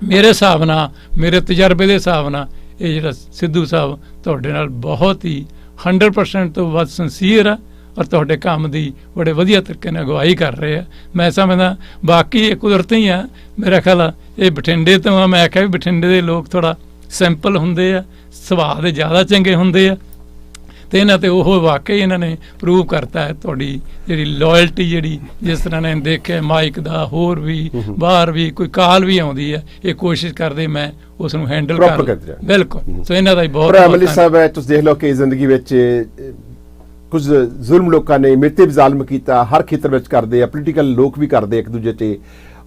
ਮੇਰੇ ਹਿਸਾਬ ਨਾਲ, ਮੇਰੇ ਤਜਰਬੇ ਦੇ ਹਿਸਾਬ ਨਾਲ, ਇਹ ਜਿਹੜਾ ਸਿੱਧੂ ਸਾਹਿਬ ਤੁਹਾਡੇ ਨਾਲ ਬਹੁਤ ਹੀ 100% ਤੋਂ ਵੱਧ ਸਿੰਸੀਅਰ ਆ, ਔਰ ਤੁਹਾਡੇ ਕੰਮ ਦੀ ਬੜੇ ਵਧੀਆ ਤਰੀਕੇ ਨਾਲ ਅਗਵਾਈ ਕਰ ਰਹੇ ਆ। ਮੈਂ ਸਮਝਦਾ ਬਾਕੀ ਇਹ ਕੁਦਰਤੀ ਆ, ਮੇਰਾ ਖਿਆਲ ਇਹ ਬਠਿੰਡੇ ਤੋਂ ਆ। ਮੈਂ ਆਖਿਆ ਵੀ ਬਠਿੰਡੇ ਦੇ ਲੋਕ ਥੋੜਾ ਸਿੰਪਲ ਹੁੰਦੇ ਆ, ਸੁਭਾਅ ਦੇ ਜ਼ਿਆਦਾ ਚੰਗੇ ਹੁੰਦੇ ਆ, ਤੇ ਇਹਨਾਂ ਤੇ ਉਹ ਵਾਕਈ ਇਹਨਾਂ ਨੇ ਪ੍ਰੂਵ ਕਰਤਾ ਹੈ ਤੁਹਾਡੀ ਜਿਹੜੀ ਲਾਇਲਟੀ, ਜਿਹੜੀ ਜਿਸ ਤਰ੍ਹਾਂ ਨੇ ਦੇਖਿਆ ਮਾਈਕ ਦਾ, ਹੋਰ ਵੀ ਬਾਹਰ ਵੀ ਕੋਈ ਕਾਲ ਵੀ ਆਉਂਦੀ ਹੈ, ਇਹ ਕੋਸ਼ਿਸ਼ ਕਰਦੇ ਮੈਂ ਉਸ ਨੂੰ ਹੈਂਡਲ ਕਰ। ਬਿਲਕੁਲ। ਸੋ ਇਹਨਾਂ ਦਾ ਹੀ ਬਹੁਤ ਅਮਲੀ ਸਾਹਿਬ ਹੈ, ਤੁਸੀਂ ਦੇਖ ਲਓ ਕਿ ਜ਼ਿੰਦਗੀ ਵਿੱਚ ਕੁਝ ਜ਼ੁਲਮ ਲੋਕਾਂ ਨੇ ਮੇਰੇ ਤੇ ਵੀ ਜ਼ਾਲਮ ਕੀਤਾ, ਹਰ ਖੇਤਰ ਵਿੱਚ ਕਰਦੇ ਆ, ਪੋਲੀਟੀਕਲ ਲੋਕ ਵੀ ਕਰਦੇ ਇੱਕ ਦੂਜੇ ਤੇ।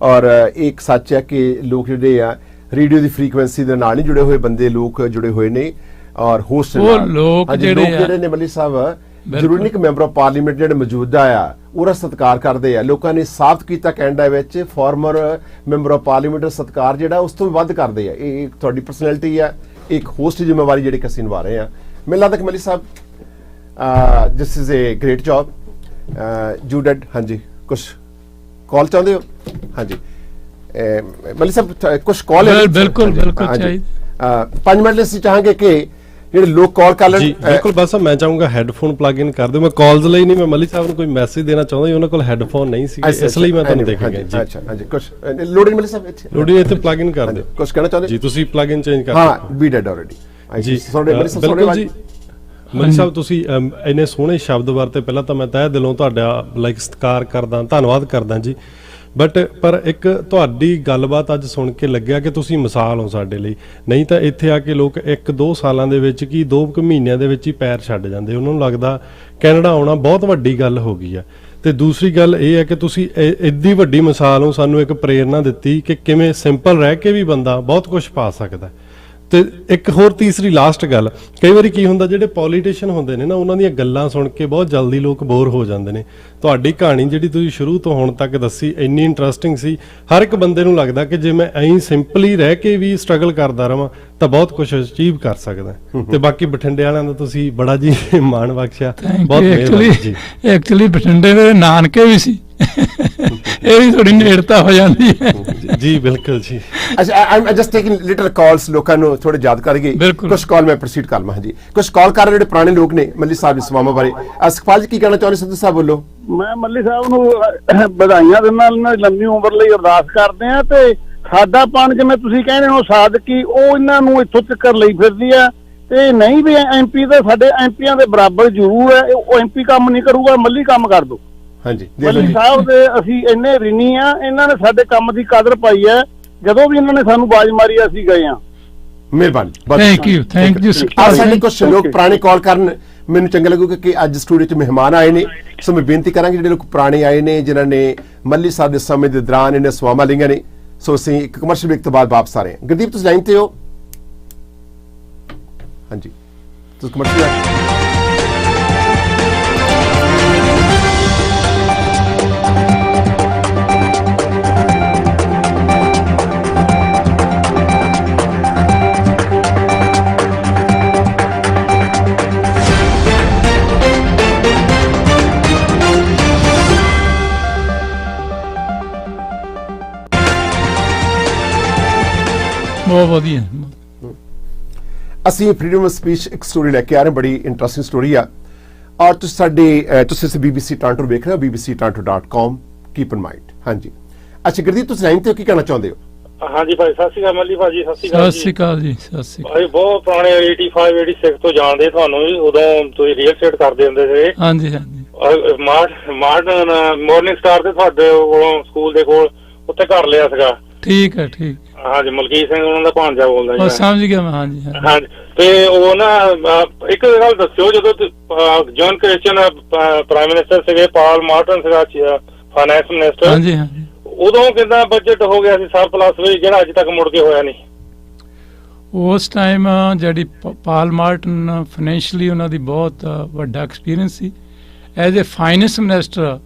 ਔਰ ਇੱਕ ਸੱਚ ਹੈ ਕਿ ਲੋਕ ਜਿਹੜੇ ਆ ਰੇਡੀਓ ਦੀ ਫ੍ਰੀਕੁਐਂਸੀ ਦੇ ਨਾਲ ਨਹੀਂ ਜੁੜੇ ਹੋਏ ਬੰਦੇ, ਲੋਕ ਜੁੜੇ ਹੋਏ ਨੇ। ਔਰ ਹੋਸਟ ਲੋਕ ਜਿਹੜੇ ਨੇ ਮੱਲੀ ਸਾਹਿਬ ਜ਼ਰੂਰੀ ਨਹੀਂ ਕਿ ਮੈਂਬਰ ਆਫ ਪਾਰਲੀਮੈਂਟ ਜਿਹੜੇ ਮੌਜੂਦਾ ਆ ਉਹਦਾ ਸਤਿਕਾਰ ਕਰਦੇ ਆ। ਲੋਕਾਂ ਨੇ ਸਾਬਤ ਕੀਤਾ ਕੈਨੇਡਾ ਵਿੱਚ ਫਾਰਮਰ ਮੈਂਬਰ ਆਫ ਪਾਰਲੀਮੈਂਟ ਦਾ ਸਤਿਕਾਰ ਜਿਹੜਾ ਉਸ ਤੋਂ ਵੀ ਵੱਧ ਕਰਦੇ ਆ। ਇਹ ਤੁਹਾਡੀ ਪਰਸਨੈਲਿਟੀ ਆ, ਇੱਕ ਹੋਸਟ ਦੀ ਜ਼ਿੰਮੇਵਾਰੀ ਜਿਹੜੀ ਕਿ ਅਸੀਂ ਨਿਭਾ ਰਹੇ ਆ। ਮੈਨੂੰ ਲੱਗਦਾ ਕਿ ਮੱਲੀ ਸਾਹਿਬ this is A grade job you did. ਹਾਂਜੀ, ਕੁਝ ਕਾਲ ਚਾਹੁੰਦੇ ਹੋ? ਹਾਂਜੀ ਮੱਲੀ ਸਾਹਿਬ ਕੁਝ ਕਾਲ? ਬਿਲਕੁਲ ਚਾਹੀਦਾ। 5 ਮਿੰਟ ਲਈ ਅਸੀਂ ਚਾਹਾਂਗੇ ਕਿ ਜਿਹੜੇ ਲੋਕ ਕਾਲ ਕਰ ਲੈਣ। ਜੀ ਬਿਲਕੁਲ, ਬਸ ਮੈਂ ਚਾਹੂੰਗਾ ਹੈੱਡਫੋਨ ਪਲੱਗ ਇਨ ਕਰ ਦਿਓ। ਮੈਂ ਕਾਲਸ ਲਈ ਨਹੀਂ, ਮੈਂ ਮੱਲੀ ਸਾਹਿਬ ਨੂੰ ਕੋਈ ਮੈਸੇਜ ਦੇਣਾ ਚਾਹੁੰਦਾ, ਉਹਨਾਂ ਕੋਲ ਹੈੱਡਫੋਨ ਨਹੀਂ ਸੀ, ਇਸ ਲਈ ਮੈਂ ਤੁਹਾਨੂੰ ਦੇਖਿਆ ਜੀ। ਅੱਛਾ ਹਾਂਜੀ, ਕੁਝ ਲੋਡਿੰਗ ਮੱਲੀ ਸਾਹਿਬ ਇੱਥੇ ਲੋਡਿੰਗ ਇੱਥੇ ਪਲੱਗ ਇਨ ਕਰ ਦਿਓ। ਕੁਝ ਕਹਿਣਾ ਚਾਹੁੰਦੇ ਜੀ? ਤੁਸੀਂ ਪਲੱਗ ਇਨ ਚੇਂਜ ਕਰ ਦਿਓ। ਹਾਂ, ਵੀ ਡੈਡ ਆਲਰੇਡੀ ਜੀ। ਬਿਲਕੁਲ ਜੀ ਮੱਲੀ ਸਾਹਿਬ, ਤੁਸੀਂ ਇੰਨੇ ਸੋਹਣੇ ਸ਼ਬਦ ਵਰਤੇ, ਪਹਿਲਾਂ ਤਾਂ ਮੈਂ ਤਹਿ ਦਿਲੋਂ ਤੁਹਾਡਾ ਸਤਿਕਾਰ ਕਰਦਾ, ਧੰਨਵਾਦ ਕਰਦਾ ਜੀ। ਪਰ ਇੱਕ ਤੁਹਾਡੀ ਗੱਲਬਾਤ ਅੱਜ ਸੁਣ ਕੇ ਲੱਗਿਆ ਕਿ ਤੁਸੀਂ ਮਿਸਾਲ ਹੋ ਸਾਡੇ ਲਈ। ਨਹੀਂ ਤਾਂ ਇੱਥੇ ਆ ਕੇ ਲੋਕ 1-2 ਸਾਲਾਂ ਦੇ ਵਿੱਚ ਕੀ 2 ਮਹੀਨਿਆਂ ਦੇ ਵਿੱਚ ਹੀ ਪੈਰ ਛੱਡ ਜਾਂਦੇ, ਉਹਨਾਂ ਨੂੰ ਲੱਗਦਾ ਕੈਨੇਡਾ ਆਉਣਾ ਬਹੁਤ ਵੱਡੀ ਗੱਲ ਹੋ ਗਈ ਆ। ਤੇ ਦੂਸਰੀ ਗੱਲ ਇਹ ਹੈ ਕਿ ਤੁਸੀਂ ਇੱਡੀ ਵੱਡੀ ਮਿਸਾਲ ਹੋ, ਸਾਨੂੰ ਇੱਕ ਪ੍ਰੇਰਨਾ ਦਿੱਤੀ ਕਿ ਕਿਵੇਂ ਸਿੰਪਲ ਰਹਿ ਕੇ ਵੀ ਬੰਦਾ ਬਹੁਤ ਕੁਝ ਪਾ ਸਕਦਾ। ਤੇ ਇੱਕ ਹੋਰ ਤੀਸਰੀ ਲਾਸਟ ਗੱਲ, ਕਈ ਵਾਰੀ ਕੀ ਹੁੰਦਾ, ਜਿਹੜੇ ਪੋਲੀਟੀਸ਼ੀਅਨ ਹੁੰਦੇ ਨੇ ਨਾ, ਉਹਨਾਂ ਦੀਆਂ ਗੱਲਾਂ ਸੁਣ ਕੇ ਬਹੁਤ ਜਲਦੀ ਲੋਕ ਬੋਰ ਹੋ ਜਾਂਦੇ ਨੇ। ਤੁਹਾਡੀ ਕਹਾਣੀ ਜਿਹੜੀ ਤੁਸੀਂ ਸ਼ੁਰੂ ਤੋਂ ਹੁਣ ਤੱਕ ਦੱਸੀ ਇੰਨੀ ਇੰਟਰਸਟਿੰਗ ਸੀ। ਹਰ ਇੱਕ ਬੰਦੇ ਨੂੰ ਲੱਗਦਾ ਕਿ ਜੇ ਮੈਂ ਐਂ ਸਿੰਪਲੀ ਰਹਿ ਕੇ ਵੀ ਸਟਰਗਲ ਕਰਦਾ ਰਵਾਂ ਤਾਂ ਬਹੁਤ ਕੁਝ ਅਚੀਵ ਕਰ ਸਕਦਾ। ਤੇ ਬਾਕੀ ਬਠਿੰਡੇ ਵਾਲਿਆਂ ਦਾ ਤੁਸੀਂ ਬੜਾ ਜੀ ਮਾਣ ਬਖਸ਼ਿਆ, ਬਹੁਤ ਮਿਹਰਬਾਨੀ ਜੀ। ਐਕਚੁਅਲੀ ਬਠਿੰਡੇ ਦੇ ਨਾਨਕੇ ਵੀ ਸੀ, ਇਹ ਵੀ ਥੋੜੀ ਨੇੜਤਾ ਹੋ ਜਾਂਦੀ ਹੈ ਜੀ। ਬਿਲਕੁਲ ਜੀ। ਅੱਛਾ, ਆਈ ਜਸਟ ਟੇਕਿੰਗ ਲਿਟਲ ਕਾਲਸ, ਲੋਕਾਂ ਨੂੰ ਥੋੜੇ ਯਾਦ ਕਰਗੇ। ਕੁਝ ਕਾਲ ਮੈਂ ਪ੍ਰੋਸੀਡ ਕਰ ਲਵਾਂ ਜੀ। ਕੁਝ ਕਾਲ ਕਰ ਰਹੇ ਜਿਹੜੇ ਪੁਰਾਣੇ ਲੋਕ ਨੇ ਮੱਲੀ ਸਾਹਿਬ ਦੇ ਸਵਾਮਾਂ ਬਾਰੇ। ਸੁਖਪਾਲ ਜੀ ਕੀ ਕਹਿਣਾ ਚਾਹੁੰਦੇ? ਸਿੱਧੂ ਸਾਹਿਬ ਬੋਲੋ। ਮੈਂ ਮੱਲੀ ਸਾਹਿਬ ਨੂੰ ਵਧਾਈਆਂ ਦਿੰਦਾ, ਲੰਮੀ ਉਮਰ ਲਈ ਅਰਦਾਸ ਕਰਦੇ ਆ। ਤੇ ਸਾਡਾ ਪਾਣ ਜਿਵੇਂ ਤੁਸੀਂ ਕਹਿੰਦੇ ਹੋ ਸਾਦਕੀ, ਉਹ ਇਹਨਾਂ ਨੂੰ ਇੱਥੋਂ ਤੱਕ ਲਈ ਫਿਰਦੀ ਆ। ਤੇ ਨਹੀਂ ਵੀ MP ਤਾਂ ਸਾਡੇ MPਆਂ ਦੇ ਬਰਾਬਰ ਜ਼ਰੂਰ ਹੈ, ਉਹ MP ਕੰਮ ਨਹੀਂ ਕਰੂਗਾ, ਮੱਲੀ ਕੰਮ ਕਰ ਦੋ। ਹਾਂਜੀ ਮੱਲੀ ਸਾਹਿਬ ਦੇ ਅਸੀਂ ਇੰਨੇ ਰਿਣੀ ਆ, ਇਹਨਾਂ ਨੇ ਸਾਡੇ ਕੰਮ ਦੀ ਕਦਰ ਪਾਈ ਹੈ। ਜਦੋਂ ਵੀ ਇਹਨਾਂ ਨੇ ਸਾਨੂੰ ਬਾਜ਼ ਮਾਰੀ ਅਸੀਂ ਗਏ ਆ। ਮਿਹਰਬਾਨੀ, ਥੈਂਕ ਯੂ ਸਾਡੇ ਕੁਝ ਲੋਕ ਪੁਰਾਣੇ ਕਾਲ ਕਰਨ, ਮੈਨੂੰ ਚੰਗਾ ਲੱਗੂਗਾ ਕਿ ਅੱਜ ਸਟੂਡੀਓ 'ਚ ਮਹਿਮਾਨ ਆਏ ਨੇ, ਸੋ ਮੈਂ ਬੇਨਤੀ ਕਰਾਂਗੇ ਜਿਹੜੇ ਲੋਕ ਪੁਰਾਣੇ ਆਏ ਨੇ ਜਿਨ੍ਹਾਂ ਨੇ ਮੱਲੀ ਸਾਹਿਬ ਦੇ ਸਮੇਂ ਦੇ ਦੌਰਾਨ ਇਹਨਾਂ ਸਵਾਮਾਂ ਲਈਆਂ ਨੇ, ਸੋ ਅਸੀਂ ਇੱਕ ਕਮਰਸ਼ੀਅਲ ਬ੍ਰੇਕ ਤੋਂ ਬਾਅਦ ਵਾਪਸ ਆ ਰਹੇ ਹਾਂ। ਗੁਰਦੀਪ ਤੁਸੀਂ ਲਾਈਨ ਤੇ ਹੋ? ਹਾਂਜੀ ਤੁਸੀਂ ਕਮਰਸ਼ੀਅਲ ਬਹੁਤ ਵਧੀਆ। ਅਸੀਂ ਫਰੀडम ਆਫ ਸਪੀਚ ਇੱਕ ਸਟੋਰੀ ਲੈ ਕੇ ਆ ਰਹੇ, ਬੜੀ ਇੰਟਰਸਟਿੰਗ ਸਟੋਰੀ ਆ, ਔਰ ਤੁਸੀਂ BBC ਟੋਰਾਂਟੋ ਵੇਖ ਰਹੇ ਹੋ, bbctoronto.com, ਕੀਪ ਇਨ ਮਾਈਂਡ। ਹਾਂਜੀ ਅੱਛਾ ਗੁਰਦੀਪ ਤੁਸੀਂ ਲਾਈਨ ਤੇ ਕੀ ਕਹਿਣਾ ਚਾਹੁੰਦੇ ਹੋ? ਹਾਂਜੀ ਭਾਈ, ਸਤਿ ਸ਼੍ਰੀ ਅਕਾਲ ਮੱਲੀ ਭਾਜੀ। ਸਤਿ ਸ਼੍ਰੀ ਅਕਾਲ ਜੀ। ਸਤਿ ਸ਼੍ਰੀ ਅਕਾਲ ਭਾਈ। ਬਹੁਤ ਪੁਰਾਣੇ 85 86 ਤੋਂ ਜਾਣਦੇ ਤੁਹਾਨੂੰ ਜੀ, ਉਦੋਂ ਤੁਸੀਂ ਰੀਅਲ ਸਟੇਟ ਕਰਦੇ ਹੁੰਦੇ ਸੀ। ਹਾਂਜੀ ਹਾਂਜੀ। ਮਾਰਨਿੰਗ ਸਟਾਰ ਤੇ ਤੁਹਾਡੇ ਕੋਲੋਂ ਸਕੂਲ ਦੇ ਕੋਲ ਉੱਥੇ ਘਰ ਲਿਆ ਸੀਗਾ। ਠੀਕ ਹੈ ਠੀਕ। ਹਾਂਜੀ ਮਲਕੀਤ ਸਿੰਘ ਉਹਨਾਂ ਦਾ ਭਾਂਜਾ ਬੋਲਦਾ ਜੀ। ਸਮਝ ਗਿਆ ਮੈਂ। ਹਾਂਜੀ ਹਾਂਜੀ। ਤੇ ਉਹ ਨਾ ਇੱਕ ਗੱਲ ਦੱਸਿਓ, ਜਦੋਂ ਜੌਨ ਕ੍ਰਿਸਚਨ ਪ੍ਰਾਈਮ ਮਿਨਿਸਟਰ ਸੀਗੇ, ਪਾਲ ਮਾਰਟਨ ਸੀਗਾ ਫਾਈਨੈਂਸ ਮਿਨਿਸਟਰ, ਹਾਂਜੀ ਹਾਂਜੀ, ਉਦੋਂ ਕਿੰਨਾ ਬਜਟ ਹੋ ਗਿਆ ਸੀ ਸਰਪਲਸ ਵੀ, ਜਿਹੜਾ ਅੱਜ ਤੱਕ ਮੁੜ ਕੇ ਹੋਇਆ ਨਹੀਂ? ਉਸ ਟਾਈਮ ਜਿਹੜੀ ਪਾਲ ਮਾਰਟਨ ਫਾਈਨੈਂਸ਼ੀਅਲੀ ਉਹਨਾਂ ਦੀ ਬਹੁਤ ਵੱਡਾ experience C as a finance minister.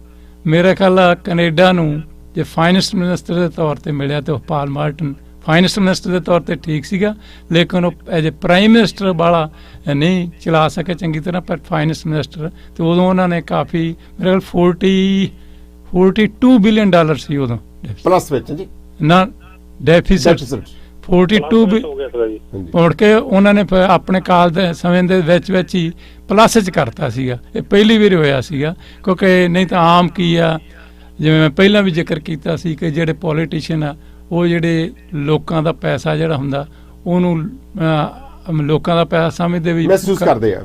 ਮੇਰਾ ਖਿਆਲ ਕੈਨੇਡਾ ਨੂੰ ਜੇ ਫਾਈਨੈਂਸ ਮਿਨਿਸਟਰ ਦੇ ਤੌਰ ਤੇ ਮਿਲਿਆ ਤੇ ਉਹ ਪਾਲ ਮਾਰਟਨ ਫਾਈਨੈਂਸ ਮਿਨਿਸਟਰ ਦੇ ਤੌਰ ਤੇ ਠੀਕ ਸੀਗਾ, ਲੇਕਿਨ ਉਹ ਐਜ਼ ਏ ਪ੍ਰਾਈਮ ਮਿਨਿਸਟਰ ਵਾਲਾ ਨਹੀਂ ਚਲਾ ਸਕੇ ਚੰਗੀ ਤਰ੍ਹਾਂ। ਪਰ ਫਾਈਨੈਂਸ ਮਿਨਿਸਟਰ ਤੇ ਉਦੋਂ ਉਹਨਾਂ ਨੇ ਕਾਫੀ, ਮੇਰੇ ਖਿਆਲ 42 ਬਿਲੀਅਨ ਡਾਲਰ ਸੀ ਉਦੋਂ ਪਲੱਸ ਵਿੱਚ ਜੀ ਨਾ ਡੈਫਿਸਿਟ 42 ਮੁੜ ਕੇ ਉਹਨਾਂ ਨੇ ਆਪਣੇ ਕਾਲ ਦੇ ਸਮੇਂ ਦੇ ਵਿੱਚ ਹੀ ਪਲੱਸ 'ਚ ਕਰਤਾ ਸੀਗਾ। ਇਹ ਪਹਿਲੀ ਵਾਰ ਹੋਇਆ ਸੀਗਾ, ਕਿਉਂਕਿ ਨਹੀਂ ਤਾਂ ਆਮ ਕੀ ਆ, ਜਿਵੇਂ ਮੈਂ ਪਹਿਲਾਂ ਵੀ ਜ਼ਿਕਰ ਕੀਤਾ ਸੀ ਕਿ ਜਿਹੜੇ ਪੋਲੀਟੀਸ਼ੀਅਨ ਆ ਉਹ ਜਿਹੜੇ ਲੋਕਾਂ ਦਾ ਪੈਸਾ ਜਿਹੜਾ ਹੁੰਦਾ ਉਹਨੂੰ ਲੋਕਾਂ ਦਾ ਪੈਸਾ ਸਮਝਦੇ ਵੀ ਮਹਿਸੂਸ ਕਰਦੇ ਆ।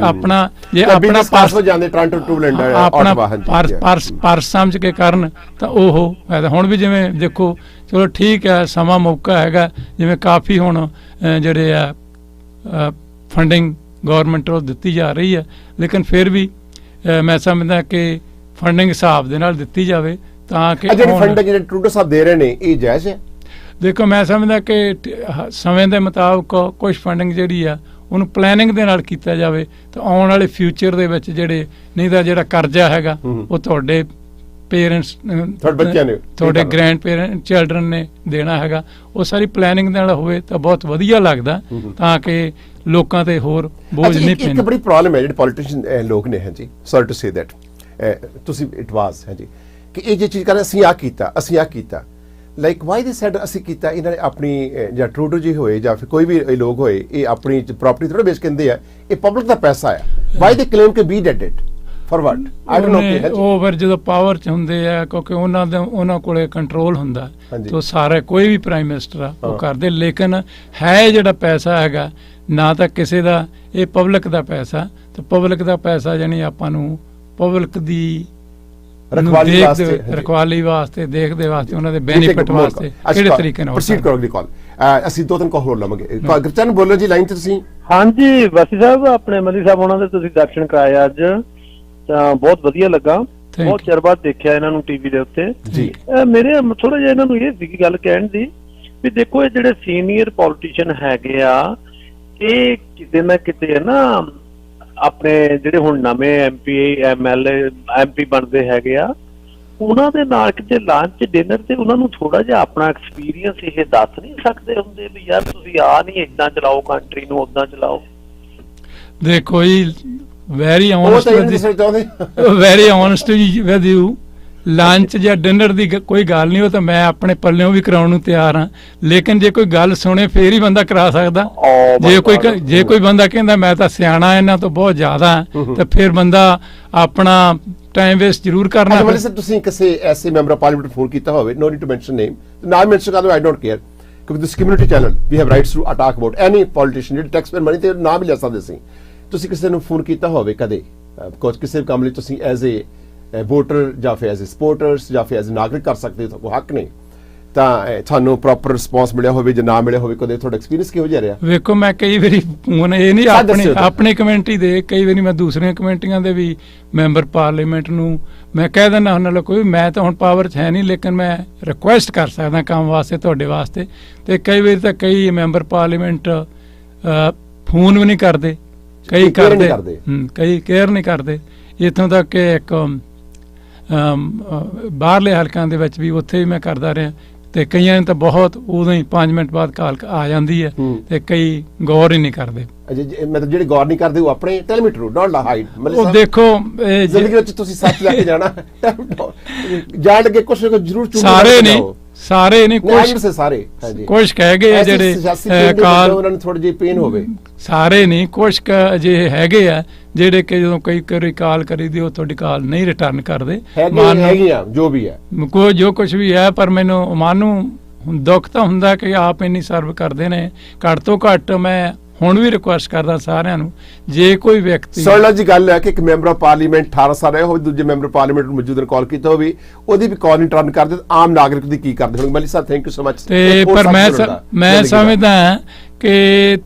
ਆਪਣਾ ਜੇ ਆਪਣਾ ਪਰਸ ਜਾਂਦੇ ਟੋਰਾਂਟੋ ਟੂਲੈਂਡ ਆਪਣਾ ਪਰਸ ਸਮਝ ਕੇ ਕਰਨ ਤਾਂ ਉਹ ਫਾਇਦਾ। ਹੁਣ ਵੀ ਜਿਵੇਂ ਦੇਖੋ, ਚਲੋ ਠੀਕ ਹੈ, ਸਮਾਂ ਮੌਕਾ ਹੈਗਾ, ਜਿਵੇਂ ਕਾਫੀ ਹੁਣ ਜਿਹੜੇ ਆ ਫੰਡਿੰਗ ਗੌਰਮੈਂਟ ਵੱਲੋਂ ਦਿੱਤੀ ਜਾ ਰਹੀ ਹੈ, ਲੇਕਿਨ ਫਿਰ ਵੀ ਮੈਂ ਸਮਝਦਾ ਕਿ ਫੰਡਿੰਗ ਹਿਸਾਬ ਦੇ ਨਾਲ ਦਿੱਤੀ ਜਾਵੇ ਤਾਂ ਕਿ ਜਿਹੜੀ ਫੰਡਿੰਗ ਜਿਹੜੇ ਟਰੂਡੋ ਸਾਹਿਬ ਦੇ ਰਹੇ ਨੇ ਇਹ ਜਾਇਜ਼ ਹੈ। ਦੇਖੋ ਮੈਂ ਸਮਝਦਾ ਕਿ ਸਮੇਂ ਦੇ ਮੁਤਾਬਕ ਕੁਝ ਫੰਡਿੰਗ ਜਿਹੜੀ ਆ ਉਹਨੂੰ ਪਲੈਨਿੰਗ ਦੇ ਨਾਲ ਕੀਤਾ ਜਾਵੇ ਤਾਂ ਆਉਣ ਵਾਲੇ ਫਿਊਚਰ ਦੇ ਵਿੱਚ ਜਿਹੜੇ, ਨਹੀਂ ਤਾਂ ਜਿਹੜਾ ਕਰਜ਼ਾ ਹੈਗਾ ਉਹ ਤੁਹਾਡੇ ਪੇਰੈਂਟਸ, ਤੁਹਾਡੇ ਗ੍ਰੈਂਡ ਪੇਰੈਂਟ ਚਿਲਡਰਨ ਨੇ ਦੇਣਾ ਹੈਗਾ, ਉਹ ਸਾਰੀ ਪਲੈਨਿੰਗ ਦੇ ਨਾਲ ਹੋਵੇ ਤਾਂ ਬਹੁਤ ਵਧੀਆ ਲੱਗਦਾ, ਤਾਂ ਕਿ ਲੋਕਾਂ ਤੇ ਹੋਰ ਬੋਝ ਨਹੀਂ ਪੈਂਦਾ। ਇੱਕ ਬੜੀ ਪ੍ਰੋਬਲਮ ਹੈ ਜਿਹੜੇ ਪੋਲੀਟੀਸ਼ੀਅਨ ਲੋਕ ਨੇ, ਹਾਂਜੀ ਸੌਰੀ ਟੂ ਸੇ ਦੈਟ, ਤੁਸੀਂ ਇਟ ਵਾਸ ਹਾਂਜੀ, ਕਿ ਇਹ ਜੇ ਚੀਜ਼ ਕਰ ਅਸੀਂ ਆਹ ਕੀਤਾ ਲਾਈਕ ਵਾਈ ਦੇ ਸੈਡ ਅਸੀਂ ਕੀਤਾ, ਇਹਨਾਂ ਨੇ ਆਪਣੀ ਜਾਂ ਟਰੂਡੋ ਜੀ ਹੋਏ ਜਾਂ ਫਿਰ ਕੋਈ ਵੀ ਲੋਕ ਹੋਏ, ਇਹ ਆਪਣੀ ਪ੍ਰਾਪਰਟੀ ਥੋੜਾ ਵੇਚ ਕਹਿੰਦੇ ਆ, ਇਹ ਪਬਲਿਕ ਦਾ ਪੈਸਾ ਆ। ਵਾਈ ਦੇ ਕਲੇਮ ਕਿ be dead it for what I don't know. ਉਹ ਫਿਰ ਜਦੋਂ ਪਾਵਰ 'ਚ ਹੁੰਦੇ ਆ, ਕਿਉਂਕਿ ਉਹਨਾਂ ਕੋਲੇ ਕੰਟਰੋਲ ਹੁੰਦਾ, ਤੇ ਸਾਰੇ ਕੋਈ ਵੀ ਪ੍ਰਾਈਮ ਮਿਨਿਸਟਰ ਆ ਉਹ ਕਰਦੇ, ਲੇਕਿਨ ਹੈ ਜਿਹੜਾ ਪੈਸਾ ਹੈਗਾ ਨਾ ਤਾਂ ਕਿਸੇ ਦਾ, ਇਹ ਪਬਲਿਕ ਦਾ ਪੈਸਾ, ਤੇ ਪਬਲਿਕ ਦਾ ਪੈਸਾ ਜਾਨੀ ਆਪਾਂ ਨੂੰ ਪਬਲਿਕ ਦੀ ਰਖਵਾਲੀ ਵਾਸਤੇ, ਦੇਖਦੇ ਵਾਸਤੇ, ਉਹਨਾਂ ਦੇ ਬੈਨੀਫਿਟ ਵਾਸਤੇ ਕਿਹੜੇ ਤਰੀਕੇ ਨਾਲ ਪ੍ਰੋਸੀਡ ਕਰੋਗੇ ਕਾਲ। ਅਸੀਂ ਦੋ ਤਿੰਨ ਕਾਲ ਹੋਰ ਲਵਾਂਗੇ। ਗੁਰਚਰਨ ਬੋਲੋ ਜੀ ਲਾਈਨ ਤੇ ਤੁਸੀਂ। ਹਾਂਜੀ ਵਾਸੀ ਸਾਹਿਬ, ਆਪਣੇ ਮਲੀ ਸਾਹਿਬ ਉਹਨਾਂ ਦੇ ਤੁਸੀਂ ਦਰਸ਼ਨ ਕਰਾਏ ਅੱਜ, ਤਾਂ ਬਹੁਤ ਵਧੀਆ ਲੱਗਾ। ਬਹੁਤ ਚਿਰ ਬਾਅਦ ਦੇਖਿਆ ਇਹਨਾਂ ਨੂੰ ਟੀਵੀ ਦੇ ਉੱਤੇ ਜੀ। ਮੇਰੇ ਥੋੜਾ ਜਿਹਾ ਇਹਨਾਂ ਨੂੰ ਇਹ ਸੀ ਗੱਲ ਕਹਿਣ ਦੀ ਵੀ ਦੇਖੋ, ਇਹ ਜਿਹੜੇ ਸੀਨੀਅਰ ਪੋਲੀਟੀਸ਼ੀਅਨ ਹੈਗੇ ਆ, ਇਹ ਕਿਤੇ ਨਾ ਕਿਤੇ ਨਾ ਆਪਣੇ ਜਿਹੜੇ ਹੁਣ ਨਵੇਂ MP MLA MP ਬਣਦੇ ਹੈਗੇ ਆ, ਉਹਨਾਂ ਦੇ ਨਾਲ ਕਿਤੇ ਲੰਚ ਡਿਨਰ ਤੇ ਉਹਨਾਂ ਨੂੰ ਥੋੜਾ ਜਿਹਾ ਆਪਣਾ ਐਕਸਪੀਰੀਅੰਸ ਇਹ ਦੱਸ ਨਹੀਂ ਸਕਦੇ ਹੁੰਦੇ ਵੀ ਯਾਰ ਤੁਸੀਂ ਆ ਨਹੀਂ ਏਦਾਂ ਚਲਾਓ ਕੰਟਰੀ ਨੂੰ, ਓਦਾਂ ਚਲਾਓ। ਦੇਖੋ ਜੀ, very honest with you, lunch ਜਾਂ ਡਿਨਰ ਦੀ ਕੋਈ ਗੱਲ ਨਹੀਂ, ਉਹ ਤਾਂ ਮੈਂ ਆਪਣੇ ਪੱਲਿਓਂ ਵੀ ਕਰਾਉਣ ਨੂੰ ਤਿਆਰ ਹਾਂ, ਲੇਕਿਨ ਜੇ ਕੋਈ ਗੱਲ ਸੁਣੇ ਫੇਰ ਹੀ ਬੰਦਾ ਕਰਾ ਸਕਦਾ। ਜੇ ਕੋਈ ਬੰਦਾ ਕਹਿੰਦਾ ਮੈਂ ਤਾਂ ਸਿਆਣਾ ਇਹਨਾਂ ਤੋਂ ਬਹੁਤ ਜ਼ਿਆਦਾ ਤਾਂ ਫਿਰ ਬੰਦਾ ਆਪਣਾ ਟਾਈਮ ਵੇਸਟ ਜ਼ਰੂਰ ਕਰਨਾ। ਮਤਲਬ ਸਰ ਤੁਸੀਂ ਕਿਸੇ ਐਸੇ ਮੈਂਬਰ ਆਫ ਪਾਰਲੀਮੈਂਟ ਫੋਨ ਕੀਤਾ ਹੋਵੇ, no need to mention name, ਨਾਮ ਮੈਂਸ਼ਨ ਕਰ ਦਿਓ, ਆਈ ਡੋਂਟ ਕੇਅਰ, ਕਿਉਂਕਿ this community channel we have rights to talk about any politician ਜਿਹੜੇ ਟੈਕਸ ਪੇਅਰ ਮਨੀ ਤੇ ਨਾਮ ਹੀ ਲੈ ਸਕਦੇ ਸੀ। ਤੁਸੀਂ ਕਿਸੇ ਨੂੰ ਫੋਨ ਕੀਤਾ ਹੋਵੇ ਕਦੇ ਕਿਸੇ ਕੰਮ ਲਈ, ਤੁਸੀਂ ਐਜ਼ ਏ ਵੋਟਰ ਜਾਂ ਫਿਰ ਐਜ਼ ਏ ਸਪੋਰਟਰਸ ਜਾਂ ਫਿਰ ਐਜ਼ ਏ ਨਾਗਰਿਕ ਕਰ ਸਕਦੇ ਹੋ, ਕੋਈ ਹੱਕ ਨਹੀਂ, ਤਾਂ ਤੁਹਾਨੂੰ ਪ੍ਰੋਪਰ ਰਿਸਪੌਂਸ ਮਿਲਿਆ ਹੋਵੇ ਜਾਂ ਨਾ ਮਿਲਿਆ ਹੋਵੇ, ਕਦੇ ਤੁਹਾਡਾ ਐਕਸਪੀਰੀਅੰਸ ਕਿਹੋ ਜਿਹਾ ਰਿਹਾ? ਵੇਖੋ ਮੈਂ ਕਈ ਵਾਰੀ ਫੋਨ ਇਹ ਨਹੀਂ ਆਪਣੀ ਕਮਿਊਨਿਟੀ ਦੇ, ਕਈ ਵਾਰੀ ਮੈਂ ਦੂਸਰੀਆਂ ਕਮਿਊਨਿਟੀਆਂ ਦੇ ਵੀ ਮੈਂਬਰ ਪਾਰਲੀਮੈਂਟ ਨੂੰ ਮੈਂ ਕਹਿ ਦਿੰਦਾ ਉਹਨਾਂ ਨਾਲ, ਕੋਈ ਮੈਂ ਤਾਂ ਹੁਣ ਪਾਵਰ 'ਚ ਹੈ ਨਹੀਂ, ਲੇਕਿਨ ਮੈਂ ਰਿਕੁਐਸਟ ਕਰ ਸਕਦਾ ਕੰਮ ਵਾਸਤੇ ਤੁਹਾਡੇ ਵਾਸਤੇ। ਤੇ ਕਈ ਵਾਰੀ ਤਾਂ ਕਈ ਮੈਂਬਰ ਪਾਰਲੀਮੈਂਟ ਫੋਨ ਵੀ ਨਹੀਂ ਕਰਦੇ, ਕਈ ਕਰਦੇ, ਕਈ ਕੇਅਰ ਨਹੀਂ ਕਰਦੇ। ਇੱਥੋਂ ਤੱਕ ਕਿ ਇੱਕ ਬਾਹਰਲੇ ਹਲਕਿਆਂ ਦੇ ਵਿੱਚ ਵੀ ਉੱਥੇ ਵੀ ਮੈਂ ਕਰਦਾ ਰਿਹਾ, ਤੇ ਕਈਆਂ ਨੂੰ ਤਾਂ ਬਹੁਤ ਉਦੋਂ ਹੀ 5 ਮਿੰਟ ਬਾਅਦ ਕਾਲ ਆ ਜਾਂਦੀ ਹੈ, ਤੇ ਕਈ ਗੌਰ ਹੀ ਨਹੀਂ ਕਰਦੇ। ਮਤਲਬ ਜਿਹੜੇ ਗੌਰ ਨਹੀਂ ਕਰਦੇ ਉਹ ਆਪਣੇ ਟੈਲ ਮੀ ਟਰੂ ਡੋਂਟ ਹਾਈਡ, ਉਹ ਦੇਖੋ ਜ਼ਿੰਦਗੀ ਵਿੱਚ ਤੁਸੀਂ ਸੱਚ ਲੈ ਕੇ ਜਾਣਾ, ਜਾਣ ਲੱਗੇ ਕੁਛ ਨਾ ਕੁਛ ਜ਼ਰੂਰ ਚੁਣੋ। ਸਾਰੇ ਨਹੀਂ ਕੁਛ ਕਹਿ ਗਏ ਜਿਹੜੇ ਕਾਲ, ਉਹਨਾਂ ਨੂੰ ਥੋੜੀ ਜਿਹੀ ਪੇਨ ਹੋਵੇ, ਸਾਰੇ ਨਹੀਂ ਕੁਛ ਅਜਿਹੇ ਹੈਗੇ ਆ ਜਿਹੜੇ ਕਿ ਜਦੋਂ ਕਈ ਵਾਰੀ ਕਾਲ ਕਰੀਦੀ ਉਹ ਤੁਹਾਡੀ ਕਾਲ ਨਹੀਂ ਰਿਟਰਨ ਕਰਦੇ, ਜੋ ਵੀ ਹੈ ਕੋਈ ਜੋ ਕੁਛ ਵੀ ਹੈ। ਪਰ ਮੈਨੂੰ ਮਨ ਨੂੰ ਦੁੱਖ ਤਾਂ ਹੁੰਦਾ ਕਿ ਆਪ ਇੰਨੀ ਸਰਵ ਕਰਦੇ ਨੇ। ਘੱਟ ਤੋਂ ਘੱਟ ਮੈਂ ਹੁਣ ਵੀ ਰਿਕੁਐਸਟ ਕਰਦਾ ਸਾਰਿਆਂ ਨੂੰ, ਜੇ ਕੋਈ ਵਿਅਕਤੀ ਸਰਲਾ ਜੀ ਗੱਲ ਹੈ ਕਿ ਇੱਕ ਮੈਂਬਰ ਆਫ ਪਾਰਲੀਮੈਂਟ 18 ਸਾਲ ਰਿਹਾ ਹੋਵੇ, ਦੂਜੇ ਮੈਂਬਰ ਪਾਰਲੀਮੈਂਟ ਨੂੰ ਮੌਜੂਦਾ ਕਾਲ ਕੀਤਾ ਹੋਵੇ, ਉਹਦੀ ਵੀ ਕਾਲ ਰਿਟਰਨ ਕਰਦੇ, ਆਮ ਨਾਗਰਿਕ ਦੀ ਕੀ ਕਰਦੇ ਹੋਣਗੇ? ਮਲੀ ਸਾਹਿਬ ਥੈਂਕ ਯੂ ਸੋ ਮਚ। ਤੇ ਪਰ ਮੈਂ ਸਮਝਦਾ ਕਿ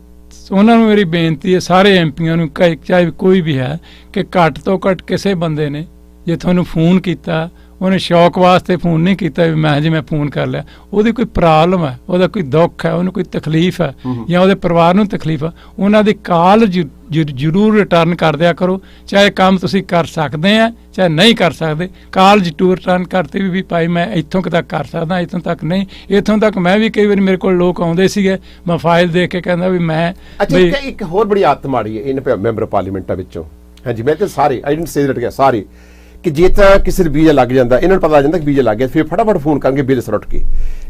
ਉਹਨਾਂ ਨੂੰ ਮੇਰੀ ਬੇਨਤੀ ਹੈ ਸਾਰੇ ਐਮਪੀਆਂ ਨੂੰ, ਚਾਹੇ ਕੋਈ ਵੀ ਹੈ, ਕਿ ਘੱਟ ਤੋਂ ਘੱਟ ਕਿਸੇ ਬੰਦੇ ਨੇ ਜੇ ਤੁਹਾਨੂੰ ਫੋਨ ਕੀਤਾ, ਉਹਨੇ ਸ਼ੌਕ ਵਾਸਤੇ ਫੋਨ ਨਹੀਂ ਕੀਤਾ ਵੀ ਮੈਂ ਜਿਵੇਂ ਫੋਨ ਕਰ ਲਿਆ, ਉਹਦੀ ਕੋਈ ਪ੍ਰੋਬਲਮ ਹੈ, ਉਹਦਾ ਕੋਈ ਦੁੱਖ ਹੈ, ਉਹਨੂੰ ਕੋਈ ਤਕਲੀਫ ਹੈ ਜਾਂ ਉਹਦੇ ਪਰਿਵਾਰ ਨੂੰ ਤਕਲੀਫ ਹੈ, ਉਹਨਾਂ ਦੀ ਕਾਲ ਜ਼ਰੂਰ ਰਿਟਰਨ ਕਰ ਦਿਆ ਕਰੋ। ਚਾਹੇ ਕੰਮ ਤੁਸੀਂ ਕਰ ਸਕਦੇ ਆ ਚਾਹੇ ਨਹੀਂ ਕਰ ਸਕਦੇ, ਕਾਲ ਜ਼ਰੂਰ ਰਿਟਰਨ ਕਰਤੇ ਵੀ ਭਾਈ ਮੈਂ ਇੱਥੋਂ ਤੱਕ ਕਰ ਸਕਦਾ, ਇੱਥੋਂ ਤੱਕ ਨਹੀਂ। ਇੱਥੋਂ ਤੱਕ ਮੈਂ ਵੀ ਕਈ ਵਾਰੀ ਮੇਰੇ ਕੋਲ ਲੋਕ ਆਉਂਦੇ ਸੀਗੇ, ਮੈਂ ਫਾਈਲ ਦੇਖ ਕੇ ਕਹਿੰਦਾ ਵੀ ਮੈਂ। ਇੱਕ ਹੋਰ ਬੜੀ ਆਦਤ ਮਾੜੀ ਹੈ ਇਹਨਾਂ ਮੈਂਬਰ ਪਾਰਲੀਮੈਂਟਾਂ ਵਿੱਚੋਂ, ਹਾਂਜੀ ਮੈਂ ਤਾਂ ਸਾਰੇ ਆਈ ਡਿਡਨਟ ਸੇ ਦੈਟ ਗਿਆ ਸਾਰੇ, ਕਿ ਜੇ ਤਾਂ ਕਿਸੇ ਨੂੰ ਵੀਜ਼ਾ ਲੱਗ ਜਾਂਦਾ, ਇਹਨਾਂ ਨੂੰ ਪਤਾ ਲੱਗ ਜਾਂਦਾ ਕਿ ਵੀਜ਼ਾ ਲੱਗ ਗਿਆ, ਫਿਰ ਫਟਾਫਟ ਫੋਨ ਕਰਨਗੇ ਬਿਲ ਸਰਟ ਕੇ,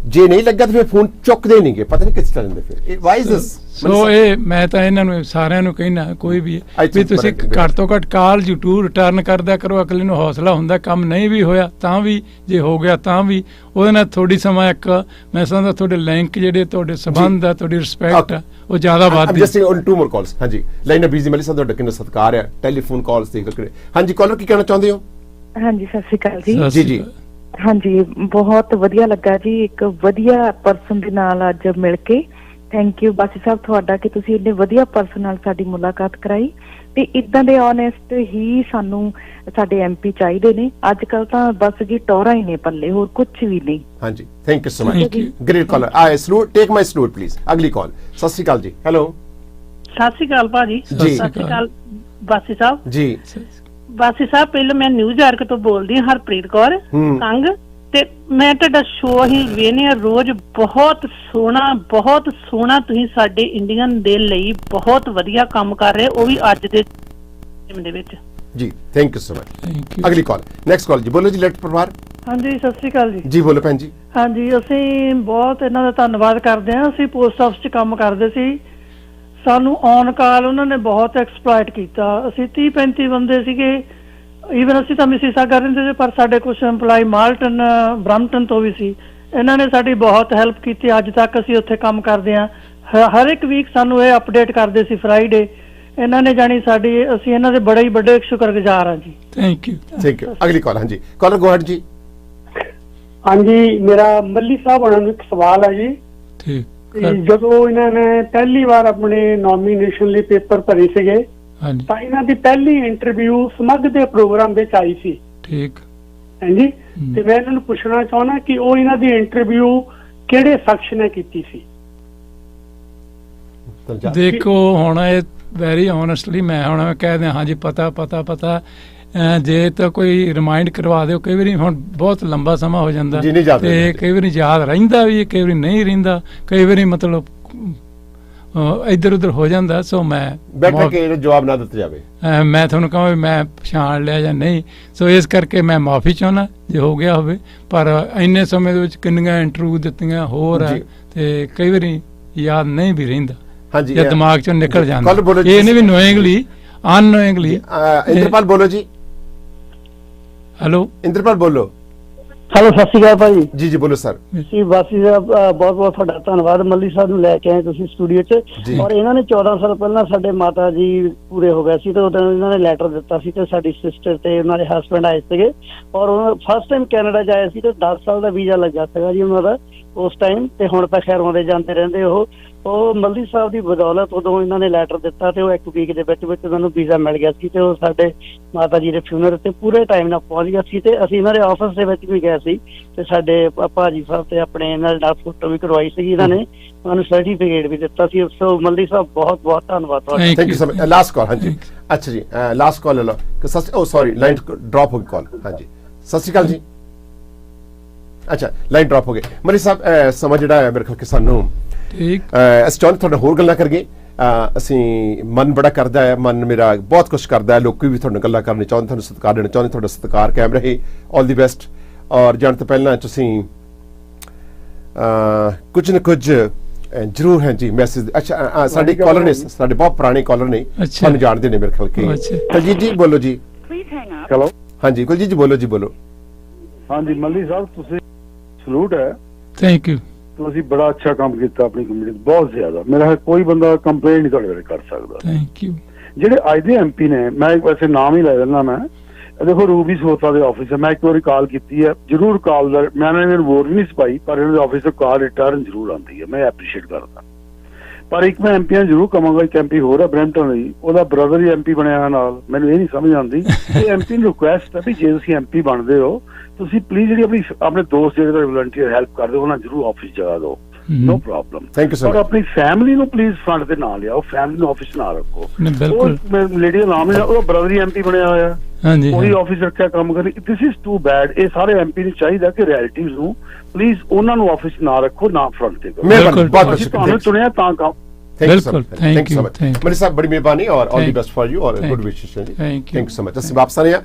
ਜੇ ਨਹੀਂ ਲੱਗਾ ਤਾਂ ਫਿਰ ਫੋਨ ਚੁੱਕਦੇ ਨਹੀਂਗੇ, ਪਤਾ ਨਹੀਂ ਕਿੱਥੇ ਚੱਲ ਜਾਂਦੇ ਫਿਰ। Y is this? ਸੋ ਇਹ ਮੈਂ ਤਾਂ ਇਹਨਾਂ ਨੂੰ ਸਾਰਿਆਂ ਨੂੰ ਕਹਿਣਾ, ਕੋਈ ਵੀ ਵੀ ਤੁਸੀਂ ਘੱਟ ਤੋਂ ਘੱਟ ਕਾਲ ਜ਼ਰੂਰ ਰਿਟਰਨ ਕਰਦਿਆ ਕਰੋ, ਅਗਲੇ ਨੂੰ ਹੌਸਲਾ ਹੁੰਦਾ। ਕੰਮ ਨਹੀਂ ਵੀ ਹੋਇਆ ਤਾਂ ਵੀ, ਜੇ ਹੋ ਗਿਆ ਤਾਂ ਵੀ, ਉਹਦੇ ਨਾਲ ਥੋੜੀ ਸਮਾਂ ਇੱਕ ਮੈਂ ਸਮਝਦਾ ਤੁਹਾਡੇ ਲਿੰਕ ਜਿਹੜੇ ਤੁਹਾਡੇ ਸੰਬੰਧ ਆ, ਤੁਹਾਡੀ ਰਿਸਪੈਕਟ ਆ, ਉਹ ਜ਼ਿਆਦਾ ਵੱਧਦੀ। ਜਸਟ ਔਨ 2 ਮੋਰ ਕਾਲਸ, ਹਾਂਜੀ ਲਾਈਨ ਬਿਜ਼ੀ। ਮਲੀ ਸਾਹਿਬ ਤੁਹਾਡਾ ਕਿੰਨਾ ਸਤਿਕਾਰ ਹੈ, ਟੈਲੀਫੋਨ ਕਾਲਸ ਤੇ ਹਾਂਜੀ ਕਾਲਰ ਕੀ ਕਹਿਣਾ ਚਾਹੁੰਦੇ ਹੋ? ਹਾਂਜੀ ਸਤਿ ਸ਼੍ਰੀ ਅਕਾਲ ਜੀ। ਜੀ ਜੀ ਹਾਂਜੀ ਬਹੁਤ ਵਧੀਆ ਲੱਗਾ ਜੀ, ਇੱਕ ਵਧੀਆ ਪਰਸਨ ਦੇ ਨਾਲ ਅੱਜ ਮਿਲ ਕੇ। ਥੈਂਕ ਯੂ ਬਾਸੀ ਸਾਹਿਬ ਤੁਹਾਡਾ ਕਿ ਤੁਸੀਂ ਇੰਨੇ ਵਧੀਆ ਪਰਸਨ ਨਾਲ ਸਾਡੀ ਮੁਲਾਕਾਤ ਕਰਾਈ, ਤੇ ਇਦਾਂ ਦੇ ਓਨੈਸਟ ਹੀ ਸਾਨੂੰ ਸਾਡੇ ਐਮਪੀ ਚਾਹੀਦੇ ਨੇ। ਅੱਜ ਕੱਲ ਤਾਂ ਬਸ ਜੀ ਟੋਰਾ ਹੀ ਨੇ ਪੱਲੇ, ਹੋਰ ਕੁਝ ਵੀ ਨਹੀਂ। ਹਾਂਜੀ thank you so much, great caller. I salute, take my salute please. ਅਗਲੀ ਕਾਲ। ਸਤਿ ਸ਼੍ਰੀ ਅਕਾਲ ਜੀ। ਹੈਲੋ ਸਤਿ ਸ਼੍ਰੀ ਅਕਾਲ ਭਾਜੀ। ਸਤਿ ਸ਼੍ਰੀ ਅਕਾਲ ਬਾਸੀ ਸਾਹਿਬ। ਜੀ ਬਾਸੀ ਸਾਹਿਬ ਪਹਿਲਾਂ ਮੈਂ ਨਿਊਯਾਰਕ ਤੋਂ ਬੋਲਦੀ ਹਾਂ, ਹਰਪ੍ਰੀਤ ਕੌਰ ਕੰਗ, ਤੇ ਮੈਂ ਤੁਹਾਡਾ ਸ਼ੋਅ ਹੀ ਵੇਖਦੇ ਆ ਰੋਜ਼। ਬਹੁਤ ਸੋਹਣਾ ਤੁਸੀਂ ਸਾਡੇ ਇੰਡੀਅਨ ਦੇ ਲਈ ਬਹੁਤ ਵਧੀਆ ਕੰਮ ਕਰ ਰਹੇ, ਉਹ ਵੀ ਅੱਜ ਦੇ ਟਾਈਮ ਦੇ ਵਿੱਚ। ਜੀ ਥੈਂਕ ਯੂ ਸੋ ਮਚ। ਅਗਲੀ ਕਾਲ, ਨੈਕਸਟ ਕਾਲ ਜੀ। ਬੋਲੋ ਜੀ ਲੈਟ ਪਰਿਵਾਰ। ਹਾਂਜੀ ਸਤਿ ਸ਼੍ਰੀ ਅਕਾਲ ਜੀ। ਜੀ ਬੋਲੋ ਭੈਣ ਜੀ। ਹਾਂਜੀ ਅਸੀਂ ਬਹੁਤ ਇਹਨਾਂ ਦਾ ਧੰਨਵਾਦ ਕਰਦੇ ਹਾਂ। ਅਸੀਂ ਪੋਸਟ ਆਫਿਸ 'ਚ ਕੰਮ ਕਰਦੇ ਸੀ, ਸਾਨੂੰ ਔਨ ਕਾਲ ਉਹਨਾਂ ਨੇ ਬਹੁਤ ਐਕਸਪਲੋਇਟ ਕੀਤਾ। ਅਸੀਂ 30-35 ਬੰਦੇ ਸੀਗੇ, ਈਵਨ ਅਸੀਂ ਤਾਂ ਮਿਸੀਸਾਗਾ ਰਹਿੰਦੇ ਸੀ, ਪਰ ਸਾਡੇ ਕੁਝ EMPLOYE ਮਾਲਟਨ ਬ੍ਰੈਂਪਟਨ ਤੋਂ ਵੀ ਸੀ। ਇਹਨਾਂ ਨੇ ਸਾਡੀ ਬਹੁਤ ਹੈਲਪ ਕੀਤੀ, ਅੱਜ ਤੱਕ ਅਸੀਂ ਉੱਥੇ ਕੰਮ ਕਰਦੇ ਹਾਂ। ਹਰ ਇੱਕ ਵੀਕ ਸਾਨੂੰ ਇਹ ਅਪਡੇਟ ਕਰਦੇ ਸੀ ਫਰਾਈਡੇ। ਇਹਨਾਂ ਨੇ ਜਾਣੀ ਸਾਡੀ, ਅਸੀਂ ਇਹਨਾਂ ਦੇ ਬੜੇ ਹੀ ਵੱਡੇ ਸ਼ੁਕਰਗੁਜ਼ਾਰ ਹਾਂ ਜੀ। Thank you. ਅਗਲੀ ਕਾਲ। ਹਾਂਜੀ ਕਾਲਰ ਗੋ ਅਹੈਡ ਜੀ। ਹਾਂਜੀ ਮੇਰਾ ਮੱਲੀ ਸਾਹਿਬ ਉਹਨਾਂ ਨੂੰ ਇੱਕ ਸਵਾਲ ਹੈ ਜੀ। ਠੀਕ। ਜਦੋਂ ਇਹਨਾਂ ਨੇ ਪਹਿਲੀ ਵਾਰ ਆਪਣੇ ਨੋਮੀਨੇਸ਼ਨ ਲਈ ਪੇਪਰ ਭਰੇ ਸੀਗੇ, ਤਾਂ ਇਹਨਾਂ ਦੀ ਪਹਿਲੀ ਇੰਟਰਵਿਊ ਸਮੱਗ ਦੇ ਪ੍ਰੋਗਰਾਮ ਵਿੱਚ ਆਈ ਸੀ। ਠੀਕ। ਹਾਂਜੀ, ਤੇ ਮੈਂ ਇਹਨਾਂ ਨੂੰ ਪੁੱਛਣਾ ਚਾਹੁੰਦਾ ਕਿ ਉਹ ਇਹਨਾਂ ਦੀ ਇੰਟਰਵਿਊ ਕਿਹੜੇ ਸ਼ਖਸ ਨੇ ਕੀਤੀ ਸੀ? ਦੇਖੋ ਹੁਣ ਇਹ ਵੈਰੀ ਓਨੈਸਟਲੀ ਮੈਂ ਹੁਣ ਕਹਿ ਦਿਆਂ ਹਾਂਜੀ ਪਤਾ ਜੇ ਤਾਂ ਕੋਈ ਰਿਮਾਈਂਡ ਕਰਵਾ ਦਿਓ। ਕਈ ਵਾਰੀ ਹੁਣ ਬਹੁਤ ਲੰਬਾ ਸਮਾਂ ਹੋ ਜਾਂਦਾ ਤੇ ਕਈ ਵਾਰੀ ਯਾਦ ਰਹਿੰਦਾ ਵੀ, ਕਈ ਵਾਰੀ ਨਹੀਂ ਰਹਿੰਦਾ, ਕਈ ਵਾਰੀ ਮਤਲਬ ਇੱਧਰ ਉੱਧਰ ਹੋ ਜਾਂਦਾ, ਸੋ ਮੈਂ ਬੈਠ ਕੇ ਜਵਾਬ ਨਾ ਦਿੱਤਾ ਜਾਵੇ। ਮੈਂ ਤੁਹਾਨੂੰ ਕਹਾਂ ਵੀ ਮੈਂ ਪਛਾਣ ਲਿਆ ਜਾਂ ਨਹੀਂ, ਸੋ ਇਸ ਕਰਕੇ ਮੈਂ ਮਾਫੀ ਚਾਹੁੰਦਾ ਜੇ ਹੋ ਗਿਆ ਹੋਵੇ। ਪਰ ਇੰਨੇ ਸਮੇਂ ਦੇ ਵਿੱਚ ਕਿੰਨੀਆਂ ਇੰਟਰਵਿਊ ਦਿੱਤੀਆਂ ਹੋਰ ਹੈ, ਤੇ ਕਈ ਵਾਰੀ ਯਾਦ ਨਹੀਂ ਵੀ ਰਹਿੰਦਾ, ਹਾਂਜੀ, ਜਾਂ ਦਿਮਾਗ ਚੋਂ ਨਿਕਲ ਜਾਂਦਾ। ਬੋਲੋ ਜੀ। ਇਹ ਨਹੀਂ ਵੀ ਨੋਇੰਗਲੀ ਅਨਨੋਇੰਗਲੀ। ਇੰਦਰਪਾਲ ਬੋਲੋ ਜੀ। ਹੈਲੋ ਇੰਦਰਪਾਲ ਬੋਲੋ। ਹੈਲੋ, ਸਤਿ ਸ਼੍ਰੀ ਅਕਾਲ ਭਾਜੀ। ਜੀ ਜੀ ਬੋਲੋ ਸਰ। ਜੀ ਵਾਸੀ ਸਾਹਿਬ, ਬਹੁਤ ਬਹੁਤ ਤੁਹਾਡਾ ਧੰਨਵਾਦ। ਮੱਲੀ ਸਾਹਿਬ ਨੂੰ ਲੈ ਕੇ ਆਏ ਤੁਸੀਂ ਸਟੂਡੀਓ 'ਚ, ਔਰ ਇਹਨਾਂ ਨੇ 14 ਸਾਲ ਪਹਿਲਾਂ ਸਾਡੇ ਮਾਤਾ ਜੀ ਪੂਰੇ ਹੋ ਗਏ ਸੀ ਤੇ ਉਦੋਂ ਇਹਨਾਂ ਨੇ ਲੈਟਰ ਦਿੱਤਾ ਸੀ ਤੇ ਸਾਡੀ ਸਿਸਟਰ ਤੇ ਉਹਨਾਂ ਦੇ ਹਸਬੈਂਡ ਆਏ ਸੀਗੇ, ਔਰ ਉਹ ਫਸਟ ਟਾਈਮ ਕੈਨੇਡਾ 'ਚ ਆਏ ਸੀ ਤੇ 10 ਸਾਲ ਦਾ ਵੀਜ਼ਾ ਲੱਗਾ ਸੀਗਾ ਜੀ ਉਹਨਾਂ ਦਾ ਉਸ ਟਾਈਮ, ਤੇ ਹੁਣ ਤਾਂ ਖੈਰ ਆਉਂਦੇ ਜਾਂਦੇ ਰਹਿੰਦੇ। ਉਹ ਮੱਲੀ ਸਾਹਿਬ ਦੀ ਬਦੌਲਤ ਉਦੋਂ ਇਹਨਾਂ ਨੇ ਲੈਟਰ ਦਿੱਤਾ ਤੇ ਉਹ 1 ਵੀਕ ਦੇ ਵਿੱਚ ਉਹਨਾਂ ਨੂੰ ਵੀਜ਼ਾ ਮਿਲ ਗਿਆ ਸੀ, ਤੇ ਉਹ ਸਾਡੇ ਮਾਤਾ ਜੀ ਦੇ ਫਿਊਨਰਲ ਤੇ ਪੂਰੇ ਟਾਈਮ ਨਾਲ ਪਹੁੰਚ ਗਿਆ ਸੀ। ਤੇ ਅਸੀਂ ਇਹਨਾਂ ਦੇ ਆਫਿਸ ਦੇ ਵਿੱਚ ਵੀ ਗਏ ਸੀ ਤੇ ਸਾਡੇ ਭਾਜੀ ਸਾਹਿਬ ਤੇ ਆਪਣੇ ਇਹਨਾਂ ਨਾਲ ਫੋਟੋ ਵੀ ਕਰਵਾਈ ਸੀ, ਇਹਨਾਂ ਨੇ ਉਹਨੂੰ ਸਰਟੀਫਿਕੇਟ ਵੀ ਦਿੱਤਾ ਸੀ। ਸੋ ਮੱਲੀ ਸਾਹਿਬ ਬਹੁਤ ਬਹੁਤ ਧੰਨਵਾਦ ਤੁਹਾਡਾ। Thank you so much. Last call. ਹਾਂਜੀ, ਅੱਛਾ ਜੀ, ਲਾਸਟ ਕਾਲ ਲੈ ਲਓ। ਸੌਰੀ, ਲਾਈਨ ਡ੍ਰੌਪ ਹੋ ਗਈ ਕਾਲ। ਹਾਂਜੀ, ਸਤਿ ਸ਼੍ਰੀ ਅਕਾਲ ਜੀ। ਅੱਛਾ, ਲਾਈਨ ਡ੍ਰੌਪ ਹੋ ਗਈ। ਮੱਲੀ ਸਾਹਿਬ, ਸਮਾਂ ਜਿਹੜਾ ਹੈ ਮੇਰੇ ਖਿਆਲ ਕਿ ਸਾਨੂੰ ਅਸੀਂ ਚਾਹੁੰਦੇ ਤੁਹਾਡੇ ਹੋਰ ਗੱਲਾਂ ਕਰੀਏ। ਅਸੀਂ ਮਨ ਬੜਾ ਕਰਦਾ ਹੈ, ਮਨ ਮੇਰਾ ਬਹੁਤ ਕੁਛ ਕਰਦਾ ਹੈ, ਲੋਕੀ ਵੀ ਤੁਹਾਡੇ ਗੱਲਾਂ ਕਰਨੀ ਚਾਹੁੰਦੇ, ਤੁਹਾਨੂੰ ਸਤਿਕਾਰ ਦੇਣਾ ਚਾਹੁੰਦੇ, ਤੁਹਾਡਾ ਸਤਿਕਾਰ ਕਾਇਮ ਰਹੇ। ਆਲ ਦੀ ਬੈਸਟ। ਔਰ ਜਾਣ ਤੋਂ ਪਹਿਲਾਂ ਤੁਸੀਂ ਕੁਝ ਨਾ ਕੁਝ ਜ਼ਰੂਰ ਹੈ ਜੀ ਮੈਸੇਜ। ਅੱਛਾ, ਸਾਡੇ ਕਾਲਰ ਨੇ, ਸਾਡੇ ਬਹੁਤ ਪੁਰਾਣੇ ਕਾਲਰ ਨੇ, ਸਾਨੂੰ ਜਾਣਦੇ ਨੇ ਮੇਰੇ ਖਿਆਲ ਕਿ। ਕੁਲਜੀਤ ਜੀ ਬੋਲੋ ਜੀ। ਚਲੋ, ਹਾਂਜੀ ਕੁਲਜੀਤ ਜੀ ਬੋਲੋ ਜੀ, ਬੋਲੋ। ਹਾਂਜੀ ਮੱਲੀ ਸਾਹਿਬ, ਤੁਸੀਂ ਸਲੂਟ ਹੈ, ਥੈਂਕ ਯੂ। ਤੁਸੀਂ ਬੜਾ ਅੱਛਾ ਕੰਮ ਕੀਤਾ ਆਪਣੀ ਕਮਿਊਨਿਟੀ, ਬਹੁਤ ਜ਼ਿਆਦਾ। ਮੇਰਾ ਕੋਈ ਬੰਦਾ ਕੰਪਲੇਂਟ ਨਹੀਂ ਤੁਹਾਡੇ ਬਾਰੇ ਕਰ ਸਕਦਾ। Thank you. ਜਿਹੜੇ ਅੱਜ ਦੇ ਐਮਪੀ ਨੇ, ਮੈਂ ਵੈਸੇ ਨਾਮ ਹੀ ਲੈ ਦਿੰਦਾ, ਮੈਂ ਦੇਖੋ ਰੂਬੀ ਸੋਤਾ ਦੇ ਆਫਿਸ ਹੈ, ਮੈਂ ਇੱਕ ਵਾਰੀ ਕਾਲ ਕੀਤੀ ਹੈ, ਜ਼ਰੂਰ ਕਾਲ ਦਾ ਮੈਂ ਇਹਨਾਂ ਨੂੰ ਵੋਟ ਨਹੀਂ ਸਪਾਈ, ਪਰ ਇਹਨਾਂ ਦੇ ਆਫਿਸ ਤੋਂ ਕਾਲ ਰਿਟਰਨ ਜ਼ਰੂਰ ਆਉਂਦੀ ਹੈ, ਮੈਂ ਐਪਰੀਸ਼ੀਏਟ ਕਰਦਾ। ਪਰ ਇੱਕ ਮੈਂ ਐਮਪੀਆਂ ਜ਼ਰੂਰ ਕਹਾਂਗਾ, ਇੱਕ ਐਮਪੀ ਹੋਰ ਹੈ ਬਰੈਂਪਟਨ ਲਈ, ਉਹਦਾ ਬ੍ਰਦਰ ਹੀ ਐਮਪੀ ਬਣਿਆ ਨਾਲ, ਮੈਨੂੰ ਇਹ ਨਹੀਂ ਸਮਝ ਆਉਂਦੀ। ਇਹ ਐਮਪੀ ਨੂੰ ਰਿਕੁਐਸਟ ਹੈ ਵੀ ਜੇ ਤੁਸੀਂ ਐਮਪੀ ਬਣਦੇ ਹੋ, ਤੁਸੀਂ ਪਲੀਜ਼ ਜਿਹੜੀ ਆਪਣੇ ਦੋਸਤ ਜਿਹੜੇ ਤੁਹਾਡੇ ਵਲੰਟੀਅਰ ਹੈਲਪ ਕਰਦੇ ਉਹਨਾਂ ਜ਼ਰੂਰ ਆਫਿਸ ਜਗਾ ਦਿਓ, no problem. Thank you so ਔਰ ਮਚ। ਆਪਣੀ ਫੈਮਿਲੀ ਨੂੰ ਪਲੀਜ਼ ਫਰੰਟ ਤੇ ਨਾ ਲਿਆਓ, ਫੈਮਿਲੀ ਨੂੰ ਆਫਿਸ ਨਾ ਰੱਖੋ। ਬਿਲਕੁਲ। ਉਹ ਲੇਡੀ ਦਾ ਨਾਮ ਨਹੀਂ, ਉਹਦਾ ਬ੍ਰਦਰ ਹੀ ਐਮਪੀ ਬਣਿਆ ਹੋਇਆ, ਉਹੀ ਆਫਿਸ ਰੱਖਿਆ ਕੰਮ ਕਰੇ। This is too bad. ਇਹ ਸਾਰੇ ਐਮਪੀ ਨੂੰ ਚਾਹੀਦਾ ਕਿ ਰਿਲੇਟਿਵਸ ਨੂੰ ਪਲੀਜ਼ ਉਹਨਾਂ ਨੂੰ ਆਫਿਸ ਨਾ ਰੱਖੋ, ਨਾ ਫਰੰਟ ਤੇ ਕਰੋ। ਮਿਹਰਬਾਨੀ, ਬਹੁਤ ਅਸੀਂ ਤੁਹਾਨੂੰ ਚੁਣਿਆ ਤਾਂ ਕੰਮ। ਬਿਲਕੁਲ, thank you so much. Mani sahib ਬੜੀ ਮਿਹਰਬਾਨੀ, ਔਰ all the best for you, ਔਰ good wishes ji. Thank you so much. ਅਸੀਂ ਵਾਪਸ ਆ ਰਹੇ ਹਾਂ।